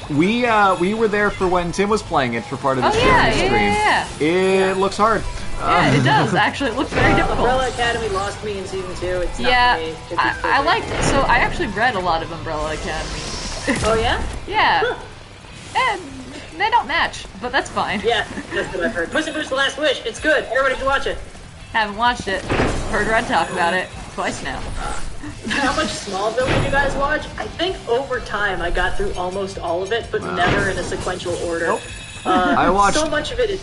We were there for when Tim was playing it for part of the stream. Yeah. It looks hard. Yeah, it does. Actually, it looks very difficult. Umbrella Academy lost me in Season 2. It's not for me. I liked it. So I actually read a lot of Umbrella Academy. Oh, yeah? Yeah. And they don't match, but that's fine. Yeah, that's what I've heard. Puss in Boots: The Last Wish. It's good. Everybody should watch it. Haven't watched it. Heard Red talk about it twice now. How much Smallville did you guys watch? I think over time I got through almost all of it, but never in a sequential order. Nope. I watched so much of it is.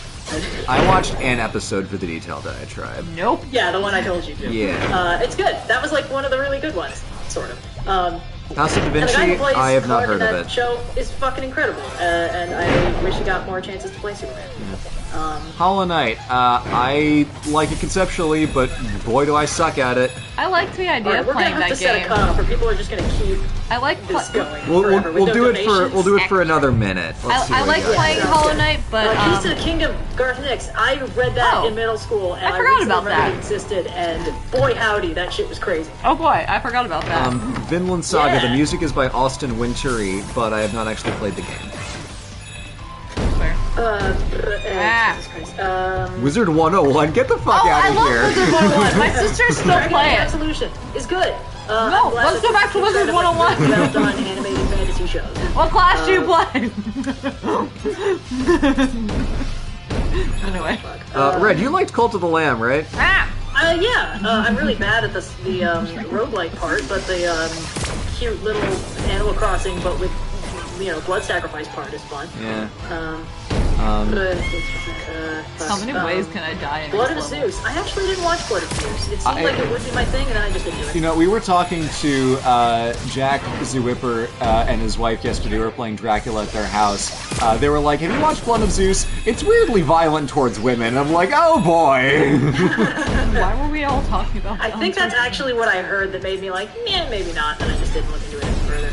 I watched an episode for the Detail Diatribe. Nope. Yeah, the one I told you to. Yeah. It's good. That was like one of the really good ones, sort of. House of Da Vinci, I have not heard of it. That show is fucking incredible, and I wish he got more chances to play Superman. Hollow Knight, I like it conceptually, but boy do I suck at it. I liked the idea of playing that game. We're gonna have to set a cutoff, or people are just gonna keep this going. We'll do it for another minute. I like playing Hollow Knight, but Keys to the Kingdom, Garth Nix. I read that in middle school, and I forgot about that. It existed, and boy howdy, that shit was crazy. Oh boy, I forgot about that. Vinland Saga. The music is by Austin Wintory, but I have not actually played the game. Wizard 101, get the fuck out of here! I love Wizard 101. My sisters still play it. Absolution is good. No, let's go back to Wizard 101. Well done animated fantasy shows. What class do you play? Anyway. Red, you liked Cult of the Lamb, right? Yeah. I'm really bad at the roguelike part, but the cute little Animal Crossing, but with blood sacrifice part is fun. Yeah. How many ways can I die in Blood of Zeus. I actually didn't watch Blood of Zeus. It seemed like it would be my thing, and then I just didn't do it. You know, we were talking to Jack Zwipper and his wife yesterday. We were playing Dracula at their house. They were like, have you watched Blood of Zeus? It's weirdly violent towards women. And I'm like, oh boy! Why were we all talking about that? I think that's actually what I heard that made me like, yeah, maybe not, and I just didn't look into it any further.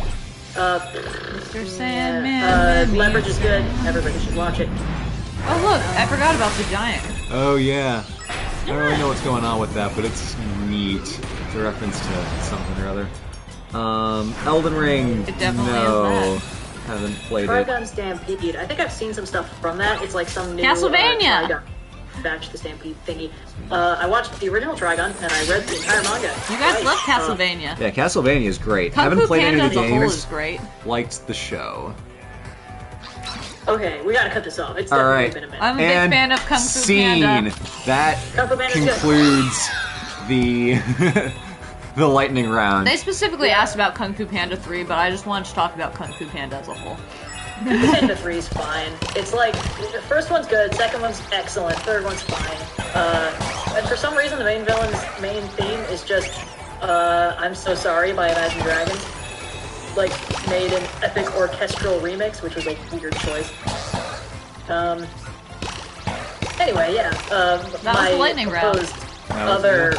Mr. Sandman. Leverage is good. Everybody should watch it. Oh look, I forgot about the giant. Oh yeah. I don't really know what's going on with that, but it's neat. It's a reference to something or other. Elden Ring. It definitely no, is that. haven't played Trigun Stampede. I think I've seen some stuff from that. It's like some new Castlevania. Batch the Stampede thingy. I watched the original Trigun and I read the entire manga. You guys love Castlevania. Yeah, Castlevania is great. Kung Haven't Fu played Panda any of the as a whole games. is great. Liked the show. Okay, we gotta cut this off. It's all definitely right. been a minute. I'm a big fan of Kung Fu scene. Panda. That concludes the the lightning round. They specifically asked about Kung Fu Panda 3, but I just wanted to talk about Kung Fu Panda as a whole. Kung Fu Panda 3 is fine. It's like, the first one's good, second one's excellent, third one's fine. And for some reason the main villain's main theme is just, I'm So Sorry by Imagine Dragons. Like, made an epic orchestral remix, which was a weird choice. Anyway, yeah. My lightning round. Other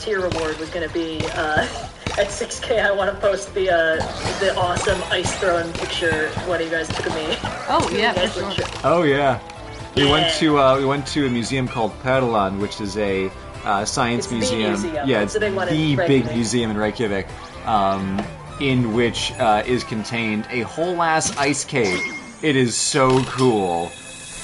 tier reward was going to be at 6K. I want to post the awesome ice throwing picture one of you guys took of me. Oh yeah, for sure. Oh yeah. We went to a museum called Perlan, which is a science museum. Yeah, it's the big museum in Reykjavik, in which is contained a whole ass ice cave. It is so cool.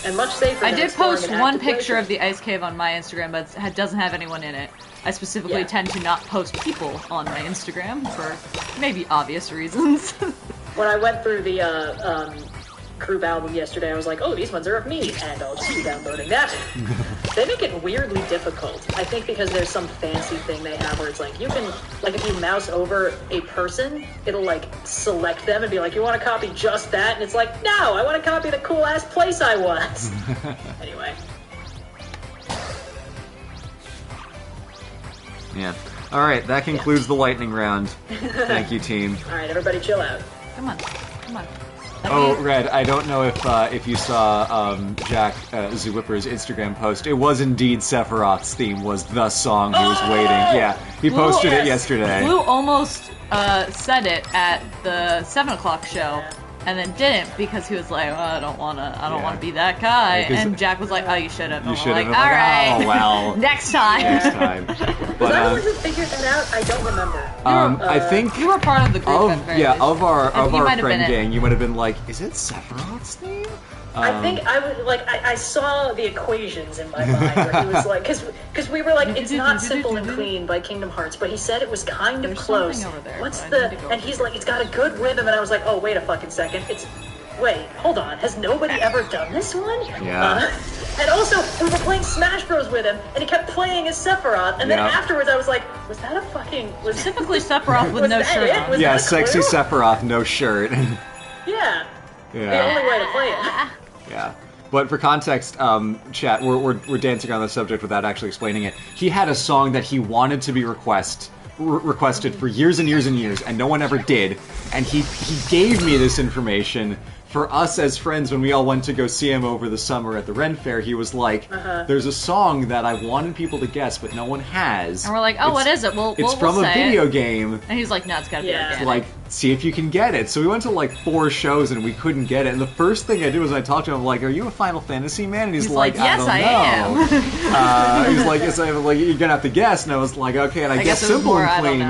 And much safer. I did post one picture of the ice cave on my Instagram, but it doesn't have anyone in it. I specifically tend to not post people on my Instagram for maybe obvious reasons. When I went through the Group album yesterday, I was like, oh, these ones are of me, and I'll just be downloading that. They make it weirdly difficult. I think because there's some fancy thing they have where it's like, you can, like, if you mouse over a person, it'll, like, select them and be like, you want to copy just that? And it's like, no, I want to copy the cool-ass place I was. Anyway. Yeah. Alright, that concludes the lightning round. Thank you, team. Alright, everybody chill out. Come on. Come on. Oh, Red, I don't know if you saw Jack Zwipper's Instagram post. It was indeed Sephiroth's theme was the song he was waiting. Yeah, he posted it yesterday. Blue almost said it at the 7 o'clock show, and then didn't because he was like, oh, I don't wanna be that guy. And Jack was like, oh, you should have. You should have. Like, all right, oh well. next time. Next time. Was I the one who figured that out? I don't remember. I think you were part of the group. Of our friend gang, you would have been like, is it Sephiroth's theme? I think I would like. I saw the equations in my mind where he was like, because we were like, it's not Simple and Clean by Kingdom Hearts, but he said it was kind of close. What's the? And he's like, it's got a good rhythm, and I was like, oh, wait a fucking second, wait, hold on, has nobody ever done this one? Yeah. And also, we were playing Smash Bros with him, and he kept playing as Sephiroth, and then afterwards I was like, was that a fucking... Typically Sephiroth with no shirt on. Yeah, sexy Sephiroth, no shirt. Yeah. The only way to play it. Yeah. But for context, chat, we're dancing on the subject without actually explaining it. He had a song that he wanted to be requested requested for years and years and years, and no one ever did. And he gave me this information for us as friends when we all went to go see him over the summer at the Ren Fair. He was like, there's a song that I wanted people to guess, but no one has. And we're like, what is it? It's from a video game. And he's like, no, it's gotta be organic. Like, see if you can get it. So we went to like 4 shows and we couldn't get it. And the first thing I did was I talked to him, I'm like, are you a Final Fantasy man? And he's like, yes, I am. He's like, yes, like, you're gonna have to guess. And I was like, okay, and I guess Simple and Clean.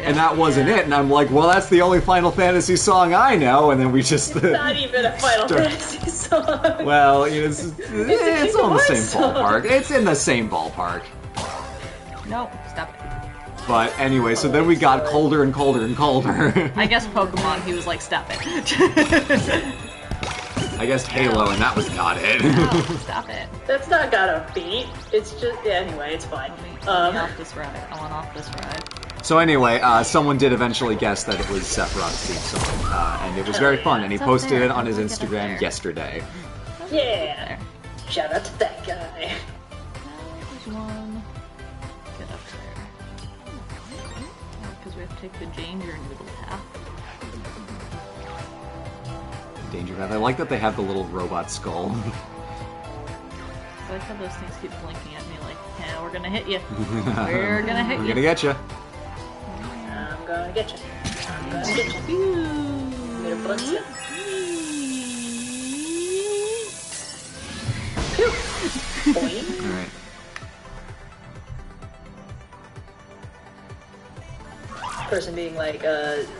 And that wasn't it. And I'm like, well, that's the only Final Fantasy song I know. And then we just... It's not even a Final Fantasy song. Well, you know, it's on the same ballpark. It's in the same ballpark. Nope, stop it. But anyway, so then we got colder and colder and colder. I guess Pokemon, he was like, stop it. I guess Halo, and that was not it. No, stop it. That's not got a beat. It's just, anyway, it's fine. Off this ride. I want off this ride. So anyway, someone did eventually guess that it was Sephiroth's theme song, and it was very fun, and he posted it on his Instagram yesterday. Yeah! Shout out to that guy. There's one. Get up there. Because we have to take the danger noodle path. Danger path. I like that they have the little robot skull. I like how those things keep blinking at me like, yeah, we're gonna hit you. We're gonna hit you. We're gonna get you. I'm gonna get you. I'm gonna get you. Made a bunch of... Alright. Person being like,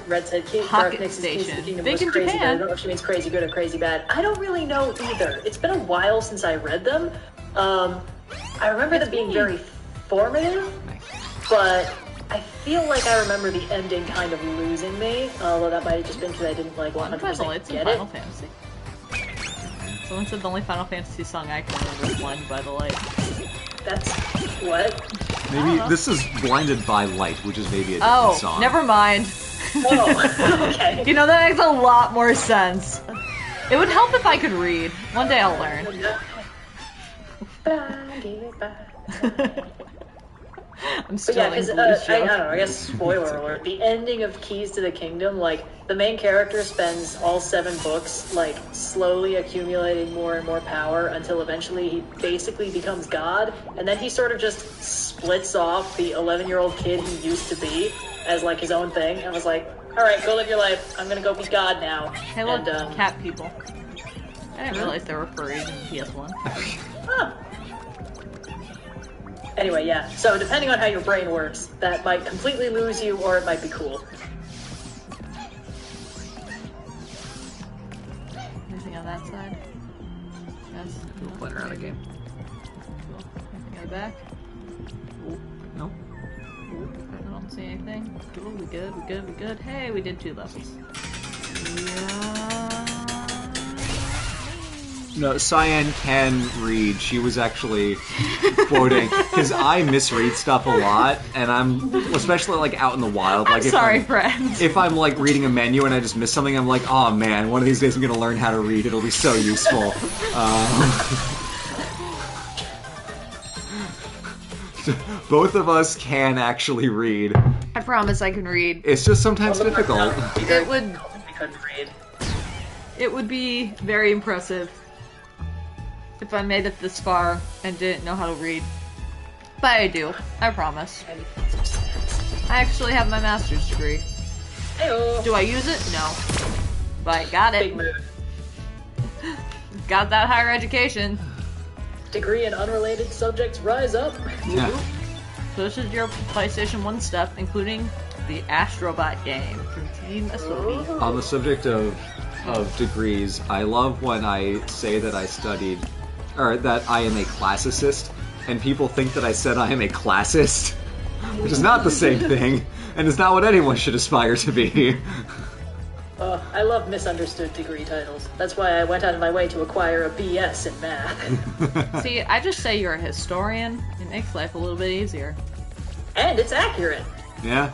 Red said Pocket Dark Station. Kingdom Big was in crazy, Japan. but I don't know if she means crazy good or crazy bad. I don't really know either. It's been a while since I read them. I remember them being very formative, but I feel like I remember the ending kind of losing me, although that might have just been because I didn't like 100% get it. Final Fantasy. Someone said the only Final Fantasy song I can remember is Blinded by the Light. That's what? Maybe this is Blinded by Light, which is maybe a different song. Oh, never mind. Oh, okay. You know, that makes a lot more sense. It would help if I could read. One day I'll learn. I'm still I don't know, I guess spoiler alert, the ending of Keys to the Kingdom, like, the main character spends all 7 books, like, slowly accumulating more and more power until eventually he basically becomes God, and then he sort of just splits off the 11-year-old kid he used to be as, like, his own thing, and was like, alright, go live your life, I'm gonna go be God now. Hey look, cat people. I didn't realize there were furries in PS1. Huh. Anyway, yeah. So depending on how your brain works, that might completely lose you, or it might be cool. Anything on that side? Yes. We'll play around a game. Cool. Anything on the back? No. I don't see anything. Cool, we good, we good, we good. Hey, we did 2 levels. Yeah. No, Cyan can read. She was actually quoting, because I misread stuff a lot, and I'm, especially like out in the wild. Like, friends. If I'm like reading a menu and I just miss something, I'm like, oh man, one of these days I'm gonna learn how to read. It'll be so useful. Both of us can actually read. I promise I can read. It's just sometimes difficult. It would be very impressive if I made it this far and didn't know how to read. But I do. I promise. I actually have my master's degree. Hey-o. Do I use it? No. But I got it. Big move. Got that higher education. Degree in unrelated subjects, rise up. Yeah. So this is your PlayStation 1 stuff, including the Astrobot game from Team Asobi. On the subject of degrees, I love when I say that I studied, or that I am a classicist, and people think that I said I am a classist, which is not the same thing, and is not what anyone should aspire to be. I love misunderstood degree titles. That's why I went out of my way to acquire a BS in math. See, I just say you're a historian. It makes life a little bit easier. And it's accurate. Yeah.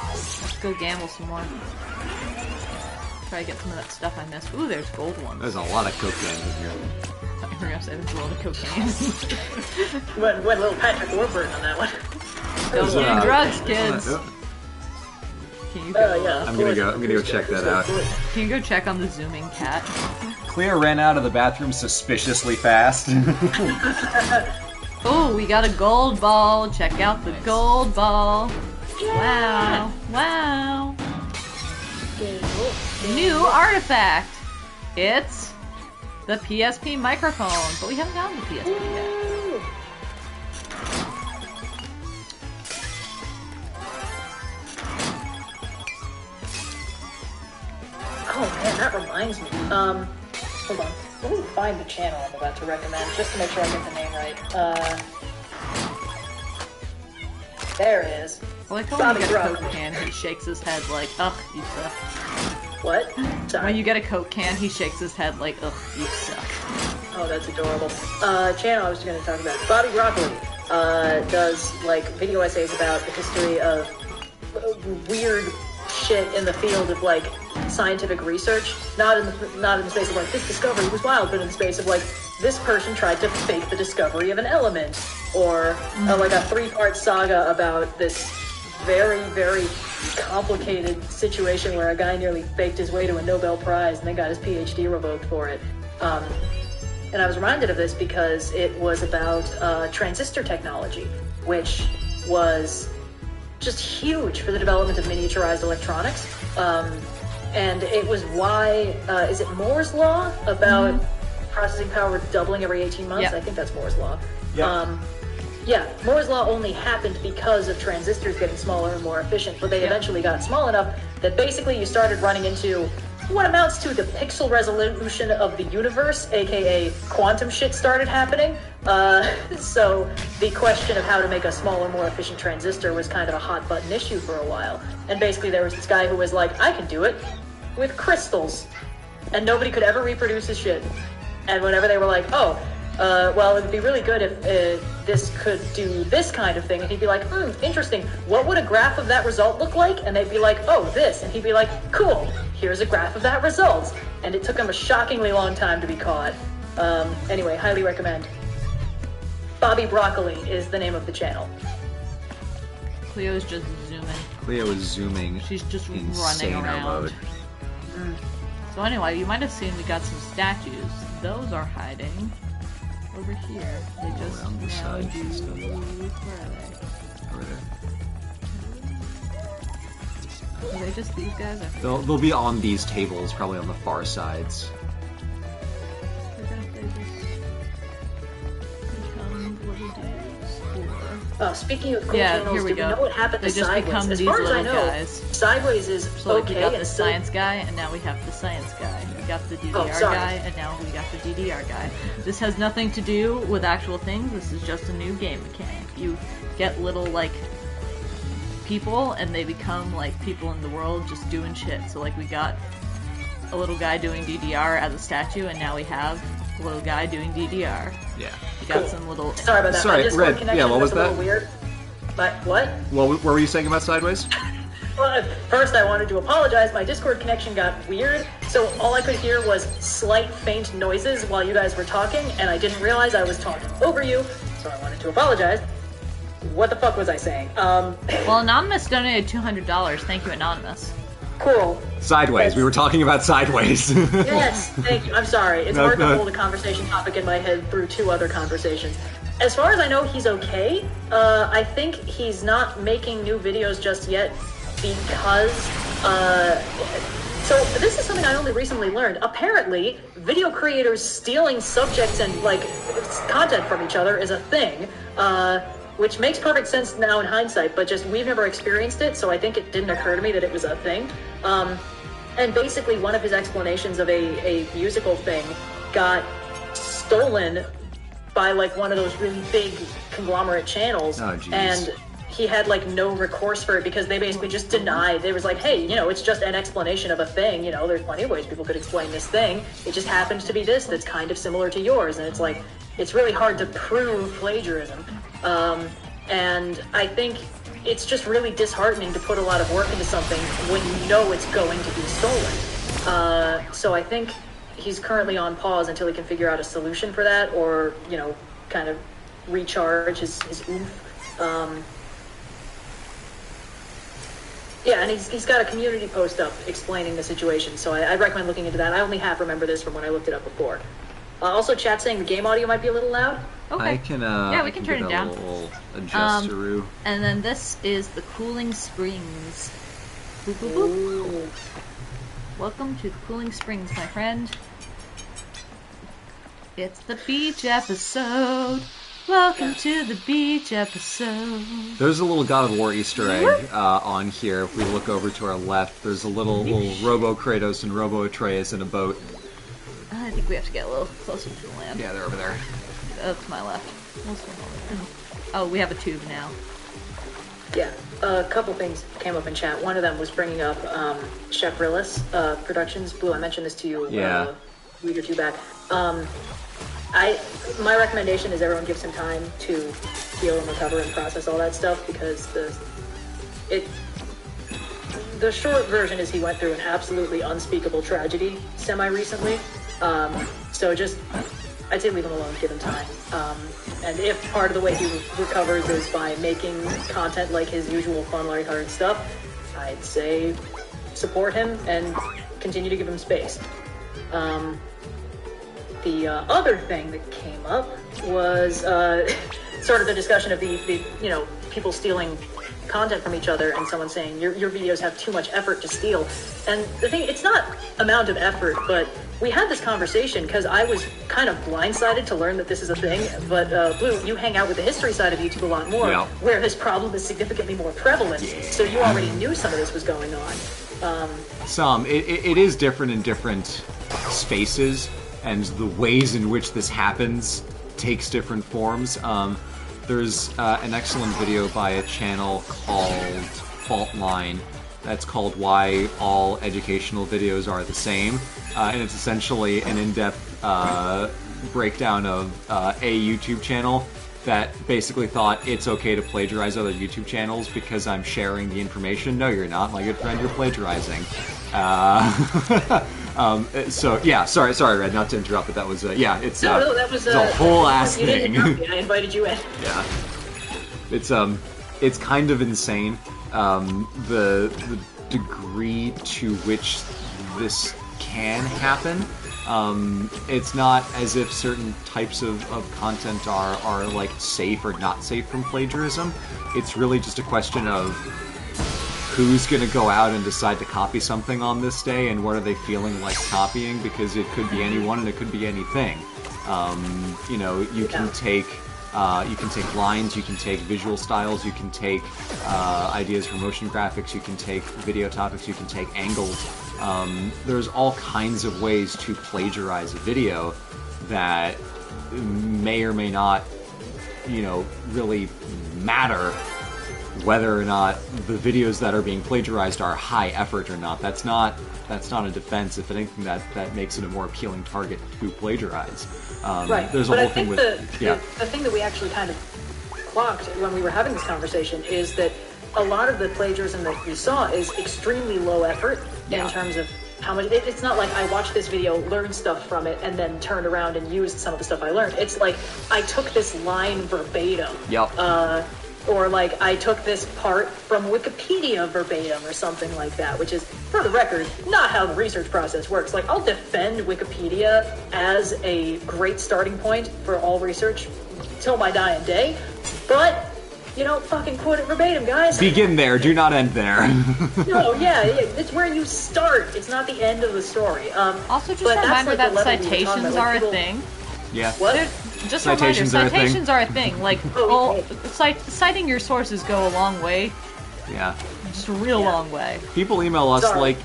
Let's go gamble some more. Try to get some of that stuff I missed. Ooh, there's gold ones. There's a lot of coke cans in here. We're gonna say there's a little cocaine. Went a little Patrick Warburton on that one. Don't do drugs, kids. Can you go? Yeah, I'm gonna go check that out. Can you go check on the zooming cat? Clea ran out of the bathroom suspiciously fast. Oh, we got a gold ball. Check out the gold ball. Yeah. Wow. New artifact. It's the PSP microphone, but we haven't gotten the PSP yet. Oh man, that reminds me. Hold on. Let me find the channel I'm about to recommend, just to make sure I get the name right. There it is. Well, like when you get a Coke can, he shakes his head like, ugh, you suck. What? Sorry. When you get a Coke can, he shakes his head like, ugh, you suck. Oh, that's adorable. Channel I was going to talk about. Bobby Broccoli does, like, video essays about the history of weird shit in the field of, like, scientific research. Not in the space of, like, this discovery was wild, but in the space of, like, this person tried to fake the discovery of an element. Or, like, a 3-part saga about this very, very complicated situation where a guy nearly faked his way to a Nobel Prize and then got his PhD revoked for it. And I was reminded of this because it was about transistor technology, which was just huge for the development of miniaturized electronics. And it was why, is it Moore's Law about processing power doubling every 18 months? Yep. I think that's Moore's Law. Yep. Yeah, Moore's Law only happened because of transistors getting smaller and more efficient, but they eventually got small enough that basically you started running into what amounts to the pixel resolution of the universe, aka quantum shit started happening. So the question of how to make a smaller, more efficient transistor was kind of a hot button issue for a while. And basically there was this guy who was like, I can do it with crystals. And nobody could ever reproduce his shit. And whenever they were like, oh, well, it would be really good if this could do this kind of thing. And he'd be like, interesting. What would a graph of that result look like? And they'd be like, oh, this. And he'd be like, cool. Here's a graph of that result. And it took him a shockingly long time to be caught. Anyway, highly recommend. Bobby Broccoli is the name of the channel. Cleo's just zooming. Clea was zooming. She's just running around. Mode. So anyway, you might have seen we got some statues. Those are hiding over here. They just around the now sides do. and stuff. Where Over there. are they? Are they just these guys? They'll be on these tables, probably on the far sides. Speaking of cool channels, here we do we know what happened to Sideways? As far as I know, guys. Sideways is So like, okay. we got the and still... science guy, and now we have the science guy. We got the DDR guy, and now we got the DDR guy. This has nothing to do with actual things. This is just a new game mechanic. You get little, like, people, and they become, like, people in the world just doing shit. So, like, we got a little guy doing DDR as a statue, and now we have a little guy doing DDR. Yeah. We got some little... Sorry about that. Sorry, My Discord Red. connection Yeah, what was a that? little weird. But what? Well, what were you saying about Sideways? Well, first I wanted to apologize. My Discord connection got weird, so all I could hear was slight, faint noises while you guys were talking, and I didn't realize I was talking over you, so I wanted to apologize. What the fuck was I saying? Well, Anonymous donated $200. Thank you, Anonymous. Cool. Sideways. Yes. We were talking about Sideways. Yes, thank you. I'm sorry. It's hard to hold a conversation topic in my head through two other conversations. As far as I know, he's okay. I think he's not making new videos just yet because, so this is something I only recently learned. Apparently, video creators stealing subjects and, like, content from each other is a thing, which makes perfect sense now in hindsight, but just we've never experienced it, so I think it didn't occur to me that it was a thing. And basically, one of his explanations of a musical thing got stolen by, like, one of those really big conglomerate channels. Oh, jeez. And he had, like, no recourse for it because they basically just denied. They was like, hey, you know, it's just an explanation of a thing. You know, there's plenty of ways people could explain this thing. It just happens to be this that's kind of similar to yours. And it's like, it's really hard to prove plagiarism. And I think it's just really disheartening to put a lot of work into something when you know it's going to be stolen. So I think he's currently on pause until he can figure out a solution for that, or kind of recharge his oomph. Yeah, and he's got a community post up explaining the situation, so I recommend looking into that. I only half remember this from when I looked it up before. Also, chat saying the game audio might be a little loud. Okay. I can, we can turn it down. A little adjuster-oo. And then this is the Cooling Springs. Boop, boop, boop. Welcome to the Cooling Springs, my friend. It's the beach episode. Welcome to the beach episode. There's a little God of War Easter egg on here. If we look over to our left, there's a little Robo Kratos and Robo Atreus in a boat. I think we have to get a little closer to the land. Yeah, they're over there. To my left. Oh, we have a tube now. Yeah, a couple things came up in chat. One of them was bringing up Chef Rillis Productions. Blue, I mentioned this to you a week or two back. My recommendation is everyone give some time to heal and recover and process all that stuff, because the short version is he went through an absolutely unspeakable tragedy semi-recently. So just, I'd say leave him alone, give him time. And if part of the way he recovers is by making content like his usual fun, lighthearted stuff, I'd say support him and continue to give him space. The other thing that came up was sort of the discussion of the people stealing content from each other, and someone saying your videos have too much effort to steal. And the thing, it's not amount of effort, but we had this conversation because I was kind of blindsided to learn that this is a thing. But Blue, you hang out with the history side of YouTube a lot more, where this problem is significantly more prevalent. So you already knew some of this was going on. It is different in different spaces, and the ways in which this happens takes different forms. There's an excellent video by a channel called Faultline that's called Why All Educational Videos Are the Same, and it's essentially an in-depth breakdown of a YouTube channel that basically thought it's okay to plagiarize other YouTube channels because I'm sharing the information. No, you're not, my good friend, you're plagiarizing. So yeah, sorry, Red, not to interrupt, but that was it's that was a whole ass thing. I invited you in. Yeah, it's kind of insane. The degree to which this can happen. It's not as if certain types of content are like safe or not safe from plagiarism. It's really just a question of who's going to go out and decide to copy something on this day, and what are they feeling like copying, because it could be anyone and it could be anything. You can take lines, you can take visual styles, you can take ideas for motion graphics, you can take video topics, you can take angles. There's all kinds of ways to plagiarize a video that may or may not, really matter whether or not the videos that are being plagiarized are high effort or not. That's not a defense. If anything, that makes it a more appealing target to plagiarize. Right. There's a but whole I think thing the thing that we actually kind of clocked when we were having this conversation is that a lot of the plagiarism that we saw is extremely low effort in terms of how much. It's not like I watched this video, learned stuff from it, and then turned around and used some of the stuff I learned. It's like I took this line verbatim. Or like I took this part from Wikipedia verbatim or something like that, which is, for the record, not how the research process works. Like, I'll defend Wikipedia as a great starting point for all research till my dying day, but fucking quote it verbatim, guys. Begin there, do not end there. No, it's where you start. It's not the end of the story. Also, just a reminder that citations are a thing. Yeah. What? Just a reminder, citations are a thing. Like, citing your sources go a long way. Yeah. Just a real long way. People email us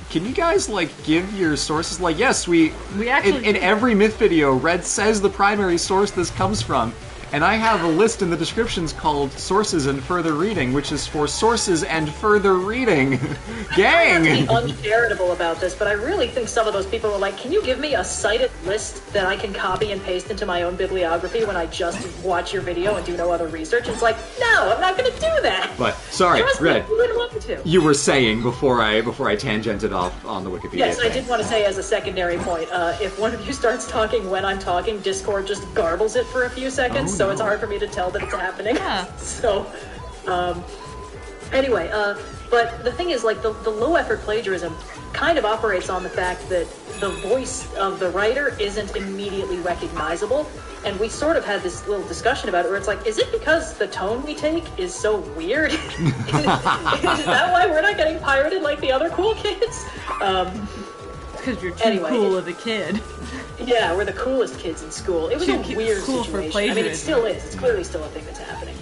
can you guys give your sources? Yes, we actually in every myth video, Red says the primary source this comes from. and I have a list in the descriptions called Sources and Further Reading, which is for sources and further reading. Gang! I'm not to be uncharitable about this, but I really think some of those people are like, can you give me a cited list that I can copy and paste into my own bibliography when I just watch your video and do no other research? It's like, no, I'm not going to do that. But, sorry, Trust Red, me, you wouldn't want me to. You were saying before I tangented off on the Wikipedia Yes, thing. I did want to say as a secondary point, if one of you starts talking when I'm talking, Discord just garbles it for a few seconds, so it's hard for me to tell that it's happening. Yeah. So, anyway, but the thing is, like, the low-effort plagiarism kind of operates on the fact that the voice of the writer isn't immediately recognizable, and we sort of had this little discussion about it where it's like, is it because the tone we take is so weird? Is that why we're not getting pirated like the other cool kids? Because you're too cool of a kid. Yeah, we're the coolest kids in school. It was a weird cool situation. For plagiarism. I mean, it still is. It's clearly still a thing that's happening.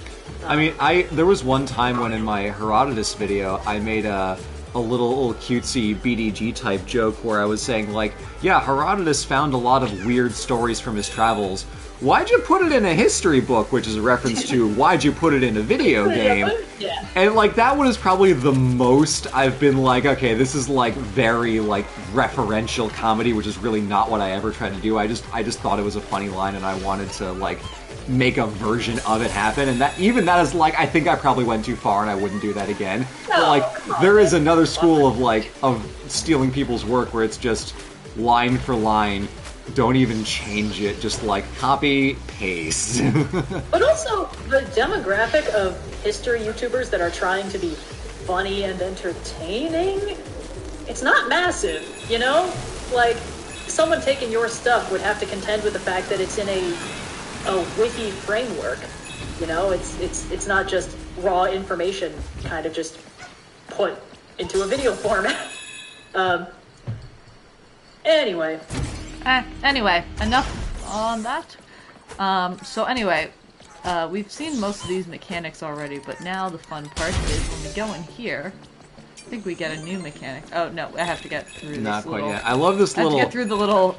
I mean, there was one time when in my Herodotus video, I made a little cutesy BDG type joke where I was saying, like, yeah, Herodotus found a lot of weird stories from his travels. Why'd you put it in a history book? Which is a reference to why'd you put it in a video game? Yeah. And, like, that one is probably the most I've been like, okay, this is, like, very, like, referential comedy, which is really not what I ever tried to do. I just thought it was a funny line and I wanted to, like, make a version of it happen, and that is like, I think I probably went too far and I wouldn't do that again. But like, there is another school of stealing people's work where it's just line for line, don't even change it, just like copy, paste. But also, the demographic of history YouTubers that are trying to be funny and entertaining, it's not massive, you know? Like, someone taking your stuff would have to contend with the fact that it's in a wiki framework, you know, it's not just raw information kind of just put into a video format. Anyway, enough on that. So anyway, we've seen most of these mechanics already, but now the fun part is when we go in here, I think we get a new mechanic. Oh no, I have to get through Not this quite little... yet. I love this little... I have to get through the little,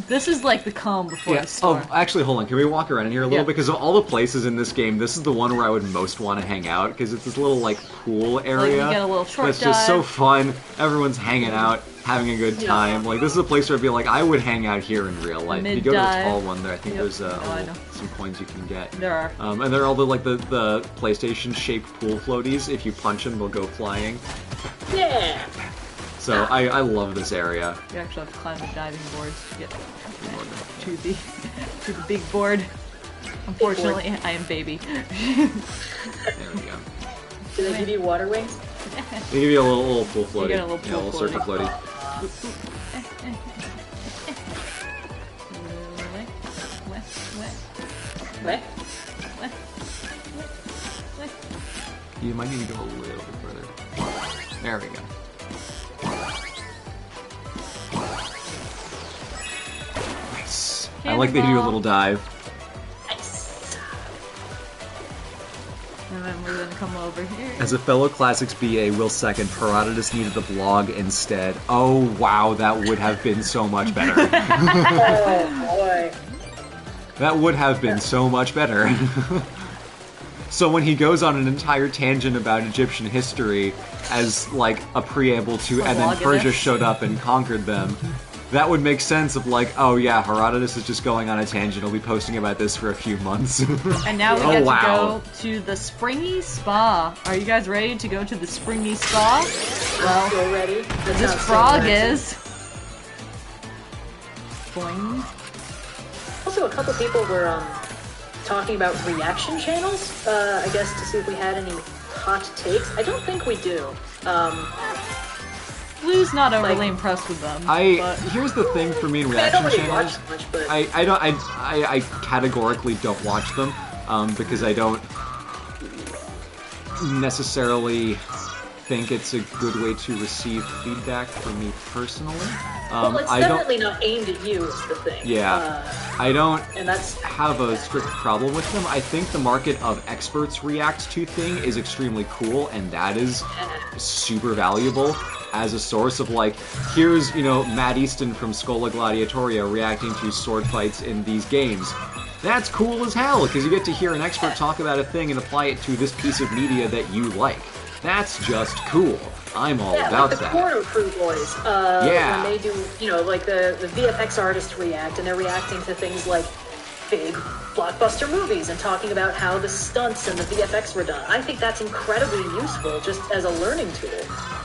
this is like the calm before the storm. Oh, actually, hold on. Can we walk around in here a little? Because of all the places in this game, this is the one where I would most want to hang out, because it's this little, like, pool area. Like, you get a little short that's just dive. so fun. Everyone's hanging out, having a good time. Like, this is a place where I'd be like, I would hang out here in real life. If you go to the tall one there, I think there's some coins you can get. There are. And there are all the, like, the PlayStation-shaped pool floaties. If you punch them, they'll go flying. yeah. So I love this area. You actually have to climb the diving boards to get to the big board. Unfortunately, I am baby. There we go. Do they give you water wings? They give you a little pool floaty. You get a little pool little surfer floaty. What? You might need to go a little bit further. There we go. Nice. I like that you do a little dive. Nice. And then we're gonna come over here. As a fellow Classics BA, will second, Herodotus needed the blog instead. Oh wow, that would have been so much better. Oh boy. That would have been so much better. So when he goes on an entire tangent about Egyptian history as, like, a preamble to, and then Persia showed up and conquered them, that would make sense of, like, oh yeah, Herodotus is just going on a tangent, he'll be posting about this for a few months. And now we get to go to the Springy Spa. Are you guys ready to go to the Springy Spa? I'm still ready. This frog is... Boing. Also, a couple people were talking about reaction channels, I guess to see if we had any hot takes. I don't think we do. Blue's not overly impressed with them. Here's the thing for me in reaction channels. Much, but... I categorically don't watch them because I don't necessarily think it's a good way to receive feedback from me personally. Well, it's definitely not aimed at you, is the thing. Yeah, I don't and that's, have a strict problem with them. I think the market of experts react to thing is extremely cool, and that is super valuable as a source of, like, here's, you know, Matt Easton from Scola Gladiatoria reacting to sword fights in these games. That's cool as hell, because you get to hear an expert talk about a thing and apply it to this piece of media that you like. That's just cool. I'm all about like the that. Corner Crew boys, when they do, you know, like the VFX artists react, and they're reacting to things like big blockbuster movies and talking about how the stunts and the VFX were done. I think that's incredibly useful just as a learning tool.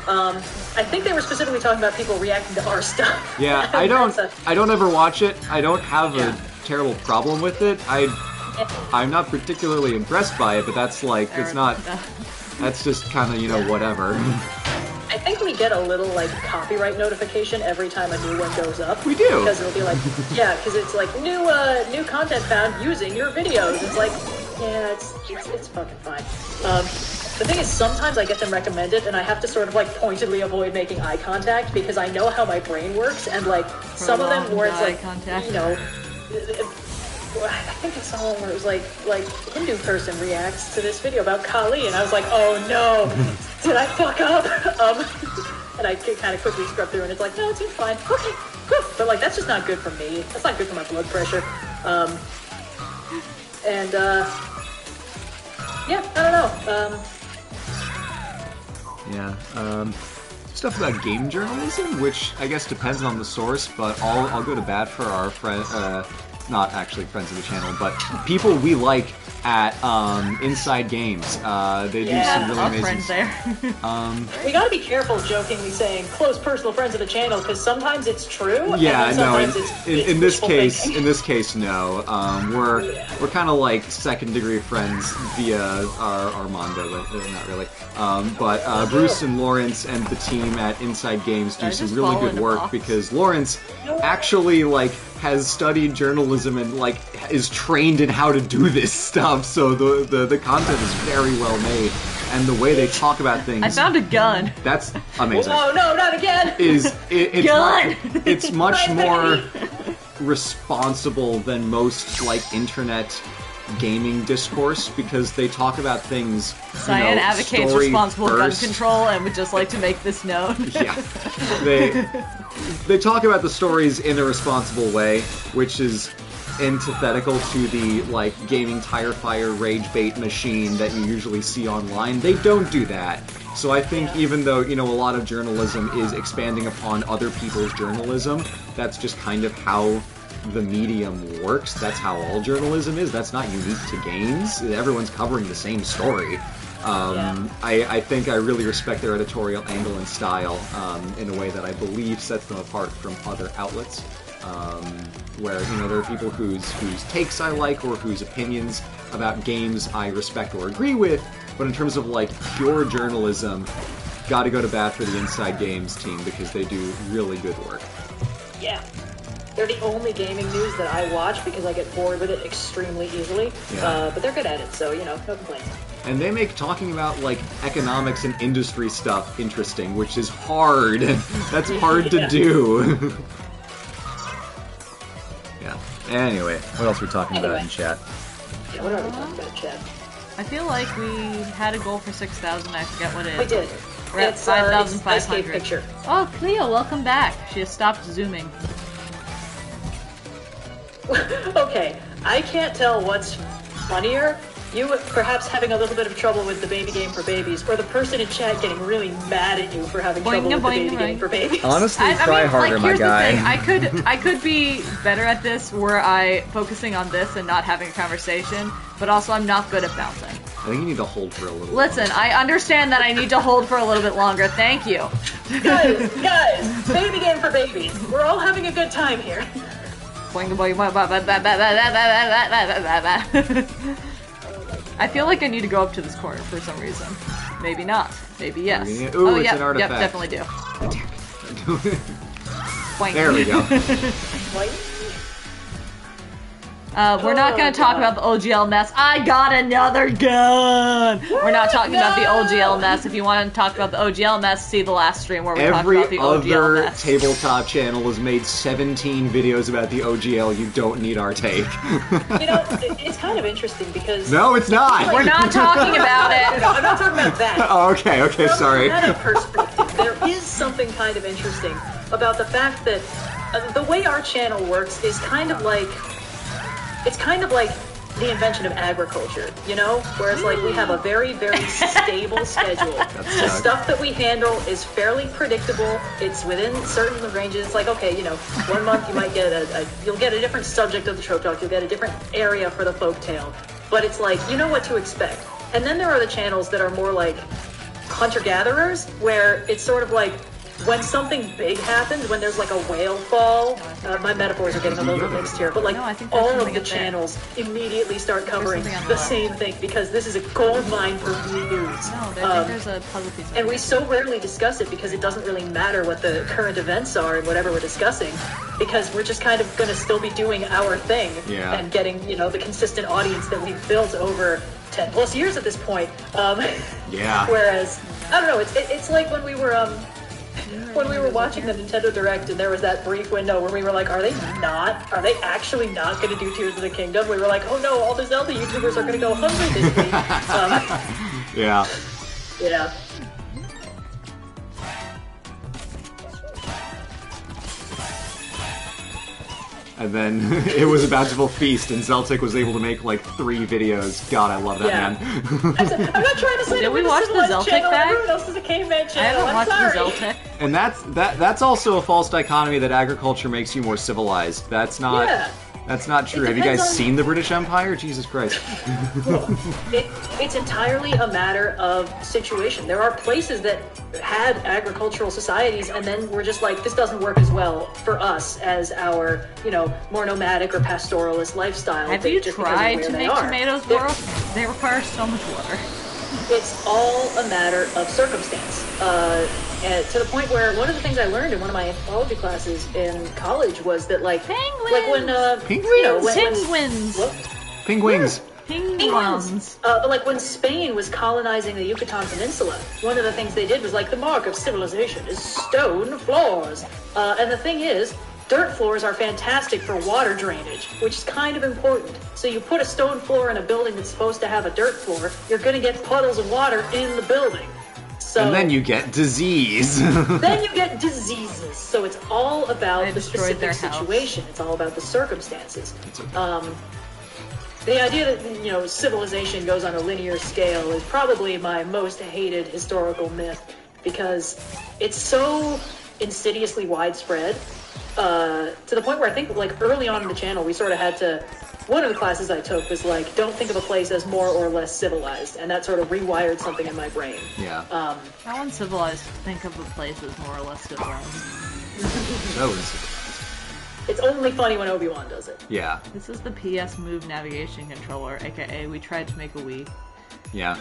I think they were specifically talking about people reacting to our stuff. Yeah, I don't ever watch it. I don't have a terrible problem with it. I'm not particularly impressed by it, but that's like, it's not, that's just kind of, you know, whatever. I think we get a little, like, copyright notification every time a new one goes up. We do! Because it'll be like, yeah, because it's like, new content found using your videos. It's like, yeah, it's fucking fine. The thing is, sometimes I get them recommended, and I have to sort of, like, pointedly avoid making eye contact, because I know how my brain works, and, like, some of them where it's like, you know, I think it's someone where it was like Hindu person reacts to this video about Kali, and I was like, oh no, did I fuck up? And I kind of quickly scrub through, and it's like, no, it seems fine. Okay, good. But like, that's just not good for me. That's not good for my blood pressure. Yeah, I don't know. Stuff about game journalism, which I guess depends on the source, but I'll go to bat for our friend. Not actually friends of the channel, but people we like at Inside Games. They do some really amazing friends there. We gotta be careful jokingly saying close personal friends of the channel, because sometimes it's true. Yeah, and no. it's In this case, no. We're kind of like second degree friends via Armando, but not really. But Bruce and Lawrence and the team at Inside Games do some really good work, because Lawrence actually has studied journalism and is trained in how to do this stuff, so the content is very well made, and the way they talk about things. I found a gun. That's amazing. Oh no, not again! It's much more responsible than most internet gaming discourse, because they talk about things. Cyan advocates responsible gun control and would just like to make this known. Yeah, they talk about the stories in a responsible way, which is antithetical to the gaming tire fire rage bait machine that you usually see online. They don't do that. So I think even though, a lot of journalism is expanding upon other people's journalism, that's just kind of how the medium works. That's how all journalism is. That's not unique to games. Everyone's covering the same story. I think I really respect their editorial angle and style in a way that I believe sets them apart from other outlets, where there are people whose takes I like or whose opinions about games I respect or agree with, but in terms of pure journalism, gotta go to bat for the Inside Games team, because they do really good work. Yeah. They're the only gaming news that I watch, because I get bored with it extremely easily. But they're good at it, so, no complaints. And they make talking about, economics and industry stuff interesting, which is hard. That's hard to do. Yeah. Anyway, what else are we talking about in chat? Yeah, what are we talking about in chat? I feel like we had a goal for 6,000. I forget what it is. We did. We're at 5,500. Picture. Oh, Cleo, welcome back. She has stopped zooming. Okay, I can't tell what's funnier. You perhaps having a little bit of trouble with the baby game for babies, or the person in chat getting really mad at you for having trouble with the baby game for babies. Honestly, try harder, my guy. Here's the thing. I could be better at this were I focusing on this and not having a conversation, but also I'm not good at bouncing. I think you need to hold for a little Listen, longer. I understand that I need to hold for a little bit longer. Thank you. Guys, baby game for babies. We're all having a good time here. I feel like I need to go up to this corner for some reason. Maybe not. Maybe yes. Ooh, it's an artifact. Yep, definitely do. There we go. We're not going to talk about the OGL mess. I got another gun! We're not talking about the OGL mess. If you want to talk about the OGL mess, see the last stream where we talked about the OGL mess. Every other tabletop channel has made 17 videos about the OGL. You don't need our take. You know, it's kind of interesting because... No, it's not! We're not talking about it! No, I'm not talking about that. Oh, okay, sorry. From a meta perspective, there is something kind of interesting about the fact that the way our channel works is kind of like... It's kind of like the invention of agriculture, you know? Whereas, like, we have a very, very stable schedule. The stuff that we handle is fairly predictable. It's within certain ranges. It's like, okay, you know, 1 month you might get you'll get a different subject of the trope talk. You'll get a different area for the folktale. But it's like, you know what to expect. And then there are the channels that are more like hunter-gatherers, where it's sort of like, when something big happens, when there's like a whale fall, my metaphors are getting a little bit mixed here, but like all of the channels immediately start covering the same thing because this is a gold mine for views. No, there's a puzzle piece. And we so rarely discuss it because it doesn't really matter what the current events are and whatever we're discussing, because we're just kind of going to still be doing our thing and getting, you know, the consistent audience that we've built over 10 plus years at this point. Whereas, I don't know, it's like when we were watching the Nintendo Direct and there was that brief window where we were like, are they actually not going to do Tears of the Kingdom? We were like, oh no, all the Zelda YouTubers are going to go hungry this week. Yeah. And then it was about to feast, and Zeltic was able to make like 3 videos. God, I love that man. I'm not trying to say Did we watch the Zeltic back? Everyone else is a caveman channel. I haven't watched the Zeltic. And that's also a false dichotomy that agriculture makes you more civilized. That's not. Yeah. That's not true. Have you guys seen the British Empire? Jesus Christ. It's entirely a matter of situation. There are places that had agricultural societies and then we're just like, this doesn't work as well for us as our, you know, more nomadic or pastoralist lifestyle. Have you tried to make tomatoes grow? They require so much water. It's all a matter of circumstance. And to the point where one of the things I learned in one of my anthropology classes in college was that, like, penguins, like when penguins, you know, penguins. Penguins. But like when Spain was colonizing the Yucatan Peninsula, one of the things they did was like the mark of civilization is stone floors. And the thing is, dirt floors are fantastic for water drainage, which is kind of important. So you put a stone floor in a building that's supposed to have a dirt floor, you're going to get puddles of water in the building. So, and then you get disease. Then you get diseases. So it's all about the specific situation. It's all about the circumstances. The idea that, you know, civilization goes on a linear scale is probably my most hated historical myth because it's so insidiously widespread to the point where I think, like, early on in the channel, we sort of had to... One of the classes I took was like, don't think of a place as more or less civilized, and that sort of rewired something in my brain. Yeah. How uncivilized to think of a place as more or less civilized? So uncivilized. It's only funny when Obi-Wan does it. Yeah. This is the PS Move navigation controller, aka we tried to make a Wii. Yeah.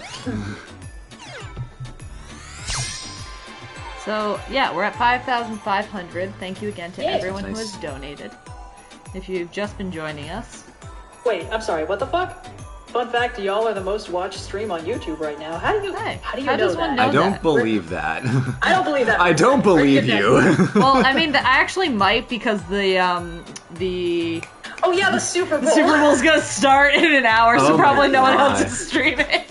So, yeah, we're at 5,500. Thank you again to everyone who has donated. If you've just been joining us. Wait, I'm sorry, what the fuck? Fun fact, y'all are the most watched stream on YouTube right now. How do you know that? I don't believe that. I don't believe that. I don't believe you. Well, I mean, I actually might because the Oh yeah, the Super Bowl. The Super Bowl's gonna start in an hour, so probably no one else is streaming.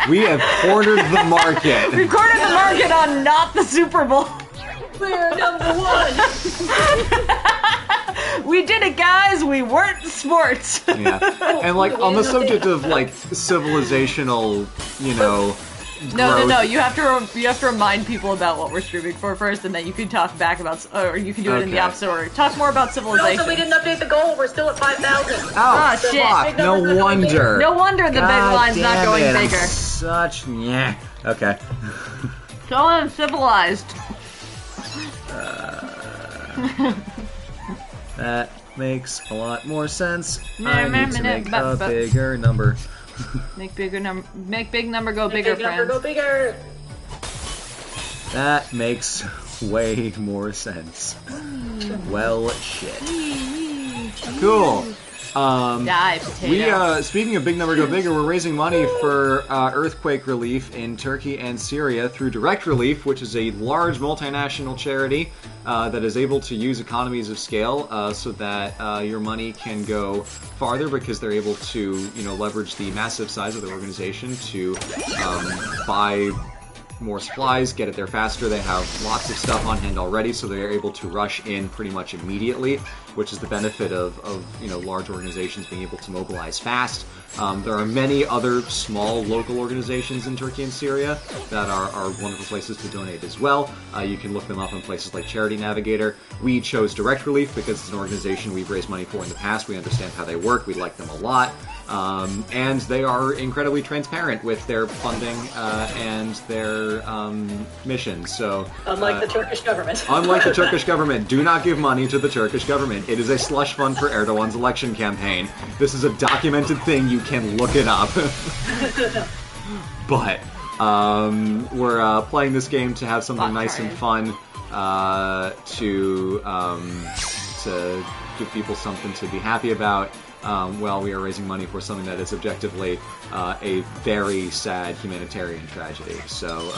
We have cornered the market. We cornered the market on not the Super Bowl. We're number one. We did it, guys. We weren't sports. Yeah, and like on the subject of like civilizational, you know. No. You have to remind people about what we're streaming for first, and then you can talk back about, or you can do it in the opposite order. Talk more about civilization. No, so we didn't update the goal. We're still at 5,000. Oh shit! Fuck. No wonder. No wonder the big line's not going bigger. Such yeah. Okay. So uncivilized. That makes a lot more sense. I need to make a bigger number. Make big number go bigger, friends. Number go bigger. That makes way more sense. Well, shit. Cool. Die, potato. Speaking of Big Number Go Bigger, we're raising money for earthquake relief in Turkey and Syria through Direct Relief, which is a large multinational charity that is able to use economies of scale so that your money can go farther because they're able to, leverage the massive size of the organization to buy more supplies, get it there faster. They have lots of stuff on hand already, so they're able to rush in pretty much immediately, which is the benefit of large organizations being able to mobilize fast. There are many other small local organizations in Turkey and Syria that are wonderful places to donate as well. You can look them up on places like Charity Navigator. We chose Direct Relief because it's an organization we've raised money for in the past. We understand how they work. We like them a lot. And they are incredibly transparent with their funding and their mission. So, unlike the Turkish government. Unlike the Turkish government, do not give money to the Turkish government. It is a slush fund for Erdogan's election campaign. This is a documented thing. You can look it up. But we're playing this game to have something nice and fun to give people something to be happy about. While we are raising money for something that is objectively a very sad humanitarian tragedy. So,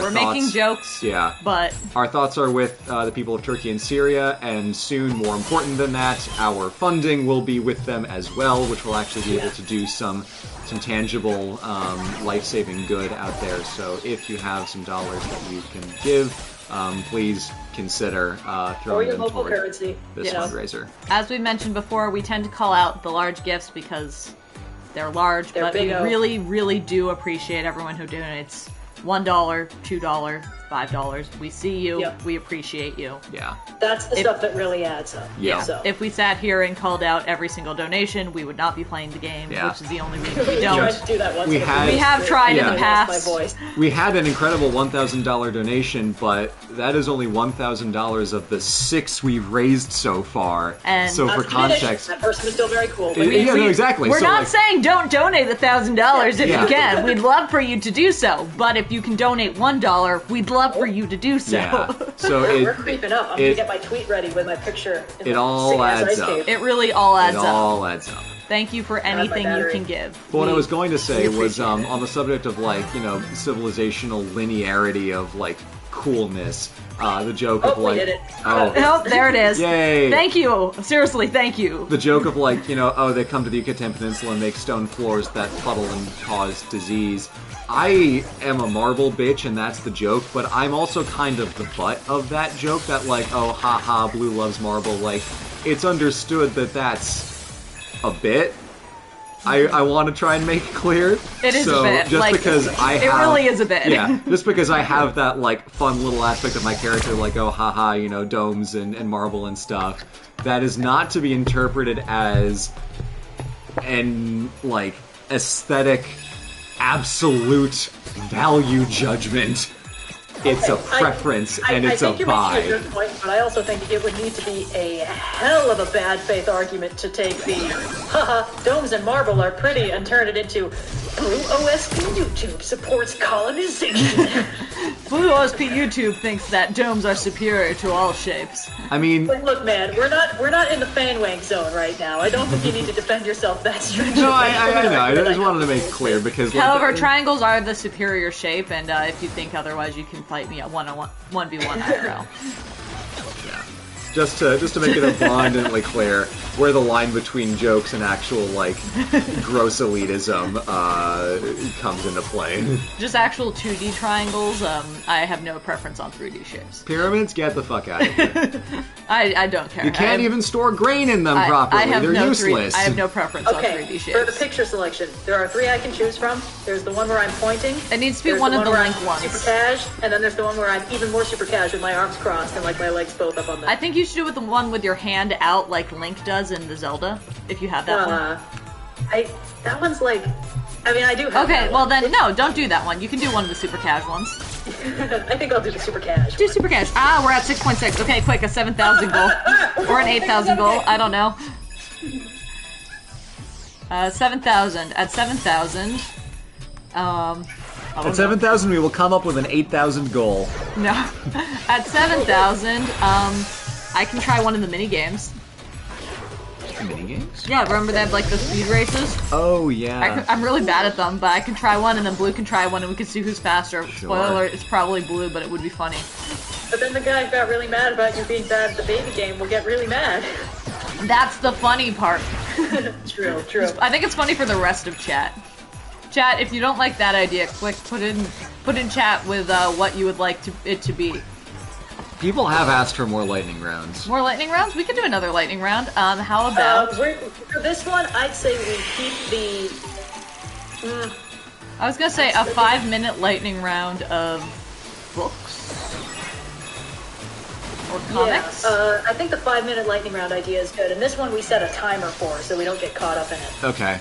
we're making jokes. Yeah, but our thoughts are with the people of Turkey and Syria, and soon, more important than that, our funding will be with them as well, which will actually be able to do some tangible, life-saving good out there. So, if you have some dollars that you can give, please consider throwing them toward this fundraiser. As we mentioned before, we tend to call out the large gifts because they're large, but we really, really do appreciate everyone who donates $1, $2, $5. We see you. Yep. We appreciate you. Yeah. That's the stuff that really adds up. Yeah. So. If we sat here and called out every single donation, we would not be playing the game, which is the only reason we don't. Tried to do that once we have tried in the past. We had an incredible $1,000 donation, but that is only $1,000 of the 6 we've raised so far. And so for context, that person was still very cool. Exactly. We're not saying don't donate $1,000 if you can. We'd love for you to do so. But if you can donate $1, we'd love for you to do so. Yeah. So we're creeping up. I'm gonna get my tweet ready with my picture. It all adds up. It really all adds up. It all adds up. Thank you for anything you can give. But what I was going to say was on the subject of civilizational linearity of coolness. The joke of we did it. Oh, there it is. Yay! Thank you. Seriously, thank you. The joke of they come to the Yucatan Peninsula and make stone floors that puddle and cause disease. I am a marble bitch, and that's the joke, but I'm also kind of the butt of that joke, that oh, haha, Blue loves marble. It's understood that that's a bit. I want to try and make it clear. It is a bit. Just because it really is a bit. Yeah, just because I have that, fun little aspect of my character, oh, haha, domes and marble and stuff, that is not to be interpreted as an, aesthetic absolute value judgment. It's a preference, and it's a vibe. I think you're making a good point, but I also think it would need to be a hell of a bad faith argument to take the haha, domes and marble are pretty and turn it into Blue OSP YouTube supports colonization. Blue OSP YouTube thinks that domes are superior to all shapes. I mean, look, man, we're not in the Fanwang zone right now. I don't think you need to defend yourself that stringently. No, I know. I just wanted to make it clear because. However, triangles are the superior shape, and if you think otherwise, you can fight me at 1-on-1, 1v1 IRL. Yeah. Just to make it abundantly clear where the line between jokes and actual gross elitism comes into play. Just actual 2D triangles. I have no preference on 3D shapes. Pyramids, get the fuck out of here. I don't care. You can't even store grain in them properly. They're useless. I have no preference on 3D shapes. For the picture selection, there are 3 I can choose from. There's the one where I'm pointing. It needs to be one of the link ones. Super cash, and then there's the one where I'm even more super cash with my arms crossed and my legs both up on them. I think you should do with the one with your hand out like Link does in the Zelda, if you have that one. That one's I do have Okay, well then, no, don't do that one. You can do one of the super cash ones. I think I'll do the super cash. Do super cash. We're at 6.6. Okay, quick, a 7,000 goal. Or an 8,000 goal. I don't know. 7,000. At 7,000, at 7,000, we will come up with an 8,000 goal. No. At 7,000, I can try one of the mini games. the minigames? Yeah, remember they have like the speed races? Oh, yeah. I'm really bad at them, but I can try one and then Blue can try one and we can see who's faster. Sure. Spoiler alert, it's probably Blue, but it would be funny. But then the guy who got really mad about you being bad at the baby game will get really mad. That's the funny part. True, true. I think it's funny for the rest of chat. Chat, if you don't like that idea, put in chat with what you would like it to be. People have asked for more lightning rounds. More lightning rounds? We could do another lightning round. How about... for this one, I'd say we keep the... I was gonna say a 5-minute lightning round of books? Or comics? Yeah, I think the 5-minute lightning round idea is good, and this one we set a timer for, so we don't get caught up in it. Okay.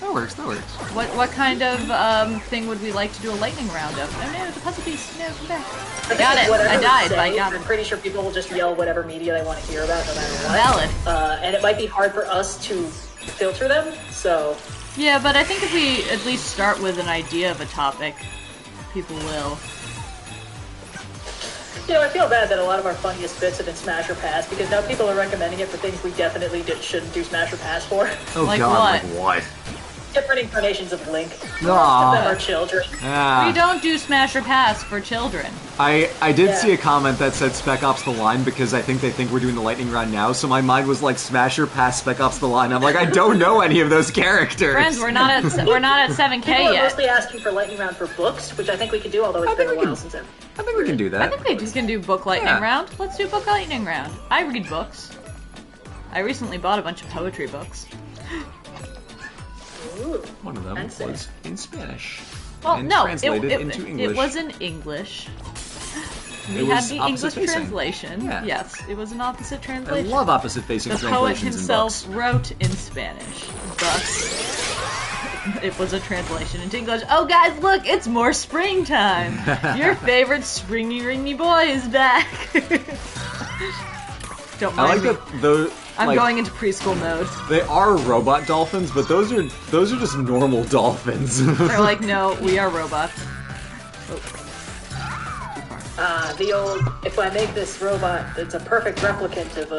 That works, that works. What kind of thing would we like to do a lightning round of? Oh no, the puzzle piece. No, okay. I got it. I died, but I got it. I'm pretty sure people will just yell whatever media they want to hear about, no matter what. Valid. And it might be hard for us to filter them, so... Yeah, but I think if we at least start with an idea of a topic, people will. You know, I feel bad that a lot of our funniest bits have been Smash or Pass, because now people are recommending it for things we definitely shouldn't do Smash or Pass for. Oh like god, what? like what? Different incarnations of Link. Aww. Most of them are children. We don't do Smash or Pass for children. I did see a comment that said Spec Ops The Line because I think they think we're doing the lightning round now, so my mind was like Smash or Pass Spec Ops The Line. I'm like, I don't know any of those characters. Friends, we're not at 7K People are yet. mostly asking for lightning round for books, which I think we could do, although it's been a while since I've... I think we can do that. I think we just can do book lightning round. Let's do book lightning round. I read books. I recently bought a bunch of poetry books. Ooh, One of them fancy. was in Spanish. Well, and no, translated into English. it was in English. We It had was the opposite English facing. translation. Yeah. Yes, it was an opposite I translation. love opposite facing The translations poet himself in books. wrote in Spanish. Thus, it was a translation into English. Oh, guys, look, it's more springtime. Your favorite springy ringy boy is back. Don't I mind like me. that those. I'm like, going into preschool mode. They are robot dolphins, but those are just normal dolphins. They're like, no, we are robots. The old, if I make this robot that's a perfect replicant of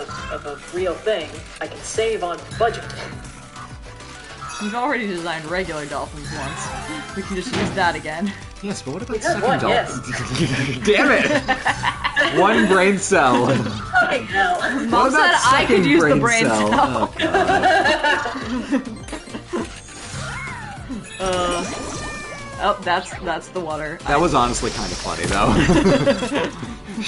a real thing, I can save on budget. We've already designed regular dolphins once. We can just use that again. Yes, but what about We have second one, dolphin? Damn it! One brain cell. Fucking hell. Mom said I could use the brain cell. Oh, God. Oh, that's the water. That was honestly kind of funny, though.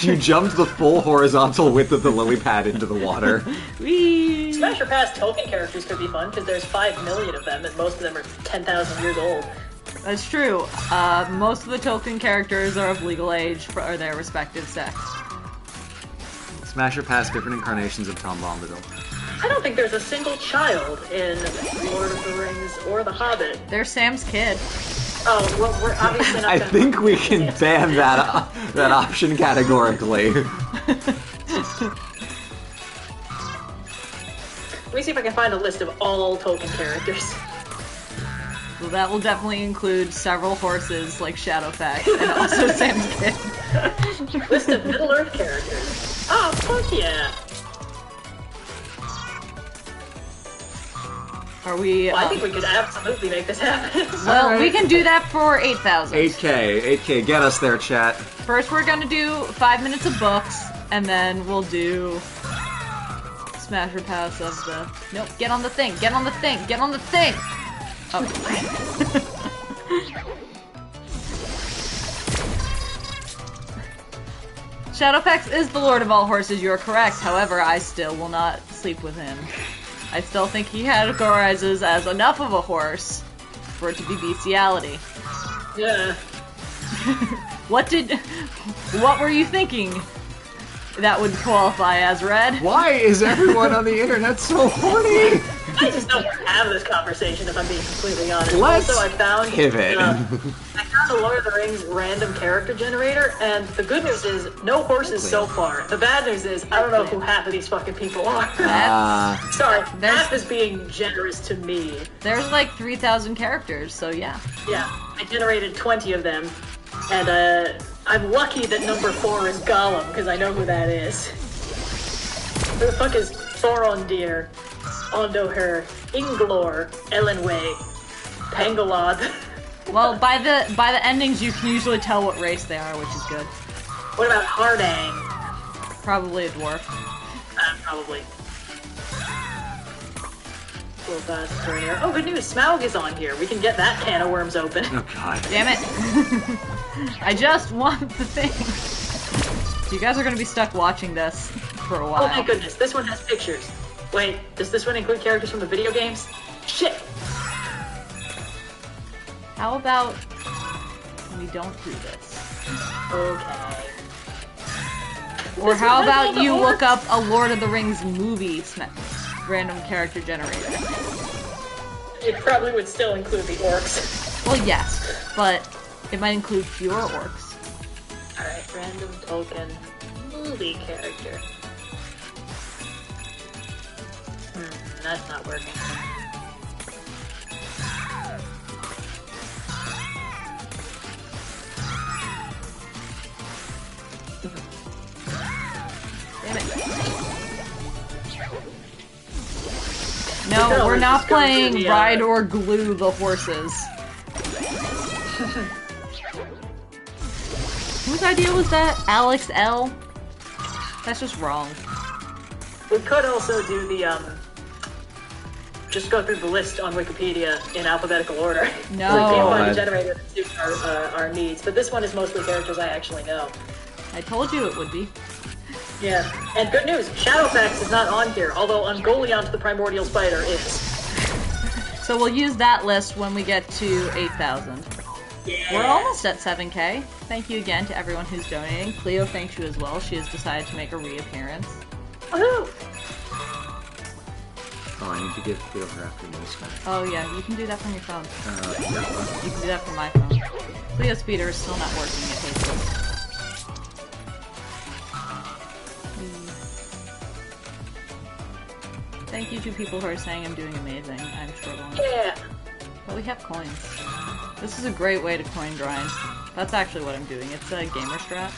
You jumped the full horizontal width of the lily pad into the water. Whee! Smash or Pass token characters could be fun, because there's 5 million of them, and most of them are 10,000 years old. That's true. Most of the token characters are of legal age for their respective sex. Smash or Pass different incarnations of Tom Bombadil. I don't think there's a single child in Lord of the Rings or The Hobbit. There's Sam's kid. Oh, well, we're obviously not I gonna... think we can ban that option categorically. Let me see if I can find a list of all token characters. Well, that will definitely include several horses like Shadowfax and also Sam's kid. List of Middle-earth characters. Oh, fuck yeah! Are we... Well, I think we could absolutely make this happen. Well, we can do that for 8,000. 8K, get us there, chat. First, we're gonna do 5 minutes of books, and then we'll do Smash or Pass of the... Nope, get on the thing, get on the thing, get on the thing! Oh. Shadowfax is the lord of all horses, you are correct. However, I still will not sleep with him. I still think he categorizes as enough of a horse for it to be bestiality. Yeah. What were you thinking that would qualify as red? Why is everyone on the internet so horny? I just don't want to have this conversation if I'm being completely honest. Let's also, I found pivot. I found the Lord of the Rings random character generator, and the good news is no horses so far. The bad news is I don't know who half of these fucking people are. Sorry, half is being generous to me. There's like 3,000 characters, so yeah. Yeah, I generated 20 of them, and I'm lucky that number 4 is Gollum because I know who that is. Who the fuck is Thorondir, Ondoher, Inglor, Ellenway, Pangolod. Well, by the endings, you can usually tell what race they are, which is good. What about Hardang? Probably a dwarf. Probably. Little fast turn here. Oh, good news! Smaug is on here. We can get that can of worms open. Oh god. Damn it! I just want the thing. You guys are gonna be stuck watching this for a while. Oh my goodness! This one has pictures. Wait, does this one include characters from the video games? Shit! How about we don't do this? Okay. Or how about you look up a Lord of the Rings movie random character generator? It probably would still include the orcs. Well, yes, but it might include fewer orcs. Alright, random token movie character. That's not working. Damn it. No, we're not playing Ride or Glue the Horses. Whose idea was that? Alex L? That's just wrong. We could also do the, just go through the list on Wikipedia in alphabetical order. No. So we can't find a generator that suits our needs, but this one is mostly characters I actually know. I told you it would be. Yeah, and good news, Shadowfax is not on here, although Ungoliant the Primordial Spider is. So we'll use that list when we get to 8,000. Yeah. We're almost at 7K. Thank you again to everyone who's donating. Cleo thanks you as well. She has decided to make a reappearance. Woohoo! Oh, I need to give Cleo her afternoon snack. Oh yeah, you can do that from your phone. Yeah. You can do that from my phone. Cleo's speeder is still not working, it hates us. Thank you to people who are saying I'm doing amazing. I'm struggling. Yeah! But we have coins. This is a great way to coin grind. That's actually what I'm doing. It's a gamer strat.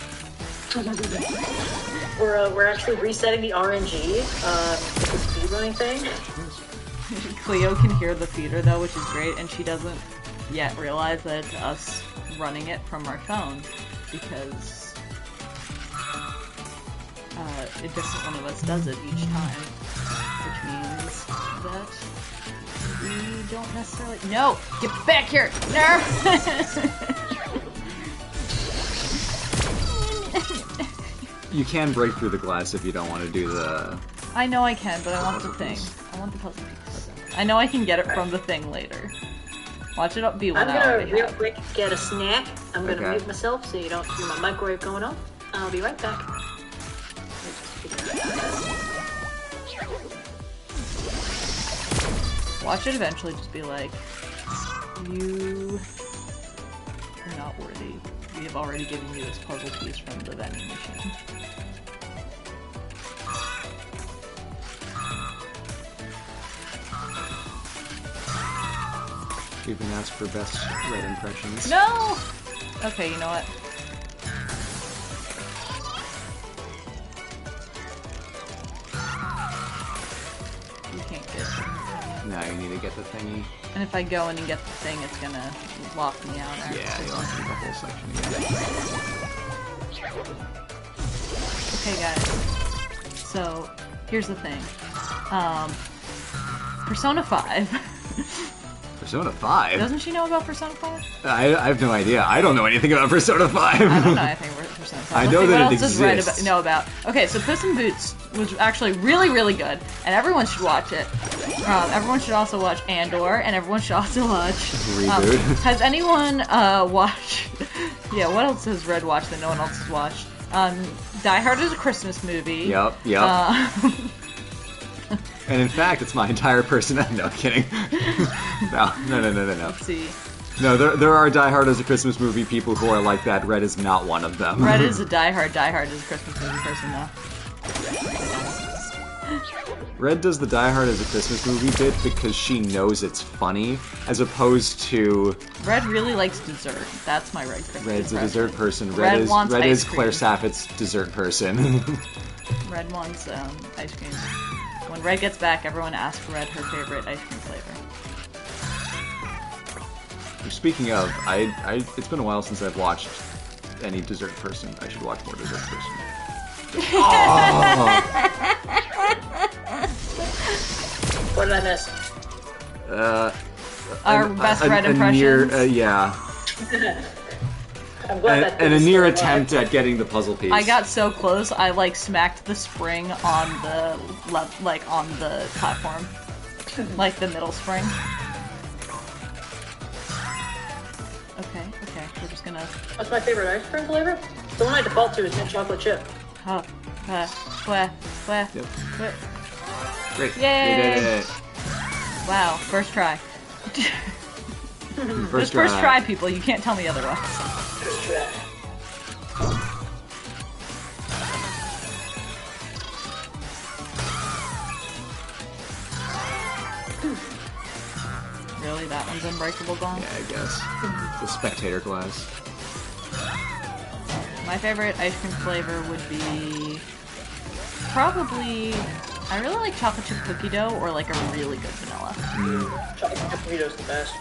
We're actually resetting the RNG with the speedrunning thing. Cleo can hear the feeder though, which is great, and she doesn't yet realize that it's us running it from our phone because a different one of us does it each time, which means that we don't necessarily— No! Get back here! No! You can break through the glass if you don't want to do the... I know I can, but I want the thing. I want the puzzle piece. I know I can get it from the thing later. Watch it be one hour. I'm gonna real quick get a snack. I'm gonna mute myself so you don't hear my microwave going on. I'll be right back. Watch it eventually just be like, you are not worthy. We have already given you this puzzle piece from the vending machine. We've been asked for best red impressions. No! Okay, you know what? You can't get it. No, you need to get the thingy. And if I go in and get the thing, it's gonna lock me out. Yeah, you'll have to do the whole section again. Okay, guys. So, here's the thing. Persona 5. Persona 5? Doesn't she know about Persona 5? I have no idea. I don't know anything about Persona 5. I don't know anything about Persona 5. I know that it exists. What else does Red know about? Okay, so Puss in Boots was actually really, really good, and everyone should watch it. Everyone should also watch Andor, and everyone should also watch... Reboot. Has anyone watched... Yeah, what else has Red watched that no one else has watched? Die Hard is a Christmas movie. Yep. And in fact, it's my entire personality. No, kidding. No. Let's see. No, there are Die Hard as a Christmas movie people who are like that. Red is not one of them. Red is a Die Hard is a Christmas movie person, though. Red does the Die Hard as a Christmas movie bit because she knows it's funny, as opposed to... Red really likes dessert. That's my Red Christmas Red's a dessert person. Red is Claire Saffit's dessert person. Red wants ice cream. When Red gets back, everyone asks Red her favorite ice cream flavor. Speaking of, it's been a while since I've watched any dessert person. I should watch more dessert person. Oh. What did I miss? Our best Red impressions. Yeah. I'm glad and a near attempt at getting the puzzle piece. I got so close, I like smacked the spring on the on the platform, like the middle spring. Okay, we're just gonna. What's my favorite ice cream flavor? The one I default to is mint chocolate chip. Oh, Yep. Great. Yay! They did it. Wow, first try. First try, people. You can't tell me otherwise. First try. Really, that one's unbreakable gone? Yeah, I guess. The spectator glass. My favorite ice cream flavor would be probably. I really like chocolate chip cookie dough or like a really good vanilla. Chocolate chip burrito's the best,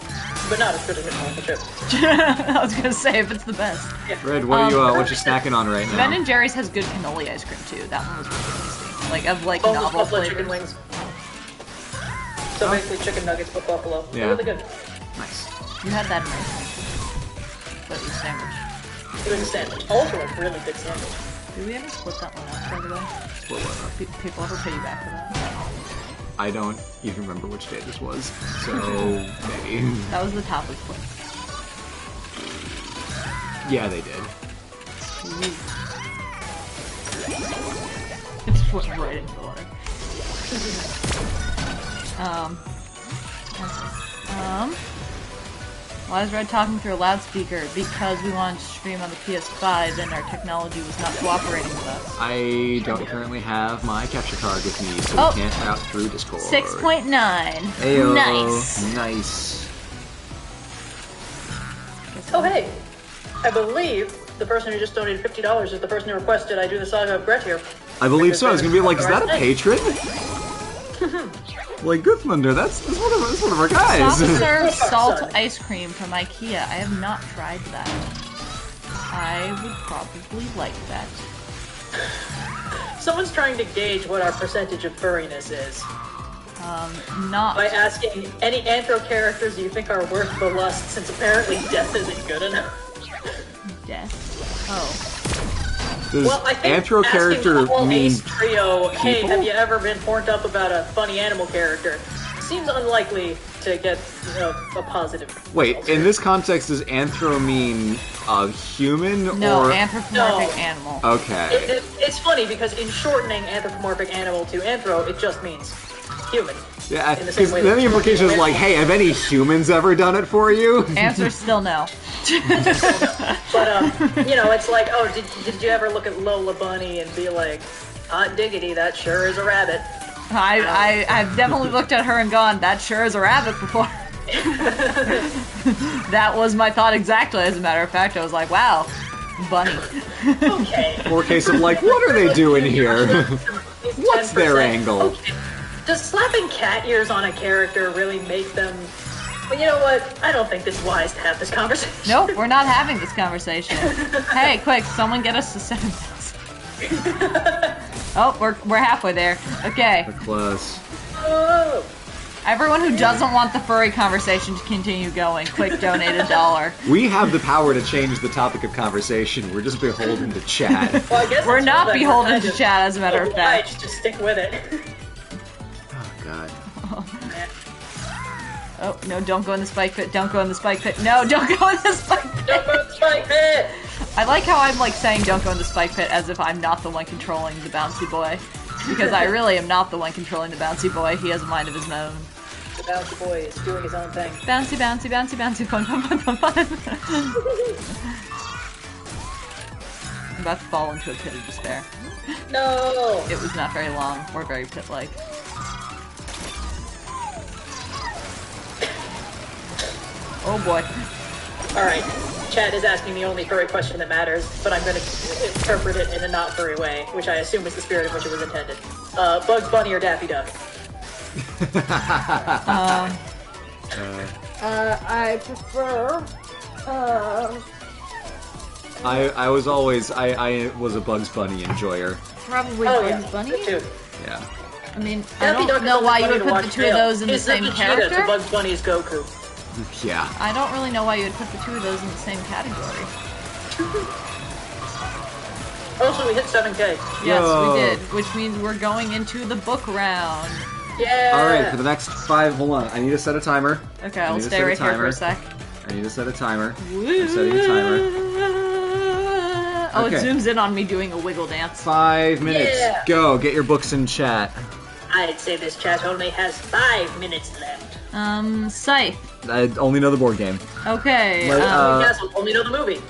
but not as good as chocolate chip. I was gonna say if it's the best. Yeah. Red, what are you snacking on right now? Ben & Jerry's has good cannoli ice cream too. That one was really tasty. Like of like Almost novel buffalo flavors. chicken wings. So basically chicken nuggets but buffalo. Yeah. Really good. Nice. You had that in Iceland, but it was a sandwich. It was a sandwich. Also a really good sandwich. Did we ever split that one up, by the way? Split what up? People ever pay you back for that? I don't even remember which day this was, so maybe. That was the topic split. Yeah, they did. It just went right into the water. Why is Red talking through a loudspeaker? Because we wanted to stream on the PS5 and our technology was not cooperating with us. I don't currently have my capture card with me, so we can't out through Discord. 6.9. Ayo. Nice. Nice. Oh hey, I believe the person who just donated $50 is the person who requested I do the Saga of Grettir. I believe so. I was gonna be like, is that a patron? Like, Gryffindor, that's one of our guys. Soft serve salt ice cream from IKEA. I have not tried that. I would probably like that. Someone's trying to gauge what our percentage of furriness is. Not. By asking, any anthro characters you think are worth the lust, since apparently death isn't good enough. Death? Oh. Does Well, I think anthro character mean Ace Trio, hey, people? have you ever been horned up about a funny animal character? Seems unlikely to get a positive. Wait, result in here. this context, does anthro mean a human No, or anthropomorphic animal. Okay. It's funny because in shortening anthropomorphic animal to anthro, it just means human. Yeah, in the same because way then that the implication is like, hey, have any humans ever done it for you? Answer still no. But you know, it's like, oh, did you ever look at Lola Bunny and be like, hot diggity, that sure is a rabbit. I've definitely looked at her and gone, that sure is a rabbit before. That was my thought exactly, as a matter of fact. I was like, wow, bunny. Okay. Or a case of like, what are they doing here? What's their 10%. angle? Okay. Does slapping cat ears on a character really make them... Well, you know what? I don't think it's wise to have this conversation. Nope, we're not having this conversation. Hey, quick, someone get us to 7,000. Oh, we're halfway there. Okay. We're close. Oh. Everyone who doesn't want the furry conversation to continue going, quick, donate $1. We have the power to change the topic of conversation. We're just beholden to chat. Well, I guess We're it's not that beholden kind to of chat, as a matter of fact. obliged to stick with it. Oh, God. Oh, no, don't go in the spike pit. Don't go in the spike pit. No, don't go in the spike pit. Don't go to the spike pit! I like how I'm like saying don't go in the spike pit as if I'm not the one controlling the bouncy boy. Because I really am not the one controlling the bouncy boy. He has a mind of his own. The bouncy boy is doing his own thing. Bouncy, bouncy, bouncy, bouncy, fun, fun, fun, fun, fun. I'm about to fall into a pit of despair. No! It was not very long or very pit-like. Oh boy. Alright. chat is asking the only furry question that matters, but I'm going to interpret it in a not furry way, which I assume is the spirit in which it was intended. Bugs Bunny or Daffy Duck? I prefer. I was always I was a Bugs Bunny enjoyer. Probably Bugs Bunny. Me too. Yeah. I mean, I don't know why you would put the two of those in the same character. To Bugs Bunny's Goku. Yeah. I don't really know why you would put the two of those in the same category. Also, we hit 7K. Yes, we did, which means we're going into the book round. Yeah. All right, for the next 5, hold on. I need to set a timer. Okay, I'll stay right here for a sec. I need to set a timer. Woo. I'm setting a timer. Oh, Okay. it zooms in on me doing a wiggle dance. 5 minutes. Yeah. Go. Get your books in chat. I'd say this chat only has 5 minutes left. Scythe. I only know the board game. Okay. Castle, only know the movie.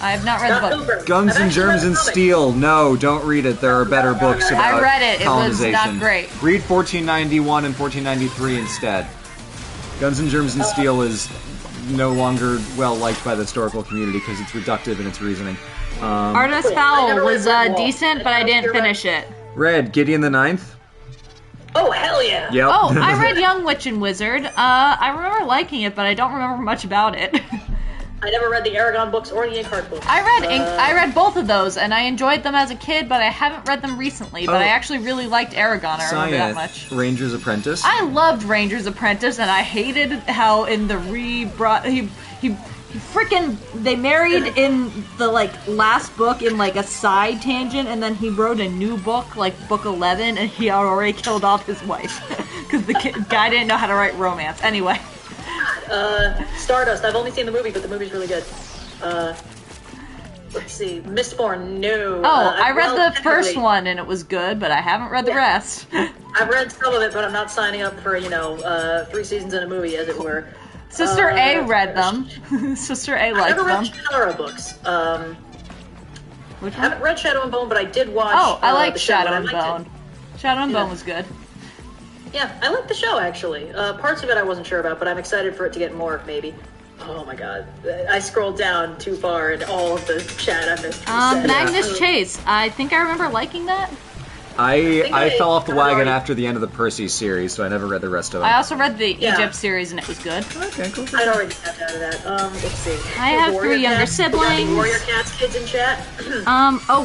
I have not read the book. Hooper. Guns I've and actually Germs read and the comic. Steel. No, don't read it. There are better books about I read it. It was colonization. not great. Read 1491 and 1493 instead. Guns and Germs and Steel is no longer well liked by the historical community because it's reductive in its reasoning. Artemis Cool. I Fowl never was read Redwall. decent, but I didn't finish it. Red, Gideon the Ninth. Oh, hell yeah. Yep. Oh, I read Young Witch and Wizard. I remember liking it, but I don't remember much about it. I never read the Aragon books or the Inkheart books. I read both of those, and I enjoyed them as a kid, but I haven't read them recently. But I actually really liked Aragon. I remember that much. Ranger's Apprentice. I loved Ranger's Apprentice, and I hated how in the they married in the last book in a side tangent, and then he wrote a new book, book 11, and he had already killed off his wife because the guy didn't know how to write romance. Anyway. Stardust. I've only seen the movie, but the movie's really good. Let's see. Mistborn. No. I read the first one, and it was good, but I haven't read the rest. I've read some of it, but I'm not signing up for 3 seasons in a movie, as it were. Sister A read them. Sister A liked them. I never read Shadowrun books. Which I one? haven't read Shadow and Bone, but I did watch. Oh, I liked the show, Shadow and and I liked Bone. Shadow and Bone was good. Yeah, I liked the show actually. Parts of it I wasn't sure about, but I'm excited for it to get more. Maybe. Oh my god, I scrolled down too far and all of the chat I missed. Magnus Chase. I think I remember liking that. I fell off the wagon after the end of the Percy series, so I never read the rest of it. I also read the Egypt series, and it was good. Okay, cool. I'd already tapped out of that. Let's see. I have 3 younger siblings. Warrior Cats kids in chat.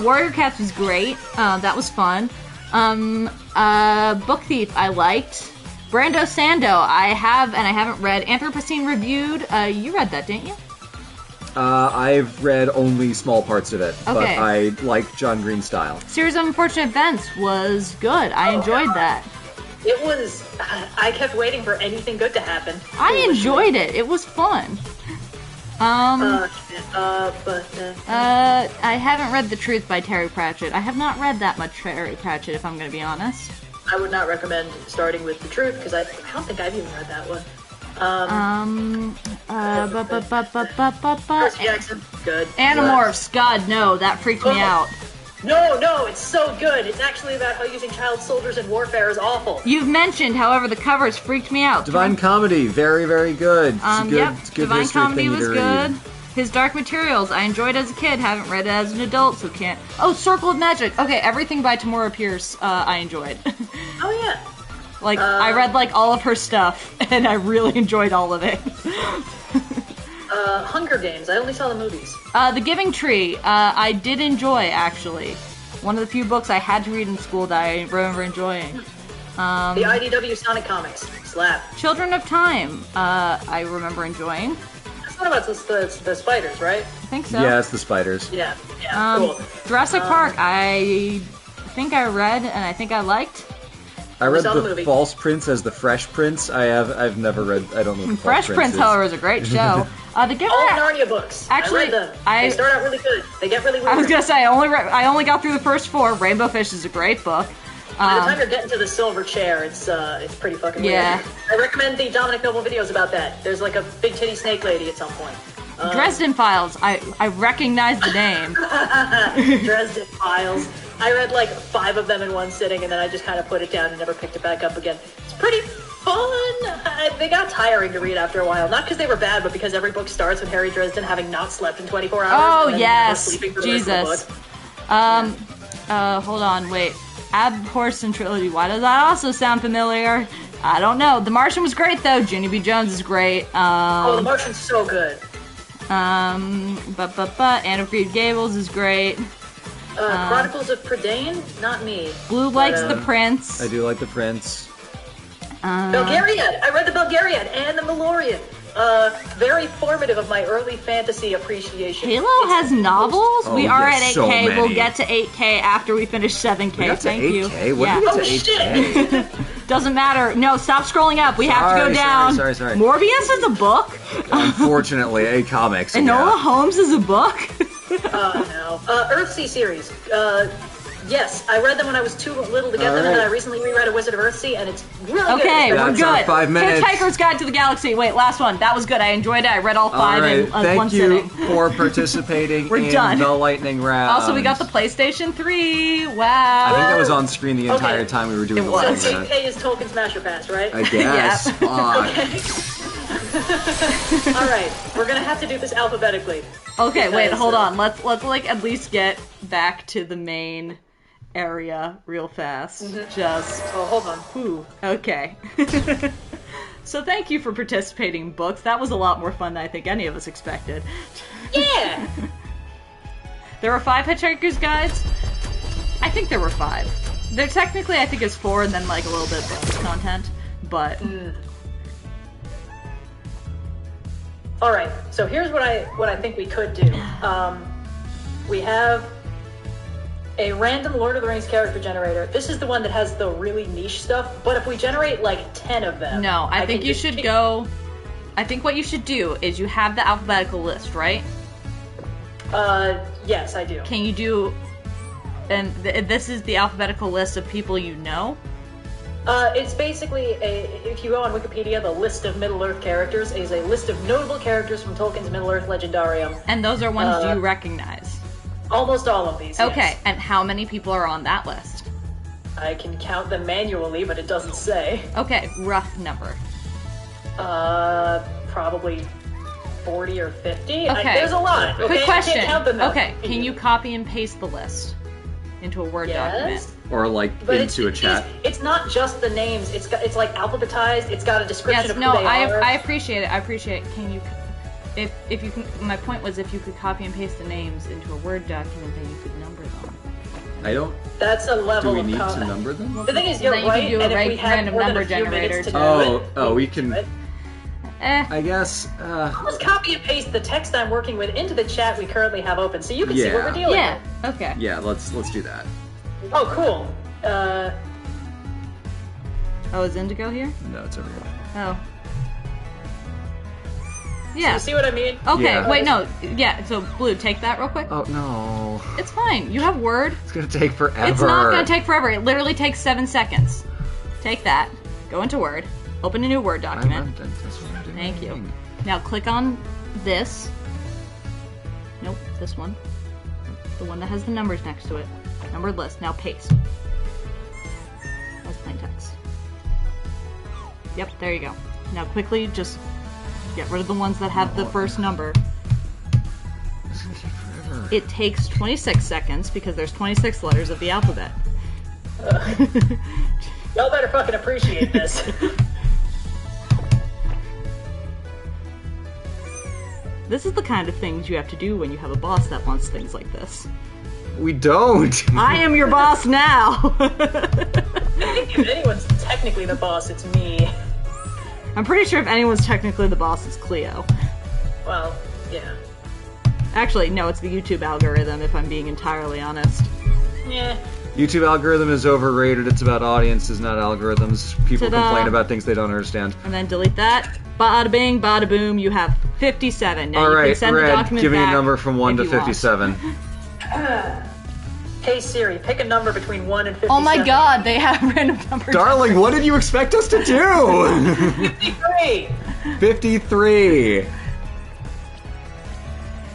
Warrior Cats was great. That was fun. Book Thief I liked. Brando Sando I have and I haven't read. Anthropocene Reviewed. You read that, didn't you? I've read only small parts of it, but Okay. I like John Green's style. Series of Unfortunate Events was good. I enjoyed that. It was. I kept waiting for anything good to happen. I enjoyed it. It was fun. I haven't read The Truth by Terry Pratchett. I have not read that much Terry Pratchett, if I'm going to be honest. I would not recommend starting with The Truth because I don't think I've even read that one. Percy Jackson, good. Animorphs, God, no, that freaked me out. No, it's so good. It's actually about how using child soldiers in warfare is awful. You've mentioned, however, the covers freaked me out. Divine Comedy, very, very good. It's good. Yep, It's a good Divine history Comedy thing was to good. read. His Dark Materials, I enjoyed as a kid, haven't read it as an adult, so can't. Oh, Circle of Magic. Okay, everything by Tamora Pierce, I enjoyed. Oh yeah. I read all of her stuff, and I really enjoyed all of it. Hunger Games. I only saw the movies. The Giving Tree, I did enjoy, actually. One of the few books I had to read in school that I remember enjoying. The IDW Sonic comics. Slap. Children of Time, I remember enjoying. That's not about the spiders, right? I think so. Yeah, it's the spiders. Yeah, cool. Jurassic Park, I think I read and I think I liked. I read saw the the movie. False Prince as the Fresh Prince. I've never read. I don't know. What the Fresh False Prince, is. however, is a great show. The Giver. All Narnia books. Actually, I read them. I- They start out really good. They get really weird. I was gonna say I only got through the first 4. Rainbow Fish is a great book. By the time you're getting to the silver chair, it's pretty fucking Yeah. weird. I recommend the Dominic Noble videos about that. There's a big titty snake lady at some point. Dresden Files. I recognize the name. Dresden Files. I read like 5 of them in one sitting, and then I just kind of put it down and never picked it back up again. It's pretty fun. They got tiring to read after a while, not because they were bad, but because every book starts with Harry Dresden having not slept in 24 hours. Oh and then yes, sleeping for the Jesus. rest of the book. Hold on, wait. Abhorsen Trilogy. Why does that also sound familiar? I don't know. The Martian was great though. Ginny B. Jones is great. The Martian's so good. Anne of Green Gables is great. Chronicles of Prydain? Not me. Blue likes The Prince. I do like The Prince. Belgariad! I read the Belgariad and the Malorian. Very formative of my early fantasy appreciation. Halo has novels? Oh, we are at yes, 8K. so many. We'll get to 8K after we finish 7K. We got to Thank 8K? you. What did we get to 8K? Shit. Doesn't matter. No, stop scrolling up. We have to go down. Sorry. Morbius is a book? Unfortunately, a comics. Enola Holmes is a book? No. Earthsea series. Yes, I read them when I was too little to get them, and then I recently reread A Wizard of Earthsea, and it's really good. Okay, we're That's our good. 5 minutes. Hitchhiker's Guide to the Galaxy. Wait, last one. That was good. I enjoyed it. I read all 5 in one Thank you sitting. for participating We're in done. the lightning round. Also, we got the PlayStation 3. Wow. I think that was on screen the entire time we were doing the lightning So round. 8K is Tolkien's Master Pass, right? I guess. All right, we're gonna have to do this alphabetically. Okay, wait, Because, hold on. Let's like at least get back to the main area real fast. Just hold on. ooh, okay. So thank you for participating in books. That was a lot more fun than I think any of us expected. Yeah. There were 5 Hitchhiker's Guides. I think there were 5. There technically I think is 4 and then like a little bit of bonus content, but All right, so here's what I think we could do. We have a random Lord of the Rings character generator. This is the one that has the really niche stuff, but if we generate like 10 of them... No, I think you should go... I think what you should do is you have the alphabetical list, right? Yes, I do. Can you do... And this is the alphabetical list of people you know? It's basically if you go on Wikipedia, the list of Middle-earth characters is a list of notable characters from Tolkien's Middle-earth Legendarium. And those are ones you recognize? Almost all of these, Okay, yes. and how many people are on that list? I can count them manually, but it doesn't say. Okay, rough number. Probably 40 or 50. Okay. There's a lot. Okay? Quick I question. can't count them though. Okay, can you copy and paste the list into a Word document? Or like But into a chat. It's not just the names. It's like alphabetized. It's got a description Yes, of no, who they are. I appreciate it. I appreciate it. Can you, if you can, my point was if you could copy and paste the names into a Word document, then you could number them. I don't... That's a level Do we of need to comment. number them? The thing is, you're Then you can right, do a and if we had random more than number a few generator minutes to to- do it, we can... I guess... Let's copy and paste the text I'm working with into the chat we currently have open, so you can see what we're dealing Yeah. with. Okay. Yeah, let's do that. Oh, cool. Oh, is Indigo here? No, it's over here. Oh. Yeah. You see what I mean? Okay, Yeah. wait, no. Yeah, so Blue, take that real quick. Oh, no. It's fine. You have Word. It's gonna take forever. It's not going to take forever. It literally takes 7 seconds. Take that. Go into Word. Open a new Word document. That's what I'm doing. Thank you. Now click on this. Nope, this one. The one that has the numbers next to it. Numbered list. Now paste. That's plain text. Yep, there you go. Now quickly just get rid of the ones that have the first number. It's gonna take forever. It takes 26 seconds because there's 26 letters of the alphabet. Y'all better fucking appreciate this. This is the kind of things you have to do when you have a boss that wants things like this. We don't! I am your boss now! I think if anyone's technically the boss, it's me. I'm pretty sure if anyone's technically the boss, it's Cleo. Well, yeah. Actually, no, it's the YouTube algorithm, if I'm being entirely honest. Yeah. YouTube algorithm is overrated. It's about audiences, not algorithms. People Ta-da. complain about things they don't understand. And then delete that. Bada bing, bada boom, you have 57. Now you can Alright, send the Red, document give me a back number from 1 to if you want. 57. Hey Siri, pick a number between 1 and 57. Oh my god, they have random numbers. Darling, what did you expect us to do? 53! 53.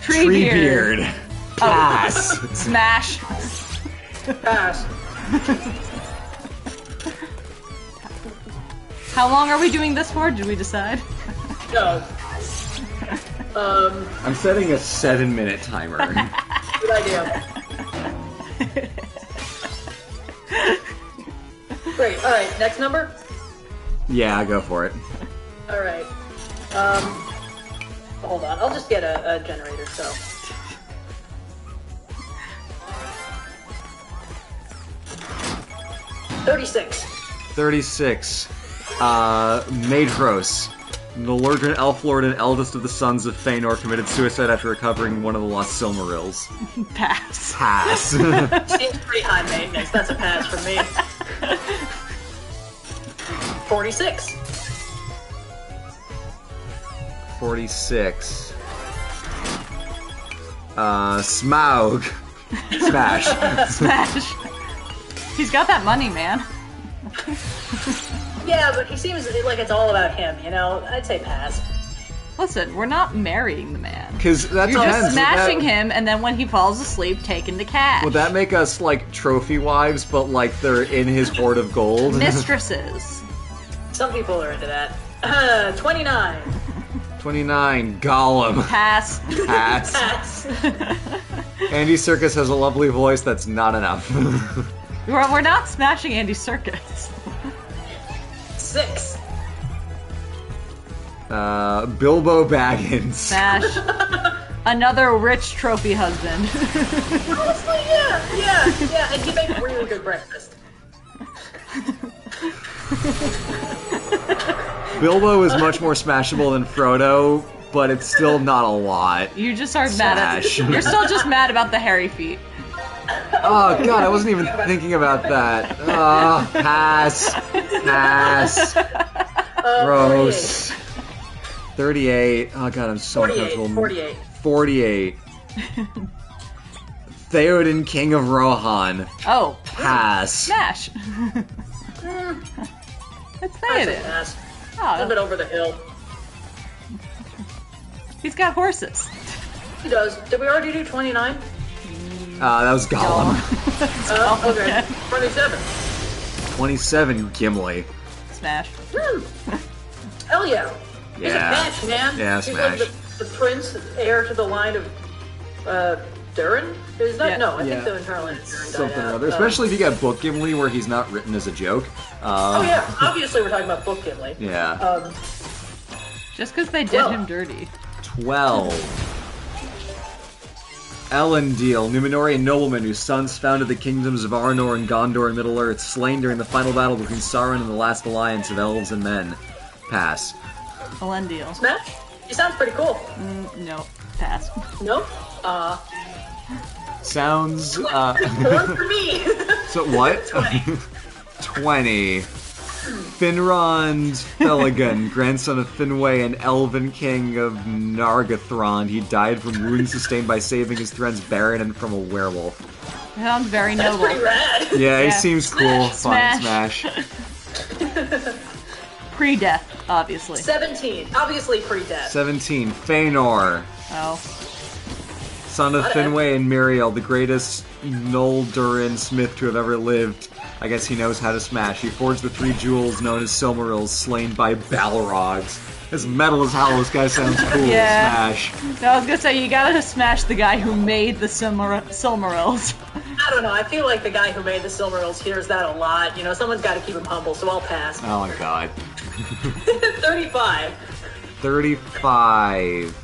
Treebeard. Pass. Smash. Pass. How long are we doing this for? Did we decide? No. I'm setting a 7-minute timer. Good idea. Great. All right. Next number. Yeah, go for it. All right. Hold on. I'll just get a generator. So. 36. 36. Maedhros. The Lordran Elflord and eldest of the sons of Feanor committed suicide after recovering one of the lost Silmarils. Pass. Pass. Seems pretty high maintenance. That's a pass for me. 46. 46. Smaug. Smash. Smash. He's got that money, man. Yeah, but he seems like it's all about him, you know? I'd say pass. Listen, we're not marrying the man. Because that You're depends. just smashing him, and then when he falls asleep, taking the cash. Would that make us, like, trophy wives, but, like, they're in his hoard of gold? Mistresses. Some people are into that. 29. 29. Gollum. Pass. Pass. Pass. Andy Serkis has a lovely voice. That's not enough. We're not smashing Andy Serkis. 6. Bilbo Baggins. Smash. Another rich trophy husband. Honestly, yeah, and he makes really good breakfast. Bilbo is much more smashable than Frodo, but it's still not a lot. You just are mad at. You're still just mad about the hairy feet. Oh god, I wasn't even thinking about that. Pass. Pass. Gross. 38. Oh god, I'm so 48. uncomfortable. 48. 48. Theoden, King of Rohan. Oh. Pass. Smash. Let's say I'd say it. pass. A little bit over the hill. He's got horses. He does. Did we already do 29? That was Gollum. Okay. 27. 27, Gimli. Smash. Hell yeah. He's a Yeah. match, man. Yeah, He's smash. like the prince, heir to the line of Durin? Is that? Yeah. No, I Yeah. think the entire line of Durin died Something or out. other. Especially if you got Book Gimli where he's not written as a joke. Oh yeah, obviously we're talking about Book Gimli. Yeah. Just because they did him dirty. 12. Elendil, Numenorian nobleman whose sons founded the kingdoms of Arnor and Gondor and Middle-earth, slain during the final battle between Sauron and the last alliance of elves and men. Pass. Elendil. Smash? He sounds pretty cool. No. Pass. No? Sounds, One for me! So what? 20. Finrond Felagund, grandson of Finwë and elven king of Nargothrond. He died from wounds sustained by saving his friends Baron and from a werewolf. Sounds very That's noble. pretty rad. Yeah, he Yeah. seems cool. Fine, Smash. smash. Pre-death, obviously. 17. Obviously pre-death. 17. Feanor, Oh. son of Finwë and Miriel, the greatest Noldurin smith to have ever lived. I guess he knows how to smash. He forged the 3 jewels known as Silmarils, slain by Balrogs. As metal as hell, this guy sounds cool. Yeah. Smash. No, I was gonna say, you gotta smash the guy who made the Silmarils. I don't know, I feel like the guy who made the Silmarils hears that a lot. You know, someone's got to keep him humble, so I'll pass. Oh my god. 35. 35.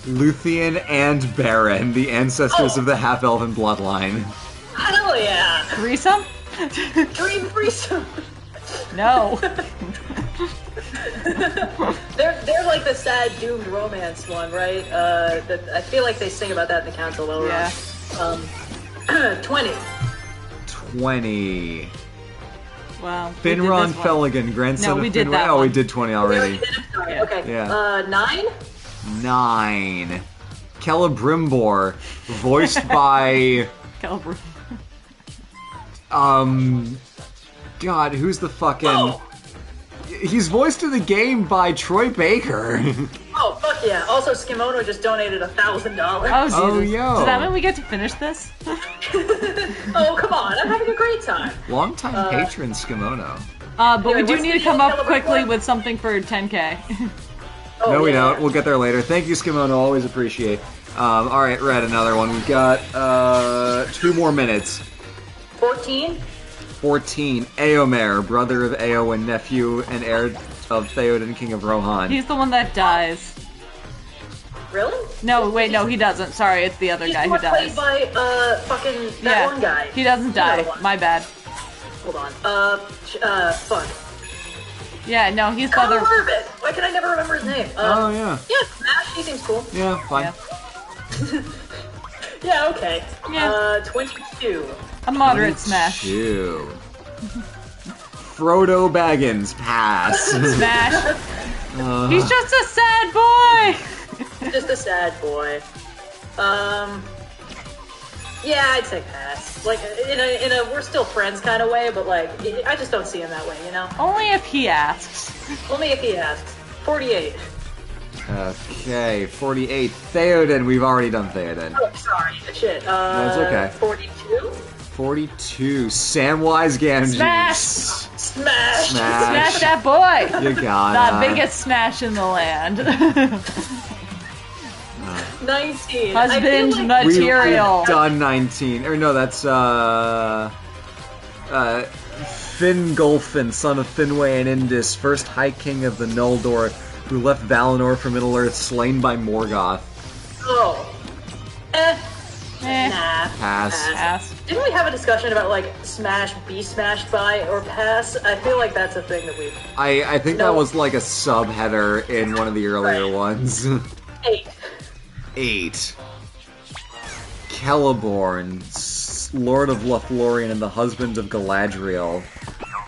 Luthien and Baron, the ancestors of the half-elven bloodline. Hell yeah! Threesome? Dream threesome. No. They're like the sad doomed romance one, right? I feel like they sing about that in the Council of Elrond. Yeah. 20. 20. Wow. Finrond Felagund, grandson No, of we did Finwë. that Oh, we one. did 20 We already already. did it? Sorry, Yeah. okay. Yeah. 9? 9. Celebrimbor, voiced by Calibur. God, who's the fucking? Oh! He's voiced in the game by Troy Baker. Oh, fuck yeah. Also, Skimono just donated $1,000. Oh, Jesus. Oh, yo. Does that mean we get to finish this? Oh, come on, I'm having a great time. Long-time patron Skimono. But Anyway, we do what's need the to come up caliber quickly for? with something for 10K. Oh, No, we yeah. don't. We'll get there later. Thank you, Skimono. Always appreciate. Alright, Red, another one. We've got 2 more minutes. 14? 14. Eomer, brother of Eo and nephew and heir of Theoden, king of Rohan. He's the one that dies. Really? No, wait, no, he doesn't. Sorry, it's the other He's guy the who one dies. played by, fucking, that one guy. He doesn't die. Another one. My bad. Hold on. Fuck. Yeah, no, he's the Conor other... Mervin! Why can I never remember his name? Oh, yeah. Yeah, Smash, he seems cool. Yeah, fine. Yeah. Yeah, okay. Yeah. 22. A moderate smash. 22. Frodo Baggins, pass. Smash. He's just a sad boy! Just a sad boy. Yeah, I'd say pass. Like, in a we're still friends kind of way, but like, I just don't see him that way, you know? Only if he asks. Only if he asks. 48. Okay, 48. Theoden, we've already done Theoden. Oh, sorry. Shit. No, it's okay. 42? 42. Samwise Gamgee. Smash! Smash! Smash that boy! You got The biggest smash in the land. 19. Husband I feel like material. We've done 19. Or no, that's Fingolfin, son of Finwë and Indis, first High King of the Noldor, who left Valinor for Middle-earth, slain by Morgoth. Oh. Nah. Pass. Didn't we have a discussion about, like, smash, be smashed by, or pass? I feel like that's a thing that we've... I think No. that was like a subheader in one of the earlier Right. ones. 8. 8. Celeborn, Lord of Lothlorien and the husband of Galadriel.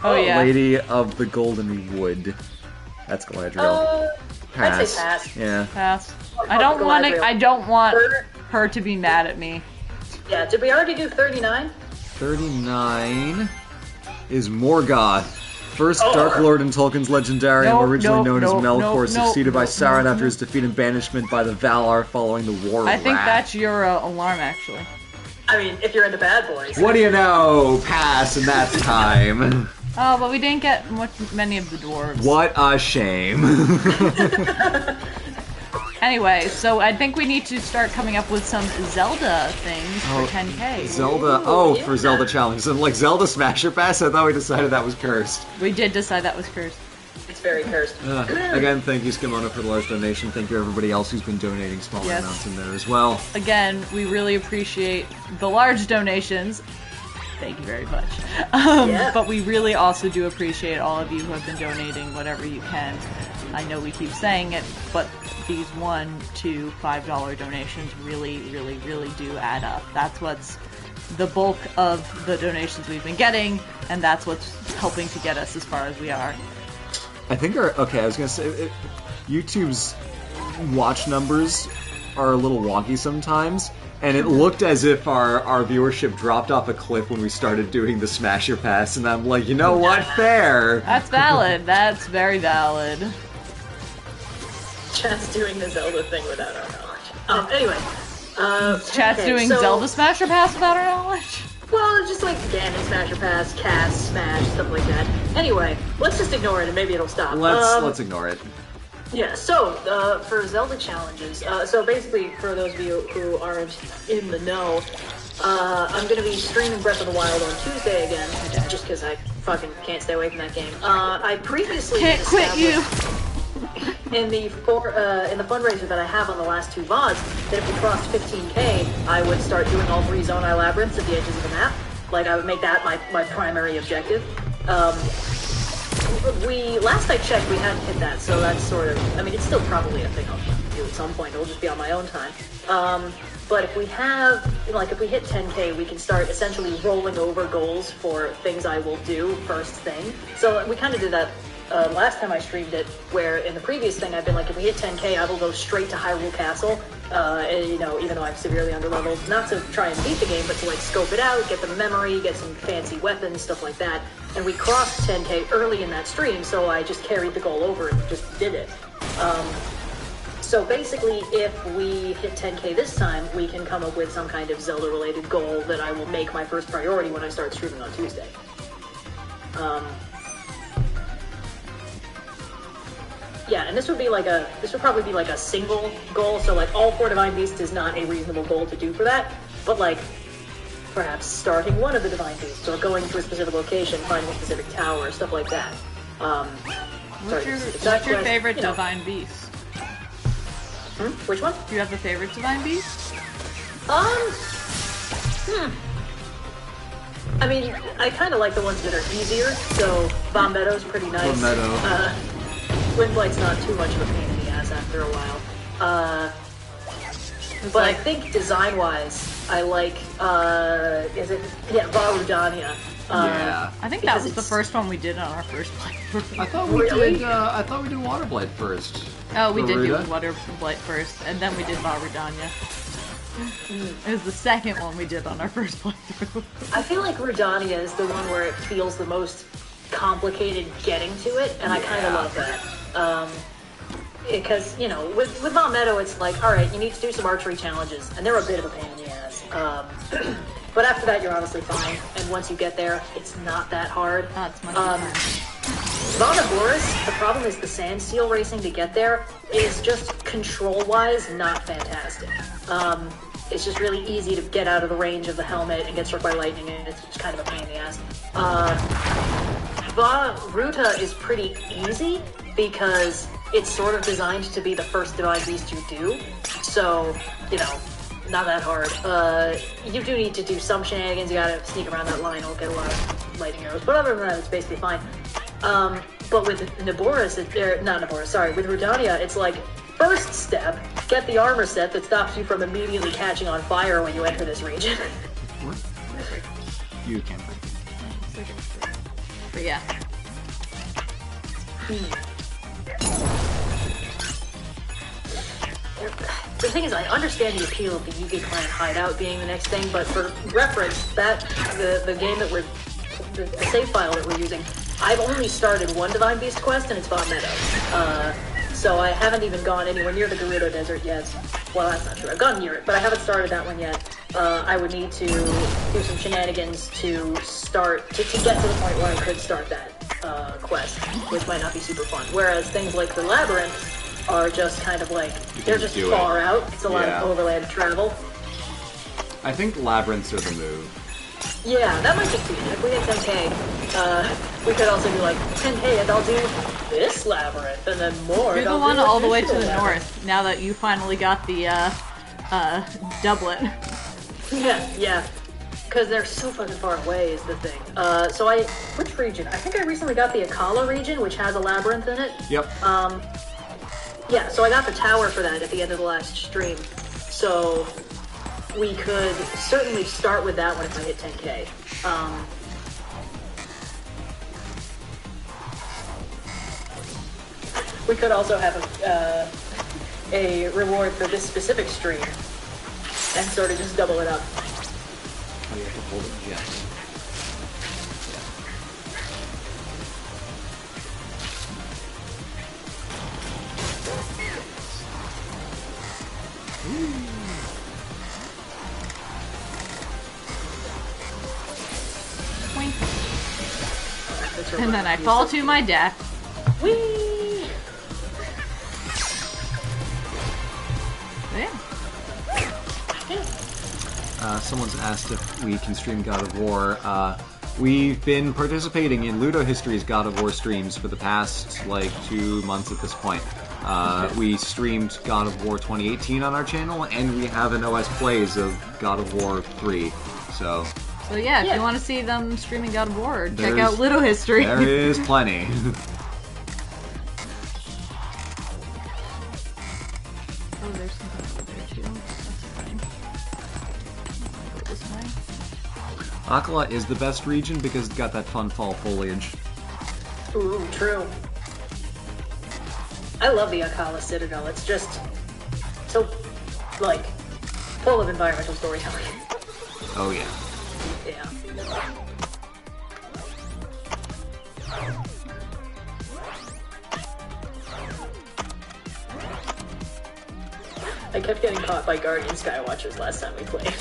Oh yeah. Lady of the Golden Wood. That's Galadriel. I'd say pass. Yeah. Pass. Fuck I don't want to. Galadriel. I don't want Third- her to be mad at me. Yeah, did we already do 39? 39 is Morgoth. First Oh. Dark Lord in Tolkien's Legendarium, Nope, originally nope, known as nope, Melkor, nope, succeeded by nope, Sauron nope, after his defeat and banishment by the Valar following the War of I think Wrath. that's your alarm, actually. I mean, if you're into bad boys. What do you know? Pass, and that's time. Oh, but we didn't get many of the dwarves. What a shame. Anyway, so I think we need to start coming up with some Zelda things for 10K. Zelda. yeah. For Zelda challenges. And like Zelda Smasher Pass, I thought we decided that was cursed. We did decide that was cursed. It's very cursed. Again, thank you, Skimono, for the large donation. Thank you, everybody else who's been donating smaller Yes. amounts in there as well. Again, we really appreciate the large donations. Thank you very much. Yeah. But we really also do appreciate all of you who have been donating whatever you can. I know we keep saying it, but these $1 to $5 donations really, really, really do add up. That's what's the bulk of the donations we've been getting, and that's what's helping to get us as far as we are. I think I was gonna say, YouTube's watch numbers are a little wonky sometimes, and it looked as if our viewership dropped off a cliff when we started doing the Smasher Pass, and I'm like, you know what? Fair! That's valid. That's very valid. Chat's doing the Zelda thing without our knowledge. Anyway. Chat's okay, doing so- Zelda Smasher Pass without our knowledge? Well, it's just like Ganon, Smasher Pass, Cast, Smash, stuff like that. Anyway, let's just ignore it and maybe it'll stop. Let's ignore it. Yeah, so, for Zelda challenges, so basically, for those of you who aren't in the know, I'm gonna be streaming Breath of the Wild on Tuesday again, just because I fucking can't stay away from that game. I previously Can't quit you! in the fundraiser that I have on the last 2 VODs, that if we crossed 15K, I would start doing all 3 Zonai labyrinths at the edges of the map. Like, I would make that my primary objective. Last I checked, we hadn't hit that, so that's sort of, I mean, it's still probably a thing I'll do at some point. It'll just be on my own time. But if we hit 10K, we can start essentially rolling over goals for things I will do first thing. So we kind of did that last time I streamed it, where in the previous thing I've been like, if we hit 10K, I will go straight to Hyrule Castle, and, you know, even though I'm severely underleveled, not to try and beat the game, but to like scope it out, get the memory, get some fancy weapons, stuff like that. And we crossed 10K early in that stream, so I just carried the goal over and just did it. So basically, if we hit 10K this time, we can come up with some kind of Zelda-related goal that I will make my first priority when I start streaming on Tuesday. Yeah, and this would probably be like a single goal, so like all 4 Divine Beasts is not a reasonable goal to do for that, but like, perhaps starting one of the Divine Beasts, or going to a specific location, finding a specific tower, stuff like that. What's your favorite Divine Beast? Which one? Do you have a favorite Divine Beast? I mean, I kind of like the ones that are easier, so Meadow's pretty nice. Meadow. Windblight's not too much of a pain in the ass after a while. But I think design-wise, I like, Varudania. Yeah. I think that was the first one we did on our first playthrough. I thought we did Waterblight first. Oh, we did do Garuda? Waterblight first, and then we did Varudania. It was the second one we did on our first playthrough. I feel like Rudania is the one where it feels the most complicated getting to it, and I kind of love that. Because, you know, with Von Meadow, it's like, alright, you need to do some archery challenges, and they're a bit of a pain in the ass. But after that, you're honestly fine, and once you get there, it's not that hard. Oh, it's much fun. Vonaboris, the problem is the sand seal racing to get there is just control-wise not fantastic. It's just really easy to get out of the range of the helmet and get struck by lightning, and it's just kind of a pain in the ass. Ruta is pretty easy because it's sort of designed to be the first Divine Beast you do, so, you know, not that hard. You do need to do some shenanigans, you gotta sneak around that line or get a lot of lightning arrows, but other than that, it's basically fine. But with Naboris, with Rudania, it's like, first step, get the armor set that stops you from immediately catching on fire when you enter this region. You can. But yeah. The thing is, I understand the appeal of the Yugi Clan hideout being the next thing, but for reference, the game that the save file that we're using, I've only started one Divine Beast quest, and it's Von Meadow. So I haven't even gone anywhere near the Gerudo Desert yet. Well, that's not true. I've gone near it, but I haven't started that one yet. I would need to do some shenanigans to start, to get to the point where I could start that quest, which might not be super fun. Whereas things like the Labyrinth are just kind of like, they're just far out. It's a lot of overland travel. I think Labyrinths are the move. Yeah, that might just be it. If we hit 10K, we could also be like, 10K and I'll do this labyrinth, and then more. You're the one all the way to the north, now that you finally got the, doublet. Yeah. Because they're so fucking far away is the thing. Which region? I think I recently got the Akala region, which has a labyrinth in it. Yep. Yeah, so I got the tower for that at the end of the last stream. So we could certainly start with that one if I hit 10K. We could also have a reward for this specific stream and sort of just double it up. Oh, you have to hold it, yes. And then I fall to my death. Whee! Yeah. Someone's asked if we can stream God of War. We've been participating in Ludo History's God of War streams for the past, 2 months at this point. We streamed God of War 2018 on our channel, and we have an OS Plays of God of War 3, so... So yeah, if you want to see them streaming God of War, check out Ludo History. There is plenty. Oh, there's something over there too. That's fine. Go this way. Akala is the best region because it's got that fun fall foliage. Ooh, true. I love the Akala Citadel. It's just so, full of environmental storytelling. Oh yeah. Yeah. I kept getting caught by Guardian Skywatchers last time we played.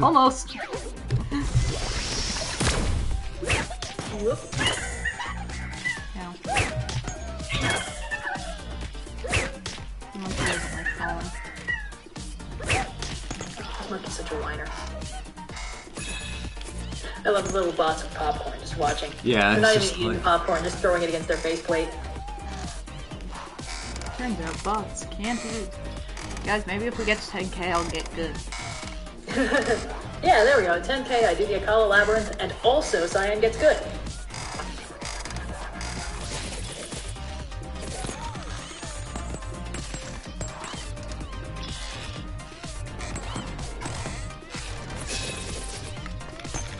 Almost. Whoop. Yeah. Monkey doesn't like falling. Monkey's such a whiner. I love the little bots of popcorn just watching. Yeah, they're not it's even just eating like... popcorn, just throwing it against their faceplate. Turns out bots can't eat. Guys, maybe if we get to 10k, I'll get good. Yeah, there we go. 10k, I do the Akala Labyrinth, and also Cyan gets good.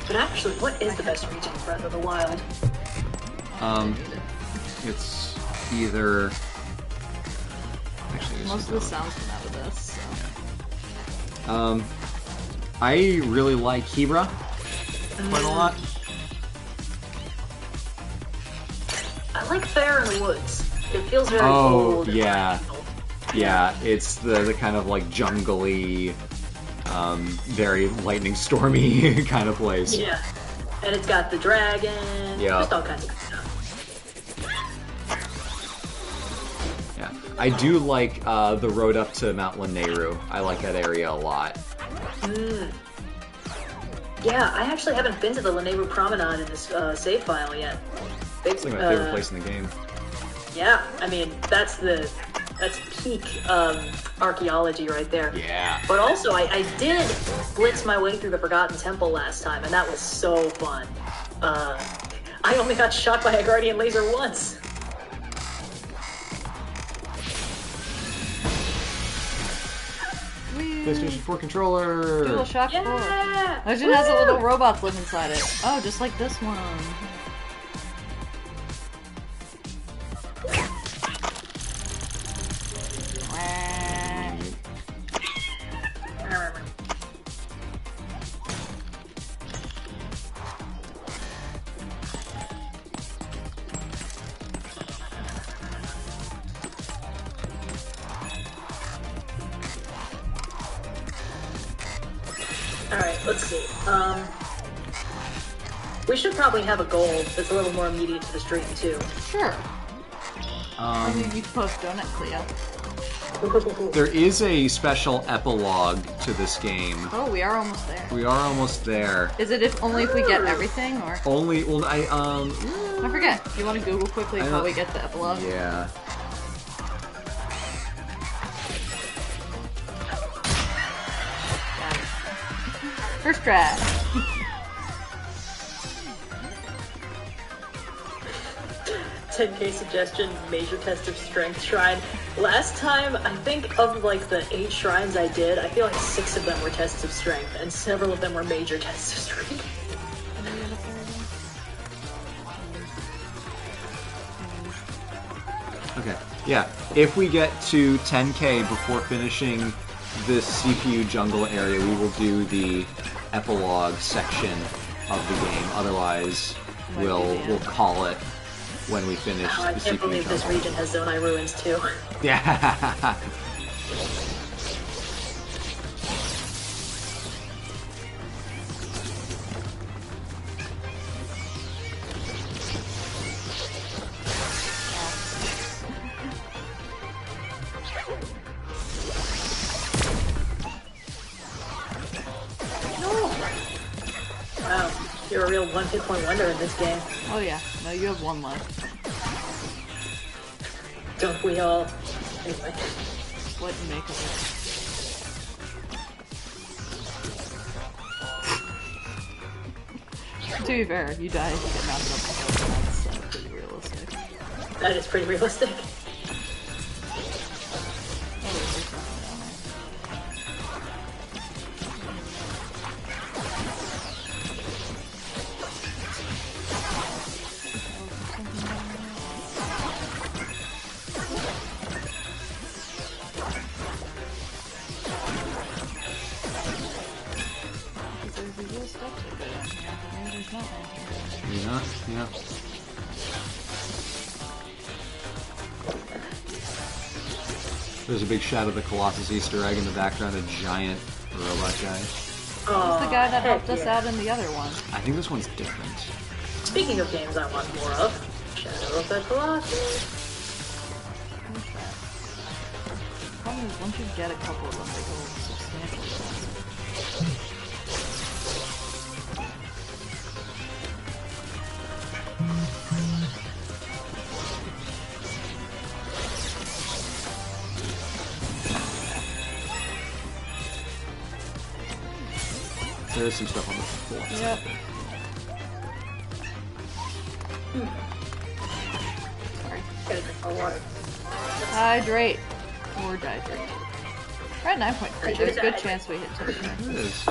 But actually, what is the best region in Breath of the Wild? It's either... Actually, Most of the sounds come out of this, so. I really like Hebra quite a lot. I like Fair in the Woods. It feels very Oh, old. yeah. Yeah, it's the kind of like jungly, very lightning stormy kind of place. Yeah. And it's got the dragon. Yeah. Just all kinds of stuff. Yeah, I do like the road up to Mount Lanayru. I like that area a lot. Yeah, I actually haven't been to the Lanayru Promenade in this save file yet. It's like my favorite place in the game. Yeah, I mean, that's peak archaeology right there. Yeah. But also, I did blitz my way through the Forgotten Temple last time, and that was so fun. I only got shot by a Guardian Laser once. PlayStation 4 controller! Dual Shock 4. Yeah! Legend has a little robots live inside it. Oh, just like this one. Alright, let's see. We should probably have a goal that's a little more immediate to the stream, too. Sure. I mean, you can post Donut Cleo. There is a special epilogue to this game. Oh, we are almost there. We are almost there. Is it only if we get everything, or? Only, well, I forget. Do you want to Google quickly how we get the epilogue? Yeah. First try. 10k suggestion, major test of strength shrine. Last time, I think of like the 8 shrines I did, I feel like 6 of them were tests of strength, and several of them were major tests of strength. Okay, yeah. If we get to 10k before finishing this CPU jungle area, we will do the epilogue section of the game. Otherwise, we'll call it when we finish Oh, the I CPU can't believe jungle. this region has Zonai ruins too. Yeah. Wow, you're a real one-hit point wonder in this game. Oh yeah. No, you have one left. Don't we all? Anyway. What you make of it? To be fair, if you die, you get knocked up. That's pretty realistic. That is pretty realistic. There's a big Shadow of the Colossus Easter egg in the background, a giant robot guy. Who's the guy that helped us out in the other one? I think this one's different. Speaking of games I want more of, Shadow of the Colossus. Who's that? The problem is, once you get a couple of them, they go substantially. There is some stuff on the floor. Yep. Sorry. Gotta drink more water. Hydrate. Or dihydrate. We're at 9.3. There's a good chance we hit 10. It is.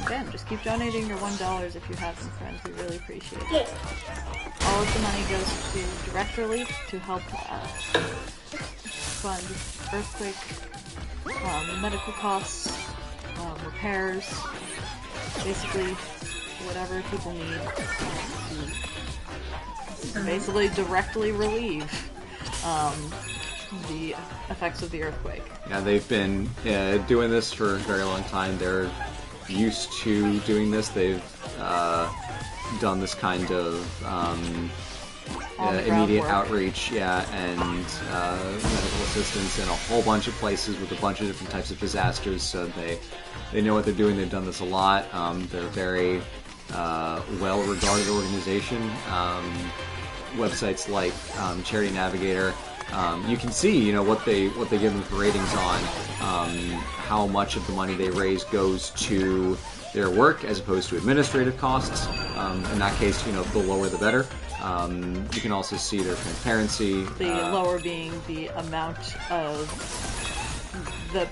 Again, just keep donating your $1 if you have some friends. We really appreciate it. Yeah. All of the money goes to direct relief to help fund earthquake, medical costs, repairs, basically whatever people need to basically directly relieve the effects of the earthquake. Yeah, they've been doing this for a very long time. They're used to doing this. They've done this kind of immediate outreach, and medical assistance in a whole bunch of places with a bunch of different types of disasters. So they know what they're doing. They've done this a lot. They're a very well-regarded organization. Websites like Charity Navigator, you can see, what they give them for ratings on how much of the money they raise goes to their work as opposed to administrative costs. In that case, the lower the better. You can also see their transparency. The lower being the amount of the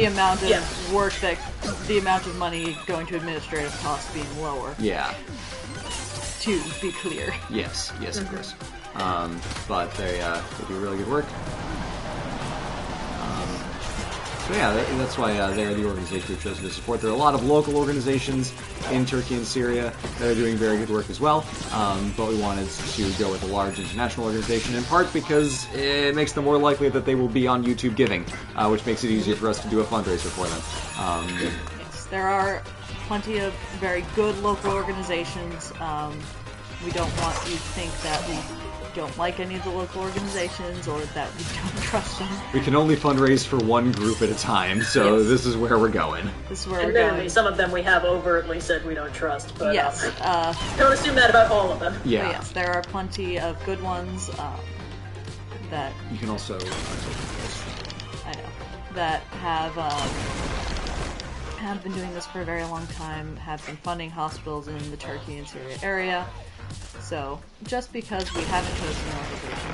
amount of work the amount of money going to administrative costs being lower. Yeah. To be clear. Yes, of course. But they do really good work. So yeah, that's why they're the organization we've chosen to support. There are a lot of local organizations in Turkey and Syria that are doing very good work as well, but we wanted to go with a large international organization, in part because it makes them more likely that they will be on YouTube giving, which makes it easier for us to do a fundraiser for them. Yes, there are plenty of very good local organizations. We don't want you to think that we don't like any of the local organizations or that we don't trust them. We can only fundraise for one group at a time, so This is where we're going. This is where we're going. Some of them we have overtly said we don't trust, but yes, don't assume that about all of them. Yeah. But yes, there are plenty of good ones that you can also. I know that have been doing this for a very long time. Have been funding hospitals in the Turkey and Syria area. So, just because we haven't chosen an organization,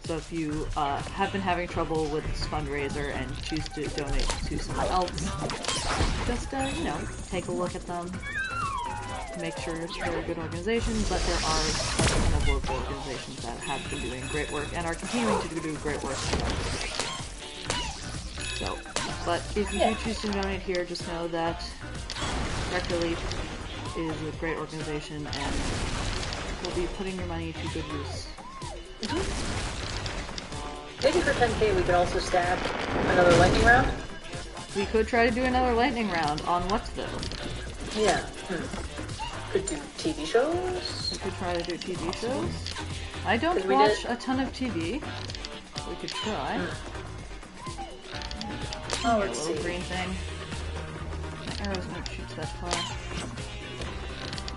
so if you have been having trouble with this fundraiser and choose to donate to someone else, just, take a look at them, make sure it's a very good organization, but there are a ton of local organizations that have been doing great work and are continuing to do great work. So, but if you do choose to donate here, just know that Direct Relief is a great organization and will be putting your money to good use. Maybe for 10k we could also stab another lightning round? We could try to do another lightning round on what though? Yeah. Could do TV shows? We could try to do TV shows. I don't watch a ton of TV. We could try. Oh, let's see. Green thing. My arrows won't shoot that far.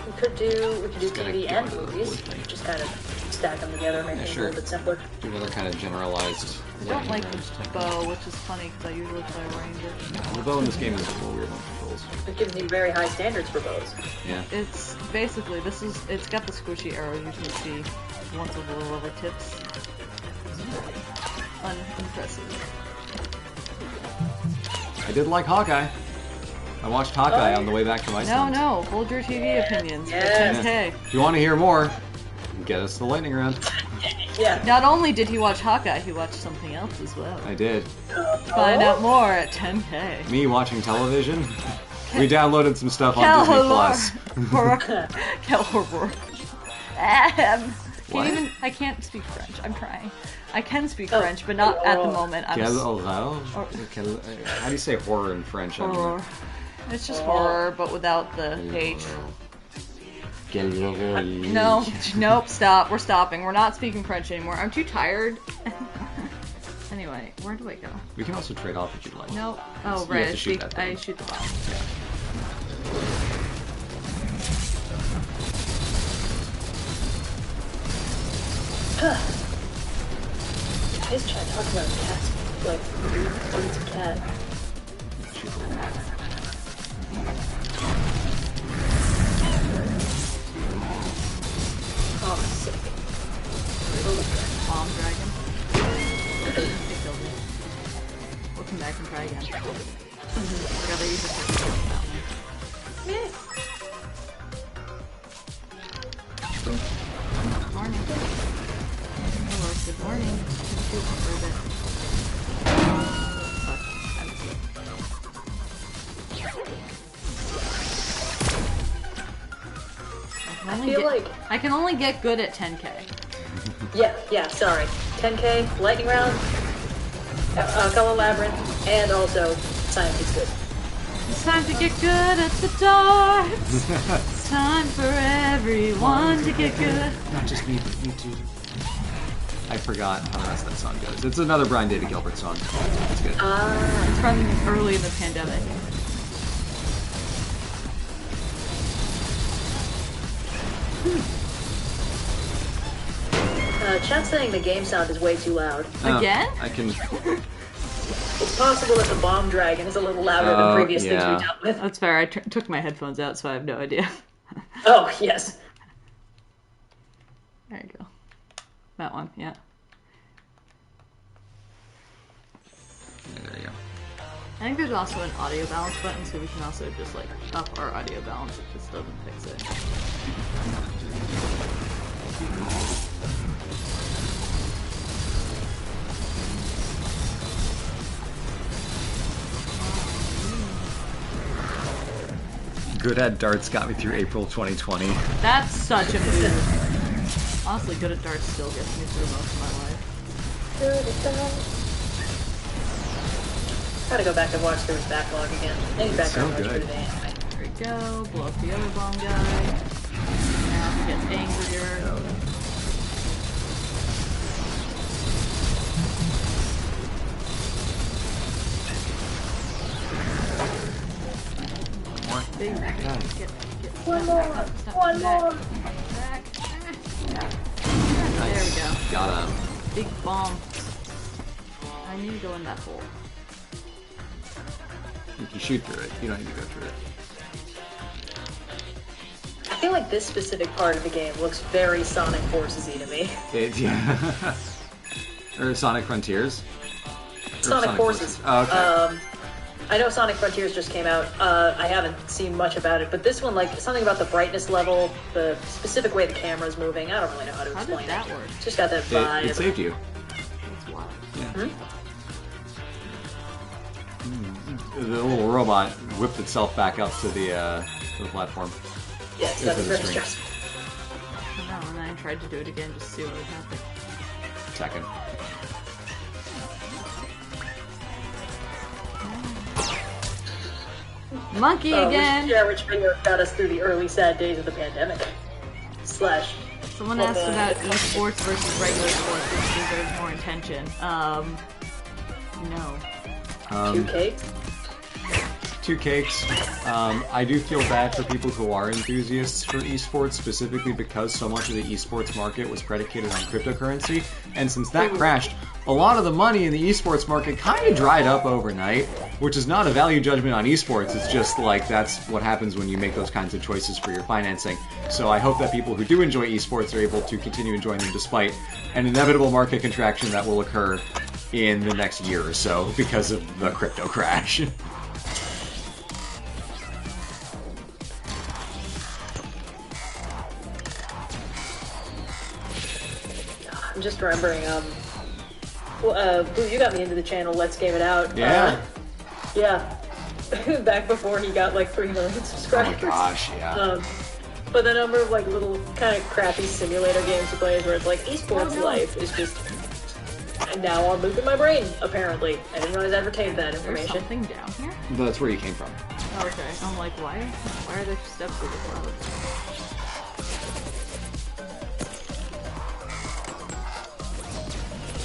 We could do TV and movies. Just kind of stack them together, make it a little bit simpler. Do another kind of generalized. I don't like the bow, which is funny because I usually play Ranger. The bow in this game is a little weird on controls. It gives me very high standards for bows. Yeah. It's basically it's got the squishy arrow you can see once a little over tips. Unimpressive. I did like Hawkeye. I watched Hawkeye on the way back to Iceland. No, hold your TV opinions. Yeah. Okay. If you want to hear more, get us the lightning round. Yeah. Not only did he watch Hawkeye, he watched something else as well. I did. Find out more at 10K. Me watching television? We downloaded some stuff on Disney Plus. I can't speak French. I'm trying. I can speak French, but not at the moment. How do you say horror in French? Horror. It's just horror, but without the H. No, nope, stop. We're stopping. We're not speaking French anymore. I'm too tired. Anyway, where do I go? We can also trade off if you'd like. No. Oh, right. I shoot the bomb. Yeah. Guys try to talk about cats. Like, it's a cat. Oh, I'm sick. Bomb dragon. They killed me. We'll come back and try again. I gotta use a second kill for that one. Yeah. Good morning. Hello, good morning. For a bit. I can only get good at 10k. Yeah, sorry. 10k, lightning round, color labyrinth, and also science is good. It's time to get good at the darts. It's time for everyone to get good. Not just me, but me too. I forgot how the rest of that song goes. It's another Brian David Gilbert song. It's good. It's from early in the pandemic. Chat's saying the game sound is way too loud. Again? I can... It's possible that the bomb dragon is a little louder than previous things we dealt with. That's fair. I took my headphones out, so I have no idea. Oh, yes. There you go. That one, yeah. There you go. I think there's also an audio balance button, so we can also just like up our audio balance if this doesn't fix it. Good at darts got me through April 2020. That's such a move. Honestly, good at darts still gets me through most of my life. Good at darts. Gotta go back and watch through his backlog again. Any background watch through the anime. There we go. Blow up the other bomb guy. Now he gets angrier. One more! One more! Back. Nice. There we go. Got him. Big bomb. I need to go in that hole. You can shoot through it. You don't need to go through it. I feel like this specific part of the game looks very Sonic Forces-y to me. Yeah. Or Sonic Frontiers? Sonic Forces. Oh, okay. I know Sonic Frontiers just came out. I haven't seen much about it, but this one, like, something about the brightness level, the specific way the camera's moving, I don't really know how to explain How did that work? It's just got that vibe. It saved you. That's wild. Yeah. The little robot whipped itself back up to the platform. Yes, that was very stressful. I know, and then I tried to do it again just to see what would happen. Second. Monkey again! Which video got us through the early sad days of the pandemic. Slash. Someone asked about esports versus regular sports, which deserves more attention. No. 2 cakes? 2 cakes. I do feel bad for people who are enthusiasts for esports, specifically because so much of the esports market was predicated on cryptocurrency, and since that crashed, a lot of the money in the esports market kind of dried up overnight, which is not a value judgment on esports, it's just like that's what happens when you make those kinds of choices for your financing. So I hope that people who do enjoy esports are able to continue enjoying them despite an inevitable market contraction that will occur in the next year or so because of the crypto crash. I'm just remembering, Boo, you got me into the channel, Let's Game It Out. Yeah? Yeah. Back before he got like 3 million subscribers. Oh my gosh, yeah. But the number of like little kind of crappy simulator games he plays where it's like Esports life is just now on loop in my brain, apparently. I didn't realize I retained that information. There's something down here? That's where you came from. Okay. I'm like, why are there steps to the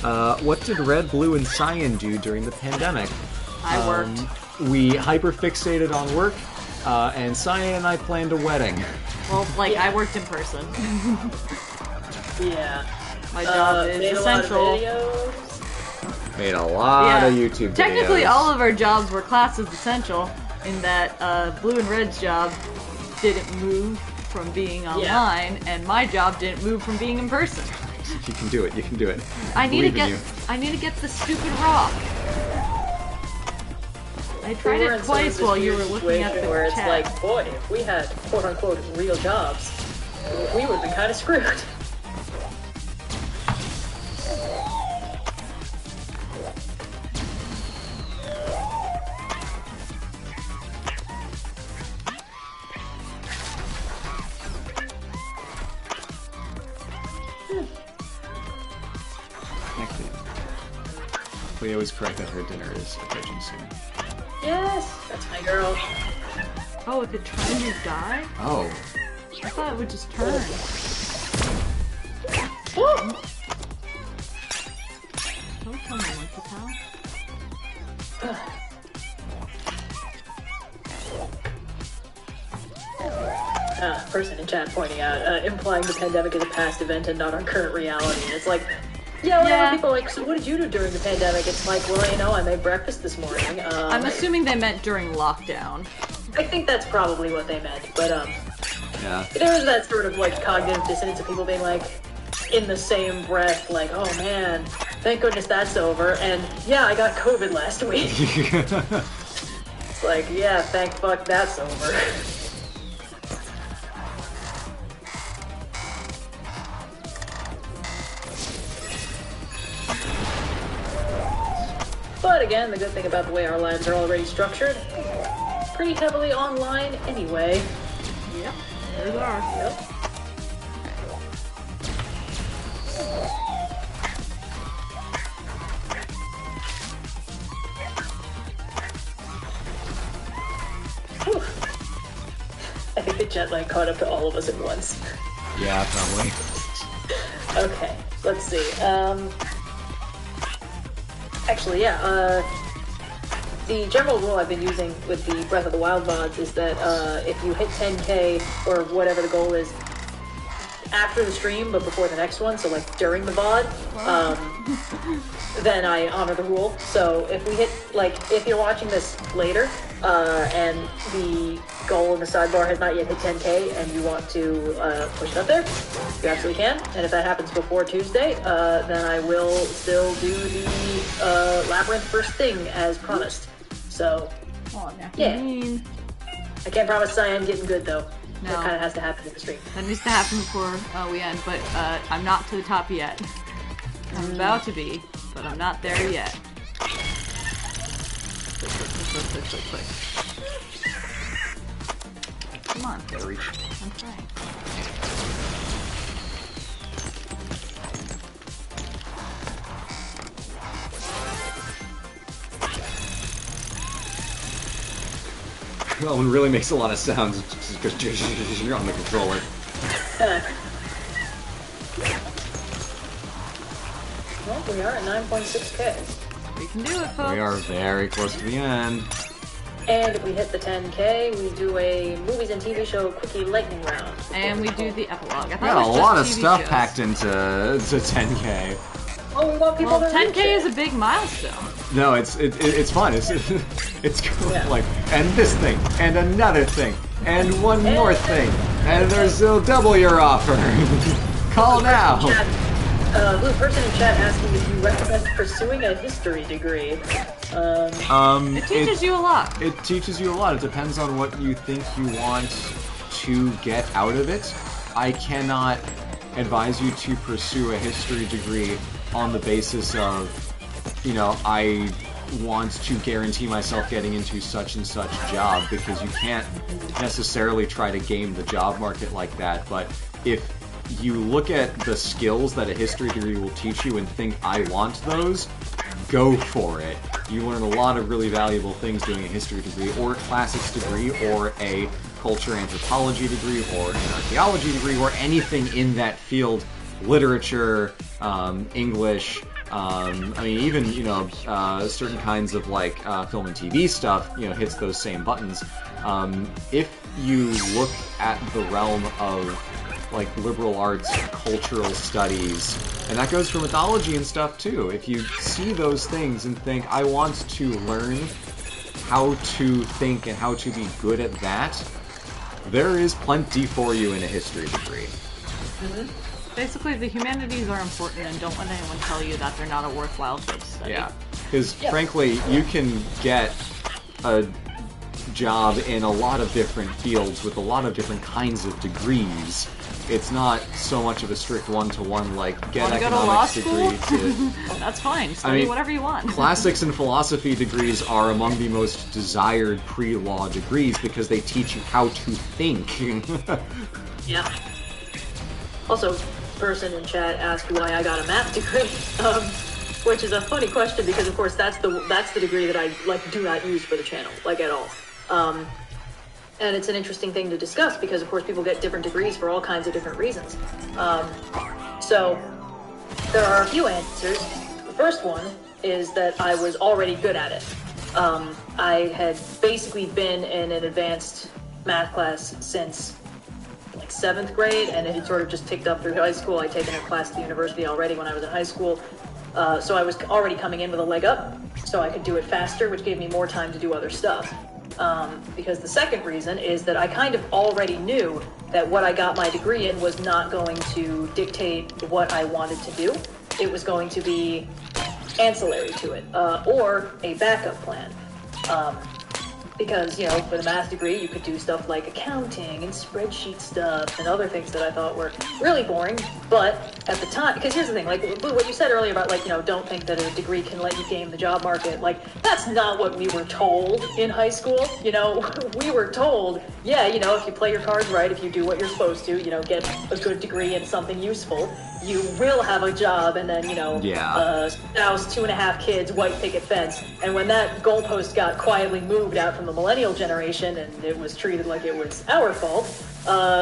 clouds? What did Red, Blue, and Cyan do during the pandemic? I worked. We hyper-fixated on work, and Cyan and I planned a wedding. Well, like, I worked in person. Yeah. My job is essential. Made a lot of YouTube videos. Technically, all of our jobs were classed as essential, in that Blue and Red's job didn't move from being online, and my job didn't move from being in person. You can do it. You can do it. I need to get the stupid rock. I tried it twice while you were looking at the where it's chat. like, boy, if we had quote-unquote real jobs, we would have been kind of screwed. Leo is correct that her dinner is approaching soon. Yes, that's my girl. Oh, if it turns, you die? Oh. I thought it would just turn. Don't tell me what to tell. Person in chat pointing out, implying the pandemic is a past event and not our current reality. And it's like, whenever people are like, so what did you do during the pandemic? It's like, well, you know, I made breakfast this morning. I'm assuming they meant during lockdown. I think that's probably what they meant, but yeah. There was that sort of like cognitive dissonance of people being like, in the same breath, like, oh man, thank goodness that's over, and yeah, I got COVID last week. It's like, yeah, thank fuck that's over. But again, the good thing about the way our lives are already structured, pretty heavily online anyway. Yep, there's ours. Yep. Whew. I think the jet lag caught up to all of us at once. Yeah, probably. Okay, let's see. Actually, the general rule I've been using with the Breath of the Wild VODs is that if you hit 10k or whatever the goal is after the stream but before the next one, so like during the VOD, then I honor the rule. So if we hit, like, if you're watching this later and the goal in the sidebar has not yet hit 10k and you want to push it up there, you absolutely can. And if that happens before Tuesday, then I will still do the Labyrinth first thing as promised. So, yeah. I can't promise Cyan getting good though. No. That kind of has to happen in the stream. That needs to happen before we end, but I'm not to the top yet. I'm about to be, but I'm not there yet. Click. Come on. Gotta reach. I'm trying. Well, it really makes a lot of sounds because you're on the controller. Well, we are at 9.6k. We can do it, folks. We are very close to the end. And if we hit the 10k, we do a movies and TV show quickie lightning round. And we do the epilogue. I thought We it got was a lot just of TV stuff shows. packed into 10k. Oh, we want people Well, to 10k reach is it. a big milestone. No, it's fun. It's cool. Yeah. Like, and this thing, and another thing, and one more thing, and there's double your offer. Call now. Blue person in chat asking if you recommend pursuing a history degree. It teaches you a lot. It teaches you a lot. It depends on what you think you want to get out of it. I cannot advise you to pursue a history degree on the basis of, you know, I want to guarantee myself getting into such and such job, because you can't necessarily try to game the job market like that. But if you look at the skills that a history degree will teach you and think, I want those, go for it. You learn a lot of really valuable things doing a history degree, or a classics degree, or a culture anthropology degree, or an archaeology degree, or anything in that field. Literature, English, I mean, even, you know, certain kinds of, like, film and TV stuff, you know, hits those same buttons. If you look at the realm of, like, liberal arts, cultural studies, and that goes for mythology and stuff, too. If you see those things and think, I want to learn how to think and how to be good at that, there is plenty for you in a history degree. Mm-hmm. Basically, the humanities are important, and don't let anyone tell you that they're not a worthwhile field to study. Yeah, because frankly, you can get a job in a lot of different fields with a lot of different kinds of degrees. It's not so much of a strict one-to-one, like, get economics degree to... That's fine. Study whatever you want. Classics and philosophy degrees are among the most desired pre-law degrees because they teach you how to think. Yeah. Also, person in chat asked why I got a math degree, which is a funny question because, of course, that's the degree that I do not use for the channel, at all. And it's an interesting thing to discuss because, of course, people get different degrees for all kinds of different reasons. So there are a few answers. The first one is that I was already good at it. I had basically been in an advanced math class since 7th grade, and it had sort of just ticked up through high school. I'd taken a class at the university already when I was in high school, so I was already coming in with a leg up, so I could do it faster, which gave me more time to do other stuff. Because the second reason is that I kind of already knew that what I got my degree in was not going to dictate what I wanted to do. It was going to be ancillary to it, or a backup plan. Because, you know, for the math degree, you could do stuff like accounting and spreadsheet stuff and other things that I thought were really boring. But at the time, because here's the thing, what you said earlier about, don't think that a degree can let you game the job market. That's not what we were told in high school. You know, we were told, if you play your cards right, if you do what you're supposed to, get a good degree in something useful, you will have a job, and then, spouse, 2.5 kids, white picket fence. And when that goalpost got quietly moved out from the millennial generation, and it was treated like it was our fault,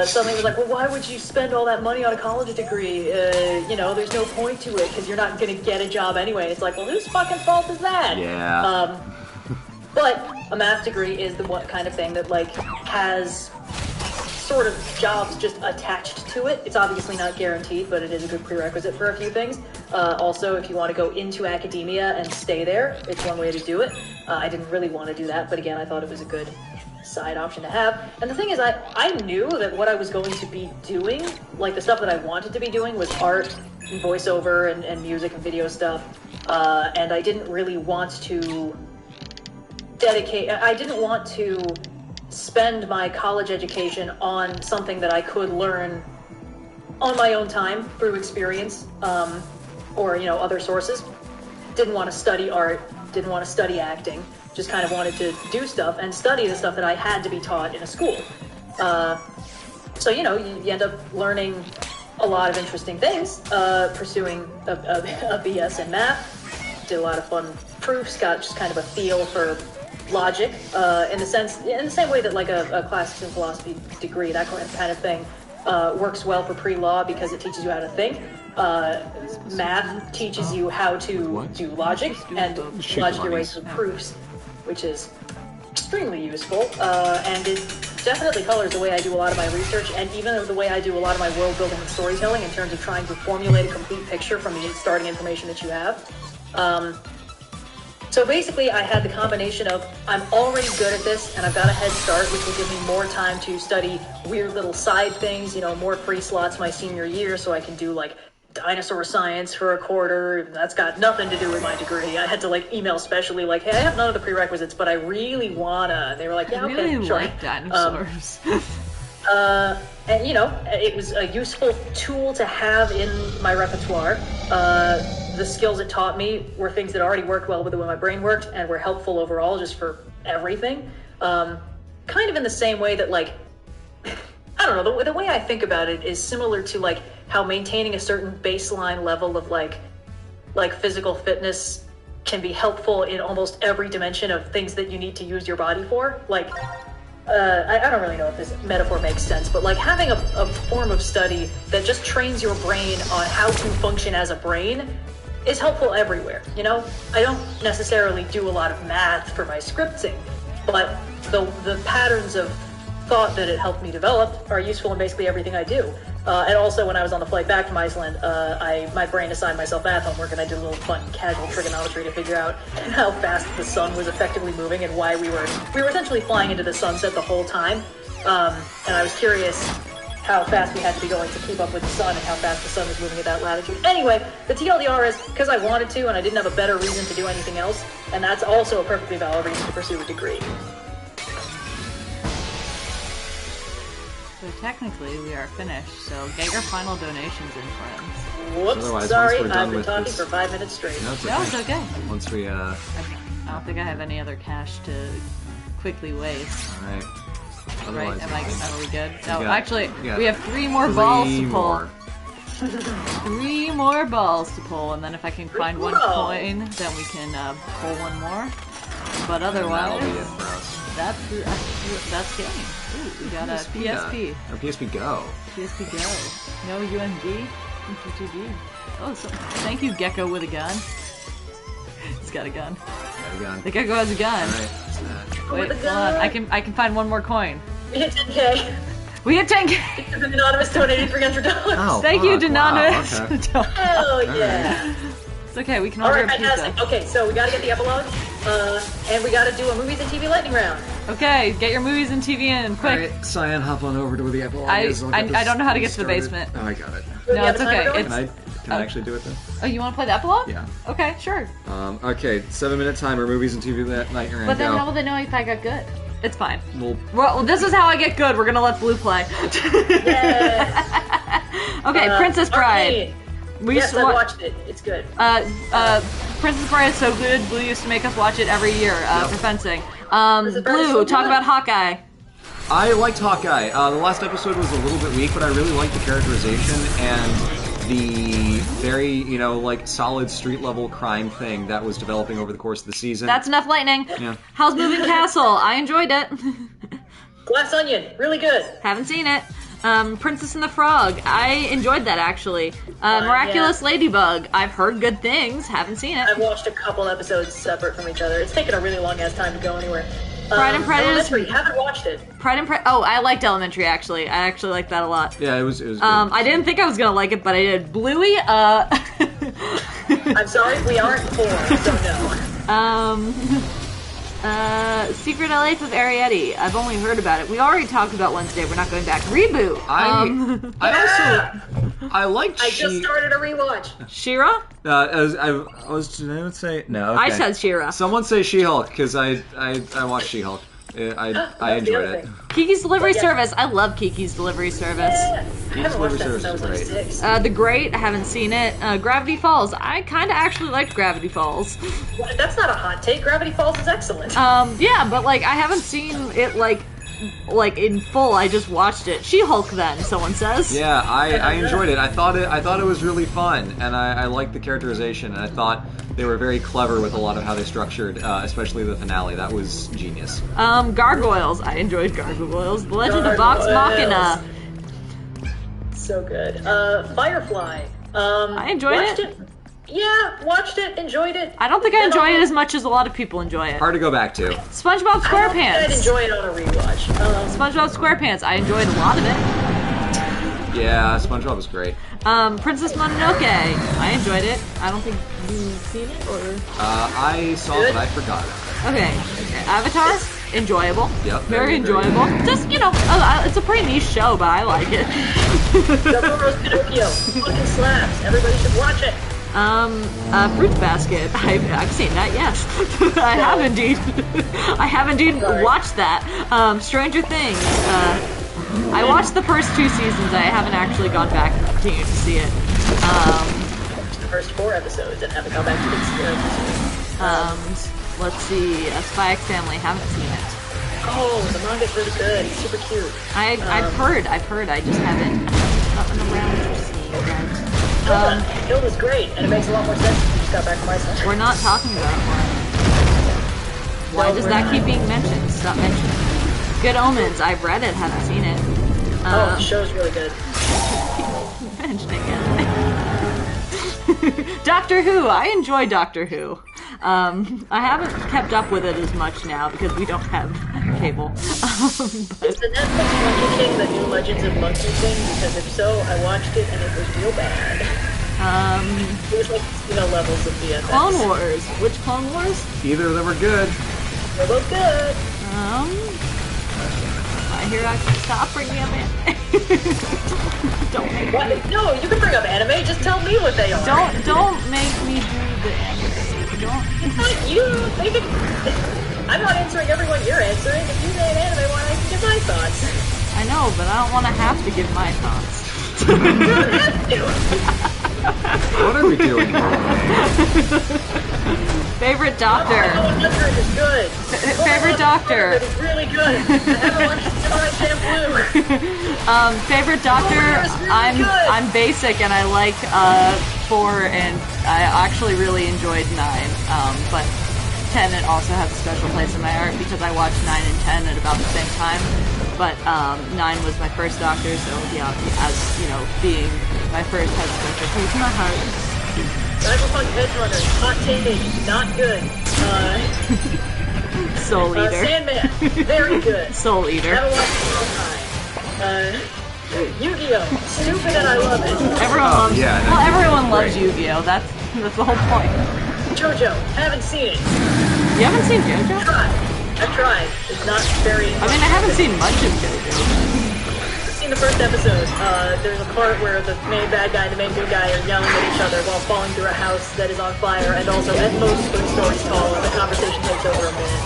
suddenly it was like, well, why would you spend all that money on a college degree? There's no point to it, because you're not going to get a job anyway. It's like, well, whose fucking fault is that? Yeah. But a math degree is the one kind of thing that, has sort of jobs just attached to it. It's obviously not guaranteed, but it is a good prerequisite for a few things. Also, if you want to go into academia and stay there, it's one way to do it. I didn't really want to do that, but again, I thought it was a good side option to have. And the thing is, I knew that what I was going to be doing, the stuff that I wanted to be doing, was art and voiceover and music and video stuff. And I didn't really want to spend my college education on something that I could learn on my own time through experience, or other sources. Didn't want to study art, didn't want to study acting, just kind of wanted to do stuff and study the stuff that I had to be taught in a school. So you end up learning a lot of interesting things, pursuing a BS in math, did a lot of fun proofs, got just kind of a feel for logic, in the same way that a classics and philosophy degree, that kind of thing, works well for pre-law because it teaches you how to think. Math teaches you how to do logic and logic your way through proofs, which is extremely useful, and it definitely colors the way I do a lot of my research, and even the way I do a lot of my world building and storytelling in terms of trying to formulate a complete picture from the starting information that you have. So basically, I had the combination of, I'm already good at this, and I've got a head start, which will give me more time to study weird little side things, more free slots my senior year, so I can do, dinosaur science for a quarter. That's got nothing to do with my degree. I had to, email specially, hey, I have none of the prerequisites, but I really wanna. And they were like, yeah, okay, really sure. Like dinosaurs. And, it was a useful tool to have in my repertoire. the skills it taught me were things that already worked well with the way my brain worked and were helpful overall just for everything. Kind of in the same way that, like, I don't know, the way I think about it is similar to, like, how maintaining a certain baseline level of, like physical fitness can be helpful in almost every dimension of things that you need to use your body for. Like, I don't really know if this metaphor makes sense, but like having a form of study that just trains your brain on how to function as a brain is helpful everywhere, you know? I don't necessarily do a lot of math for my scripting, but the patterns of thought that it helped me develop are useful in basically everything I do. And also, when I was on the flight back from Iceland, my brain assigned myself math homework, and I did a little fun casual trigonometry to figure out how fast the sun was effectively moving and why we were essentially flying into the sunset the whole time. And I was curious how fast we had to be going to keep up with the sun and how fast the sun was moving at that latitude. Anyway, the TLDR is because I wanted to and I didn't have a better reason to do anything else, and that's also a perfectly valid reason to pursue a degree. So technically, we are finished, so get your final donations in, friends. Whoops, sorry, I've been talking for 5 minutes straight. No, it's okay. Once we, I don't think I have any other cash to quickly waste. Alright. Right, are we good? No, got, actually, we have 3 more balls to pull. 3 more balls to pull, and then if I can find one coin, then we can pull one more. But otherwise, that's game. Ooh, we got a PSP. A PSP Go. PSP Go. No UMD. GTG. Oh, so, thank you, Gecko with a gun. He's got a gun. Got a gun. The Gecko has a gun. Alright. Wait, hold on. I can find one more coin. We hit 10K. We hit 10K. Because an anonymous donated $300. Oh, thank you, Anonymous. Wow, okay. Hell yeah. Right. It's okay, we can order a pizza. Fantastic. Okay, so we gotta get the epilogue, and we gotta do a movies and TV lightning round. Okay, get your movies and TV in, quick. Alright, Cyan, hop on over to where the epilogue is. I don't know how to get to the basement. Oh, I got it. No, it's okay. Can I actually do it then? Oh, you want to play the epilogue? Yeah. Okay, sure. Okay, 7-minute timer, movies and TV that night. But then how will they know if I got good? It's fine. Well, this is how I get good. We're gonna let Blue play. Yes. Okay, Princess Bride. Yes, I watched it. It's good. Princess Bride is so good. Blue used to make us watch it every year for fencing. Blue, talk about Hawkeye. I liked Hawkeye. The last episode was a little bit weak, but I really liked the characterization and the very, like, solid street-level crime thing that was developing over the course of the season. That's enough lightning. Yeah. How's Moving Castle? I enjoyed it. Glass Onion, really good. Haven't seen it. Princess and the Frog. I enjoyed that, actually. Miraculous Ladybug. I've heard good things. Haven't seen it. I've watched a couple episodes separate from each other. It's taken a really long-ass time to go anywhere. Pride and Prejudice. Elementary, haven't watched it. Pride and Prejudice. Oh, I liked Elementary, actually. I actually liked that a lot. Yeah, it was good. I didn't think I was gonna like it, but I did. Bluey, I'm sorry, we aren't 4, so no. Secret Life of Arietti. I've only heard about it. We already talked about Wednesday. We're not going back. Reboot. I liked. I just started a rewatch. She-Ra? Did anyone say no? Okay. I said She-Ra. Someone say She-Hulk because I watched She-Hulk. I enjoyed it. Kiki's Delivery Service. I love Kiki's Delivery Service. Yeah. Kiki's Delivery Service is great. The Great. I haven't seen it. Gravity Falls. I kind of actually liked Gravity Falls. Well, that's not a hot take. Gravity Falls is excellent. Yeah, but like I haven't seen it like in full. I just watched it. She-Hulk then, someone says. Yeah, I enjoyed it. I thought it was really fun, and I liked the characterization, and I thought they were very clever with a lot of how they structured, especially the finale. That was genius. Gargoyles. I enjoyed Gargoyles. The Legend of Vox Machina. So good. Firefly. I enjoyed it. Yeah, watched it, enjoyed it. I don't think I enjoyed it as much as a lot of people enjoy it. Hard to go back to. SpongeBob SquarePants. I don't think I'd enjoy it on a rewatch. SpongeBob SquarePants. I enjoyed a lot of it. Yeah, SpongeBob was great. Princess Mononoke. I enjoyed it. I don't think you've seen it, or? I saw it, but I forgot it. Okay. Avatar. Enjoyable. Yep. Very enjoyable. Just, it's a pretty niche show, but I like it. Double Pinocchio. Fucking slaps. Everybody should watch it. Fruits Basket. I've seen that, yes. I have indeed. I have indeed watched that. Stranger Things. I watched the first 2 seasons. I haven't actually gone back and continued to see it. the first 4 episodes and haven't gone back to the let's see, Spy X Family, haven't seen it. Oh, the manga's really good. It's super cute. I've heard. I just haven't gotten around to seeing it. Hilda's great, and it makes a lot more sense if you just got back from Iceland. We're not talking about it more. Why does that keep being mentioned? Stop mentioning it. Good Omens, I've read it, haven't seen it. The show's really good. Mentioning it. Doctor Who, I enjoy Doctor Who. I haven't kept up with it as much now because we don't have cable. Is the Netflix Monkey King the new Legends of Monkey King? Because if so, I watched it and it was real bad. It was like, levels of VFX. Clone Wars. Which Clone Wars? Either of them are good. They're both good. I hear I can stop bringing up anime. Don't make me. No, you can bring up anime. Just tell me what they are. Don't make me do the anime. Don't. It's not you. I'm not answering everyone you're answering. If you say an anime one, I can give my thoughts. I know, but I don't want to have to give my thoughts. You don't have to. What are we doing here? Favorite doctor. Oh, 100 is good. Favorite doctor. It's really good. I haven't watched Samurai Champloo. Favorite doctor. I'm basic and I like 4 and I actually really enjoyed 9. But 10 it also has a special place in my heart because I watched 9 and 10 at about the same time. But 9 was my first doctor, so yeah, as being my first has a special place in my heart. Cyberpunk Edge Runner, hot take, not good. Soul Eater. Sandman, very good. Soul Eater. Haven't watched it in a long time. Yu-Gi-Oh! Stupid and I love it. Everyone loves. Yeah, well, everyone loves Yu-Gi-Oh! That's the whole point. JoJo, haven't seen it. You haven't seen JoJo? I've tried. It's not very. I mean, I haven't seen much of JoJo. I've seen the first episode. There's a part where the main bad guy and the main good guy are yelling at each other while falling through a house that is on fire, and also, at most good stories tall, the conversation takes over a minute.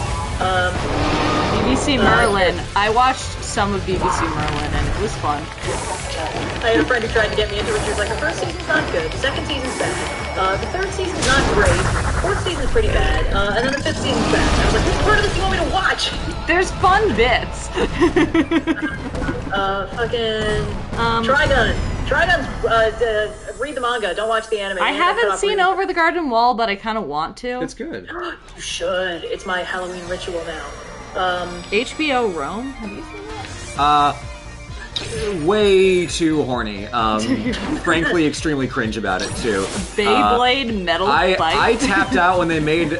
BBC Merlin. I watched some of BBC Merlin, and it was fun. I had a friend who tried to get me into it. She was like, the first season's not good, the second season's bad, the third season's not great, the fourth season's pretty bad, and then the fifth season's bad. I was like, which part of this do you want me to watch? There's fun bits. Trigun. Trigun's, read the manga, don't watch the anime. I haven't seen Over the Garden Wall, but I kind of want to. It's good. You should. It's my Halloween ritual now. HBO Rome? Have you seen that? Way too horny. Frankly, extremely cringe about it too. Beyblade metal fight. I tapped out when they made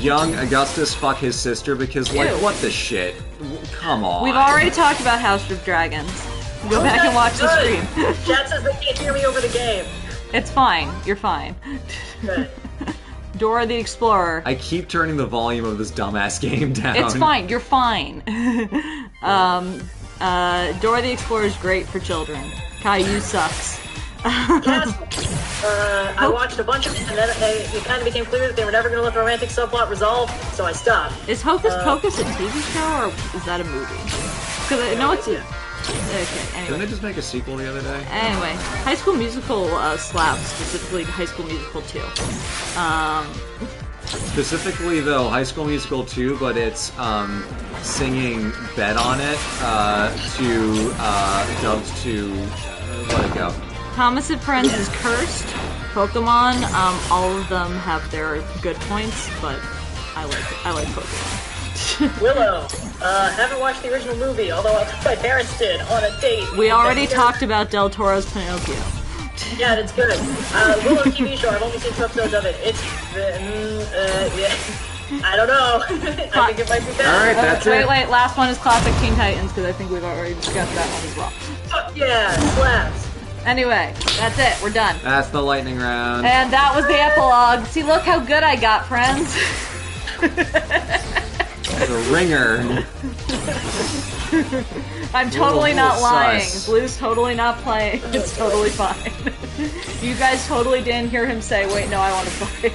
young Augustus fuck his sister because, like, what the shit? Come on. We've already talked about House of Dragons. Go back and watch the stream. Chat says they can't hear me over the game. It's fine. You're fine. Good. Dora the Explorer. I keep turning the volume of this dumbass game down. It's fine. You're fine. Dora the Explorer is great for children. Caillou sucks. Yes. I watched a bunch of it, and then it kind of became clear that they were never going to let the romantic subplot resolve, so I stopped. Is Hocus Pocus a TV show, or is that a movie? Because I know it's a... Okay, anyway. Didn't they just make a sequel the other day? Anyway, High School Musical slaps, specifically High School Musical 2. Specifically, though, High School Musical 2, but it's singing Bet on It dubbed to Let It Go. Thomas and Friends is cursed. Pokemon, all of them have their good points, but I like Pokemon. Willow. Haven't watched the original movie, although my parents did on a date. We already talked about Del Toro's Pinocchio. Yeah, that's good. Willow TV show, I've only seen 2 episodes of it. It's, yeah. I don't know. I think it might be bad. Alright, that's it. Wait, last one is Classic Teen Titans, because I think we've already discussed that one as well. Fuck yeah, slaps. Anyway, that's it. We're done. That's the lightning round. And that was the epilogue. See, look how good I got, friends. The ringer. I'm totally not lying. Sus. Blue's totally not playing. It's totally fine. You guys totally didn't hear him say, wait, no, I want to play.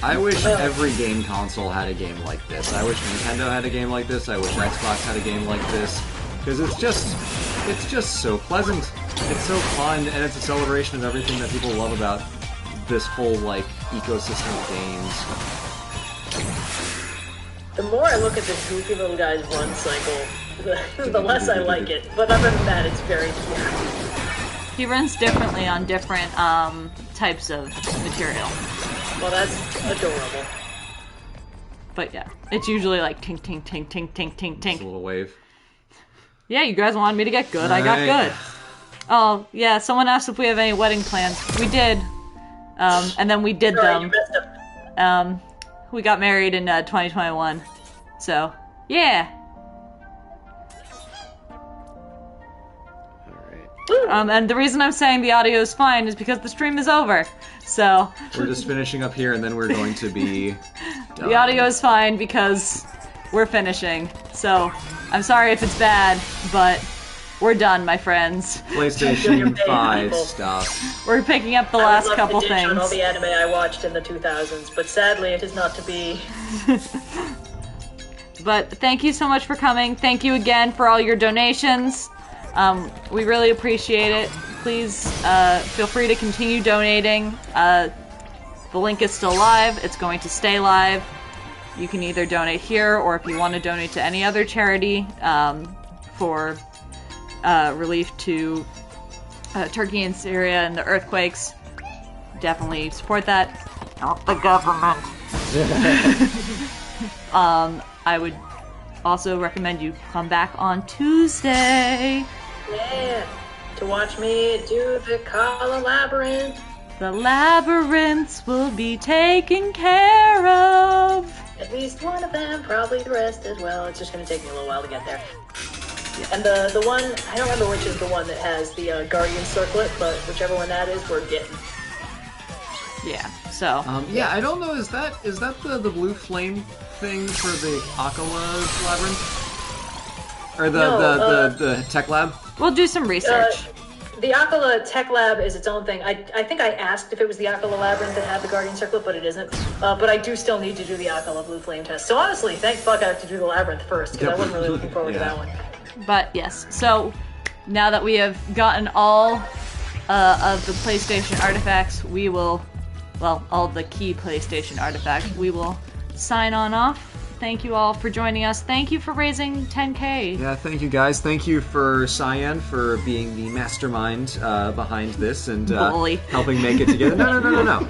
I wish every game console had a game like this. I wish Nintendo had a game like this. I wish Xbox had a game like this. Because it's just It's just so pleasant. It's so fun, and it's a celebration of everything that people love about this whole, like, ecosystem of games. The more I look at this goofy little guy's run cycle, the less I like it. But other than that, it's very cute. He runs differently on different types of material. Well, that's adorable. But yeah, it's usually like tink, tink, tink, tink, tink, tink, tink. Just a little wave. Yeah, you guys wanted me to get good. I got good. Oh, yeah, someone asked if we have any wedding plans. We did. And then we did Sorry, them. you messed up. We got married in 2021. So, yeah. And the reason I'm saying the audio is fine is because the stream is over. So we're just finishing up here, and then we're going to be done. The audio is fine because we're finishing. So I'm sorry if it's bad, but we're done, my friends. PlayStation 5 stuff. We're picking up the last couple things. On all the anime I watched in the 2000s, but sadly it is not to be. But thank you so much for coming. Thank you again for all your donations. We really appreciate it. Please feel free to continue donating. The link is still live. It's going to stay live. You can either donate here, or if you want to donate to any other charity for relief to Turkey and Syria and the earthquakes, definitely support that. Not the government. I would also recommend you come back on Tuesday. Yeah, to watch me do the Kala Labyrinth. The labyrinths will be taken care of. At least one of them, probably the rest as well. It's just going to take me a little while to get there. And the one, I don't remember which is the one that has the Guardian Circlet, but whichever one that is, we're getting. Yeah, so. Yeah, I don't know, is that the blue flame thing for the Akala Labyrinth? Or the tech lab? We'll do some research. The Akala Tech Lab is its own thing. I think I asked if it was the Akala Labyrinth that had the Guardian Circlet, but it isn't. But I do still need to do the Akala Blue Flame test. So honestly, thank fuck I have to do the Labyrinth first, because I wasn't really looking forward to that one. But yes, so now that we have gotten all of the PlayStation artifacts, we will, well, all the key PlayStation artifacts, we will sign on off. Thank you all for joining us. Thank you for raising 10K. Yeah, thank you guys. Thank you for Cyan for being the mastermind behind this and helping make it together. No.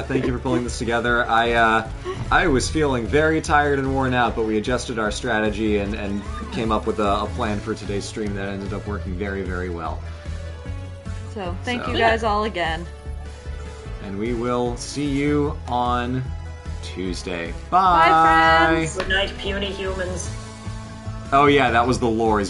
Thank you for pulling this together. I was feeling very tired and worn out, but we adjusted our strategy and came up with a plan for today's stream that ended up working very, very well. So, thank you guys all again. And we will see you on Tuesday. Bye, friends. Good night, puny humans. Oh yeah, that was the lore.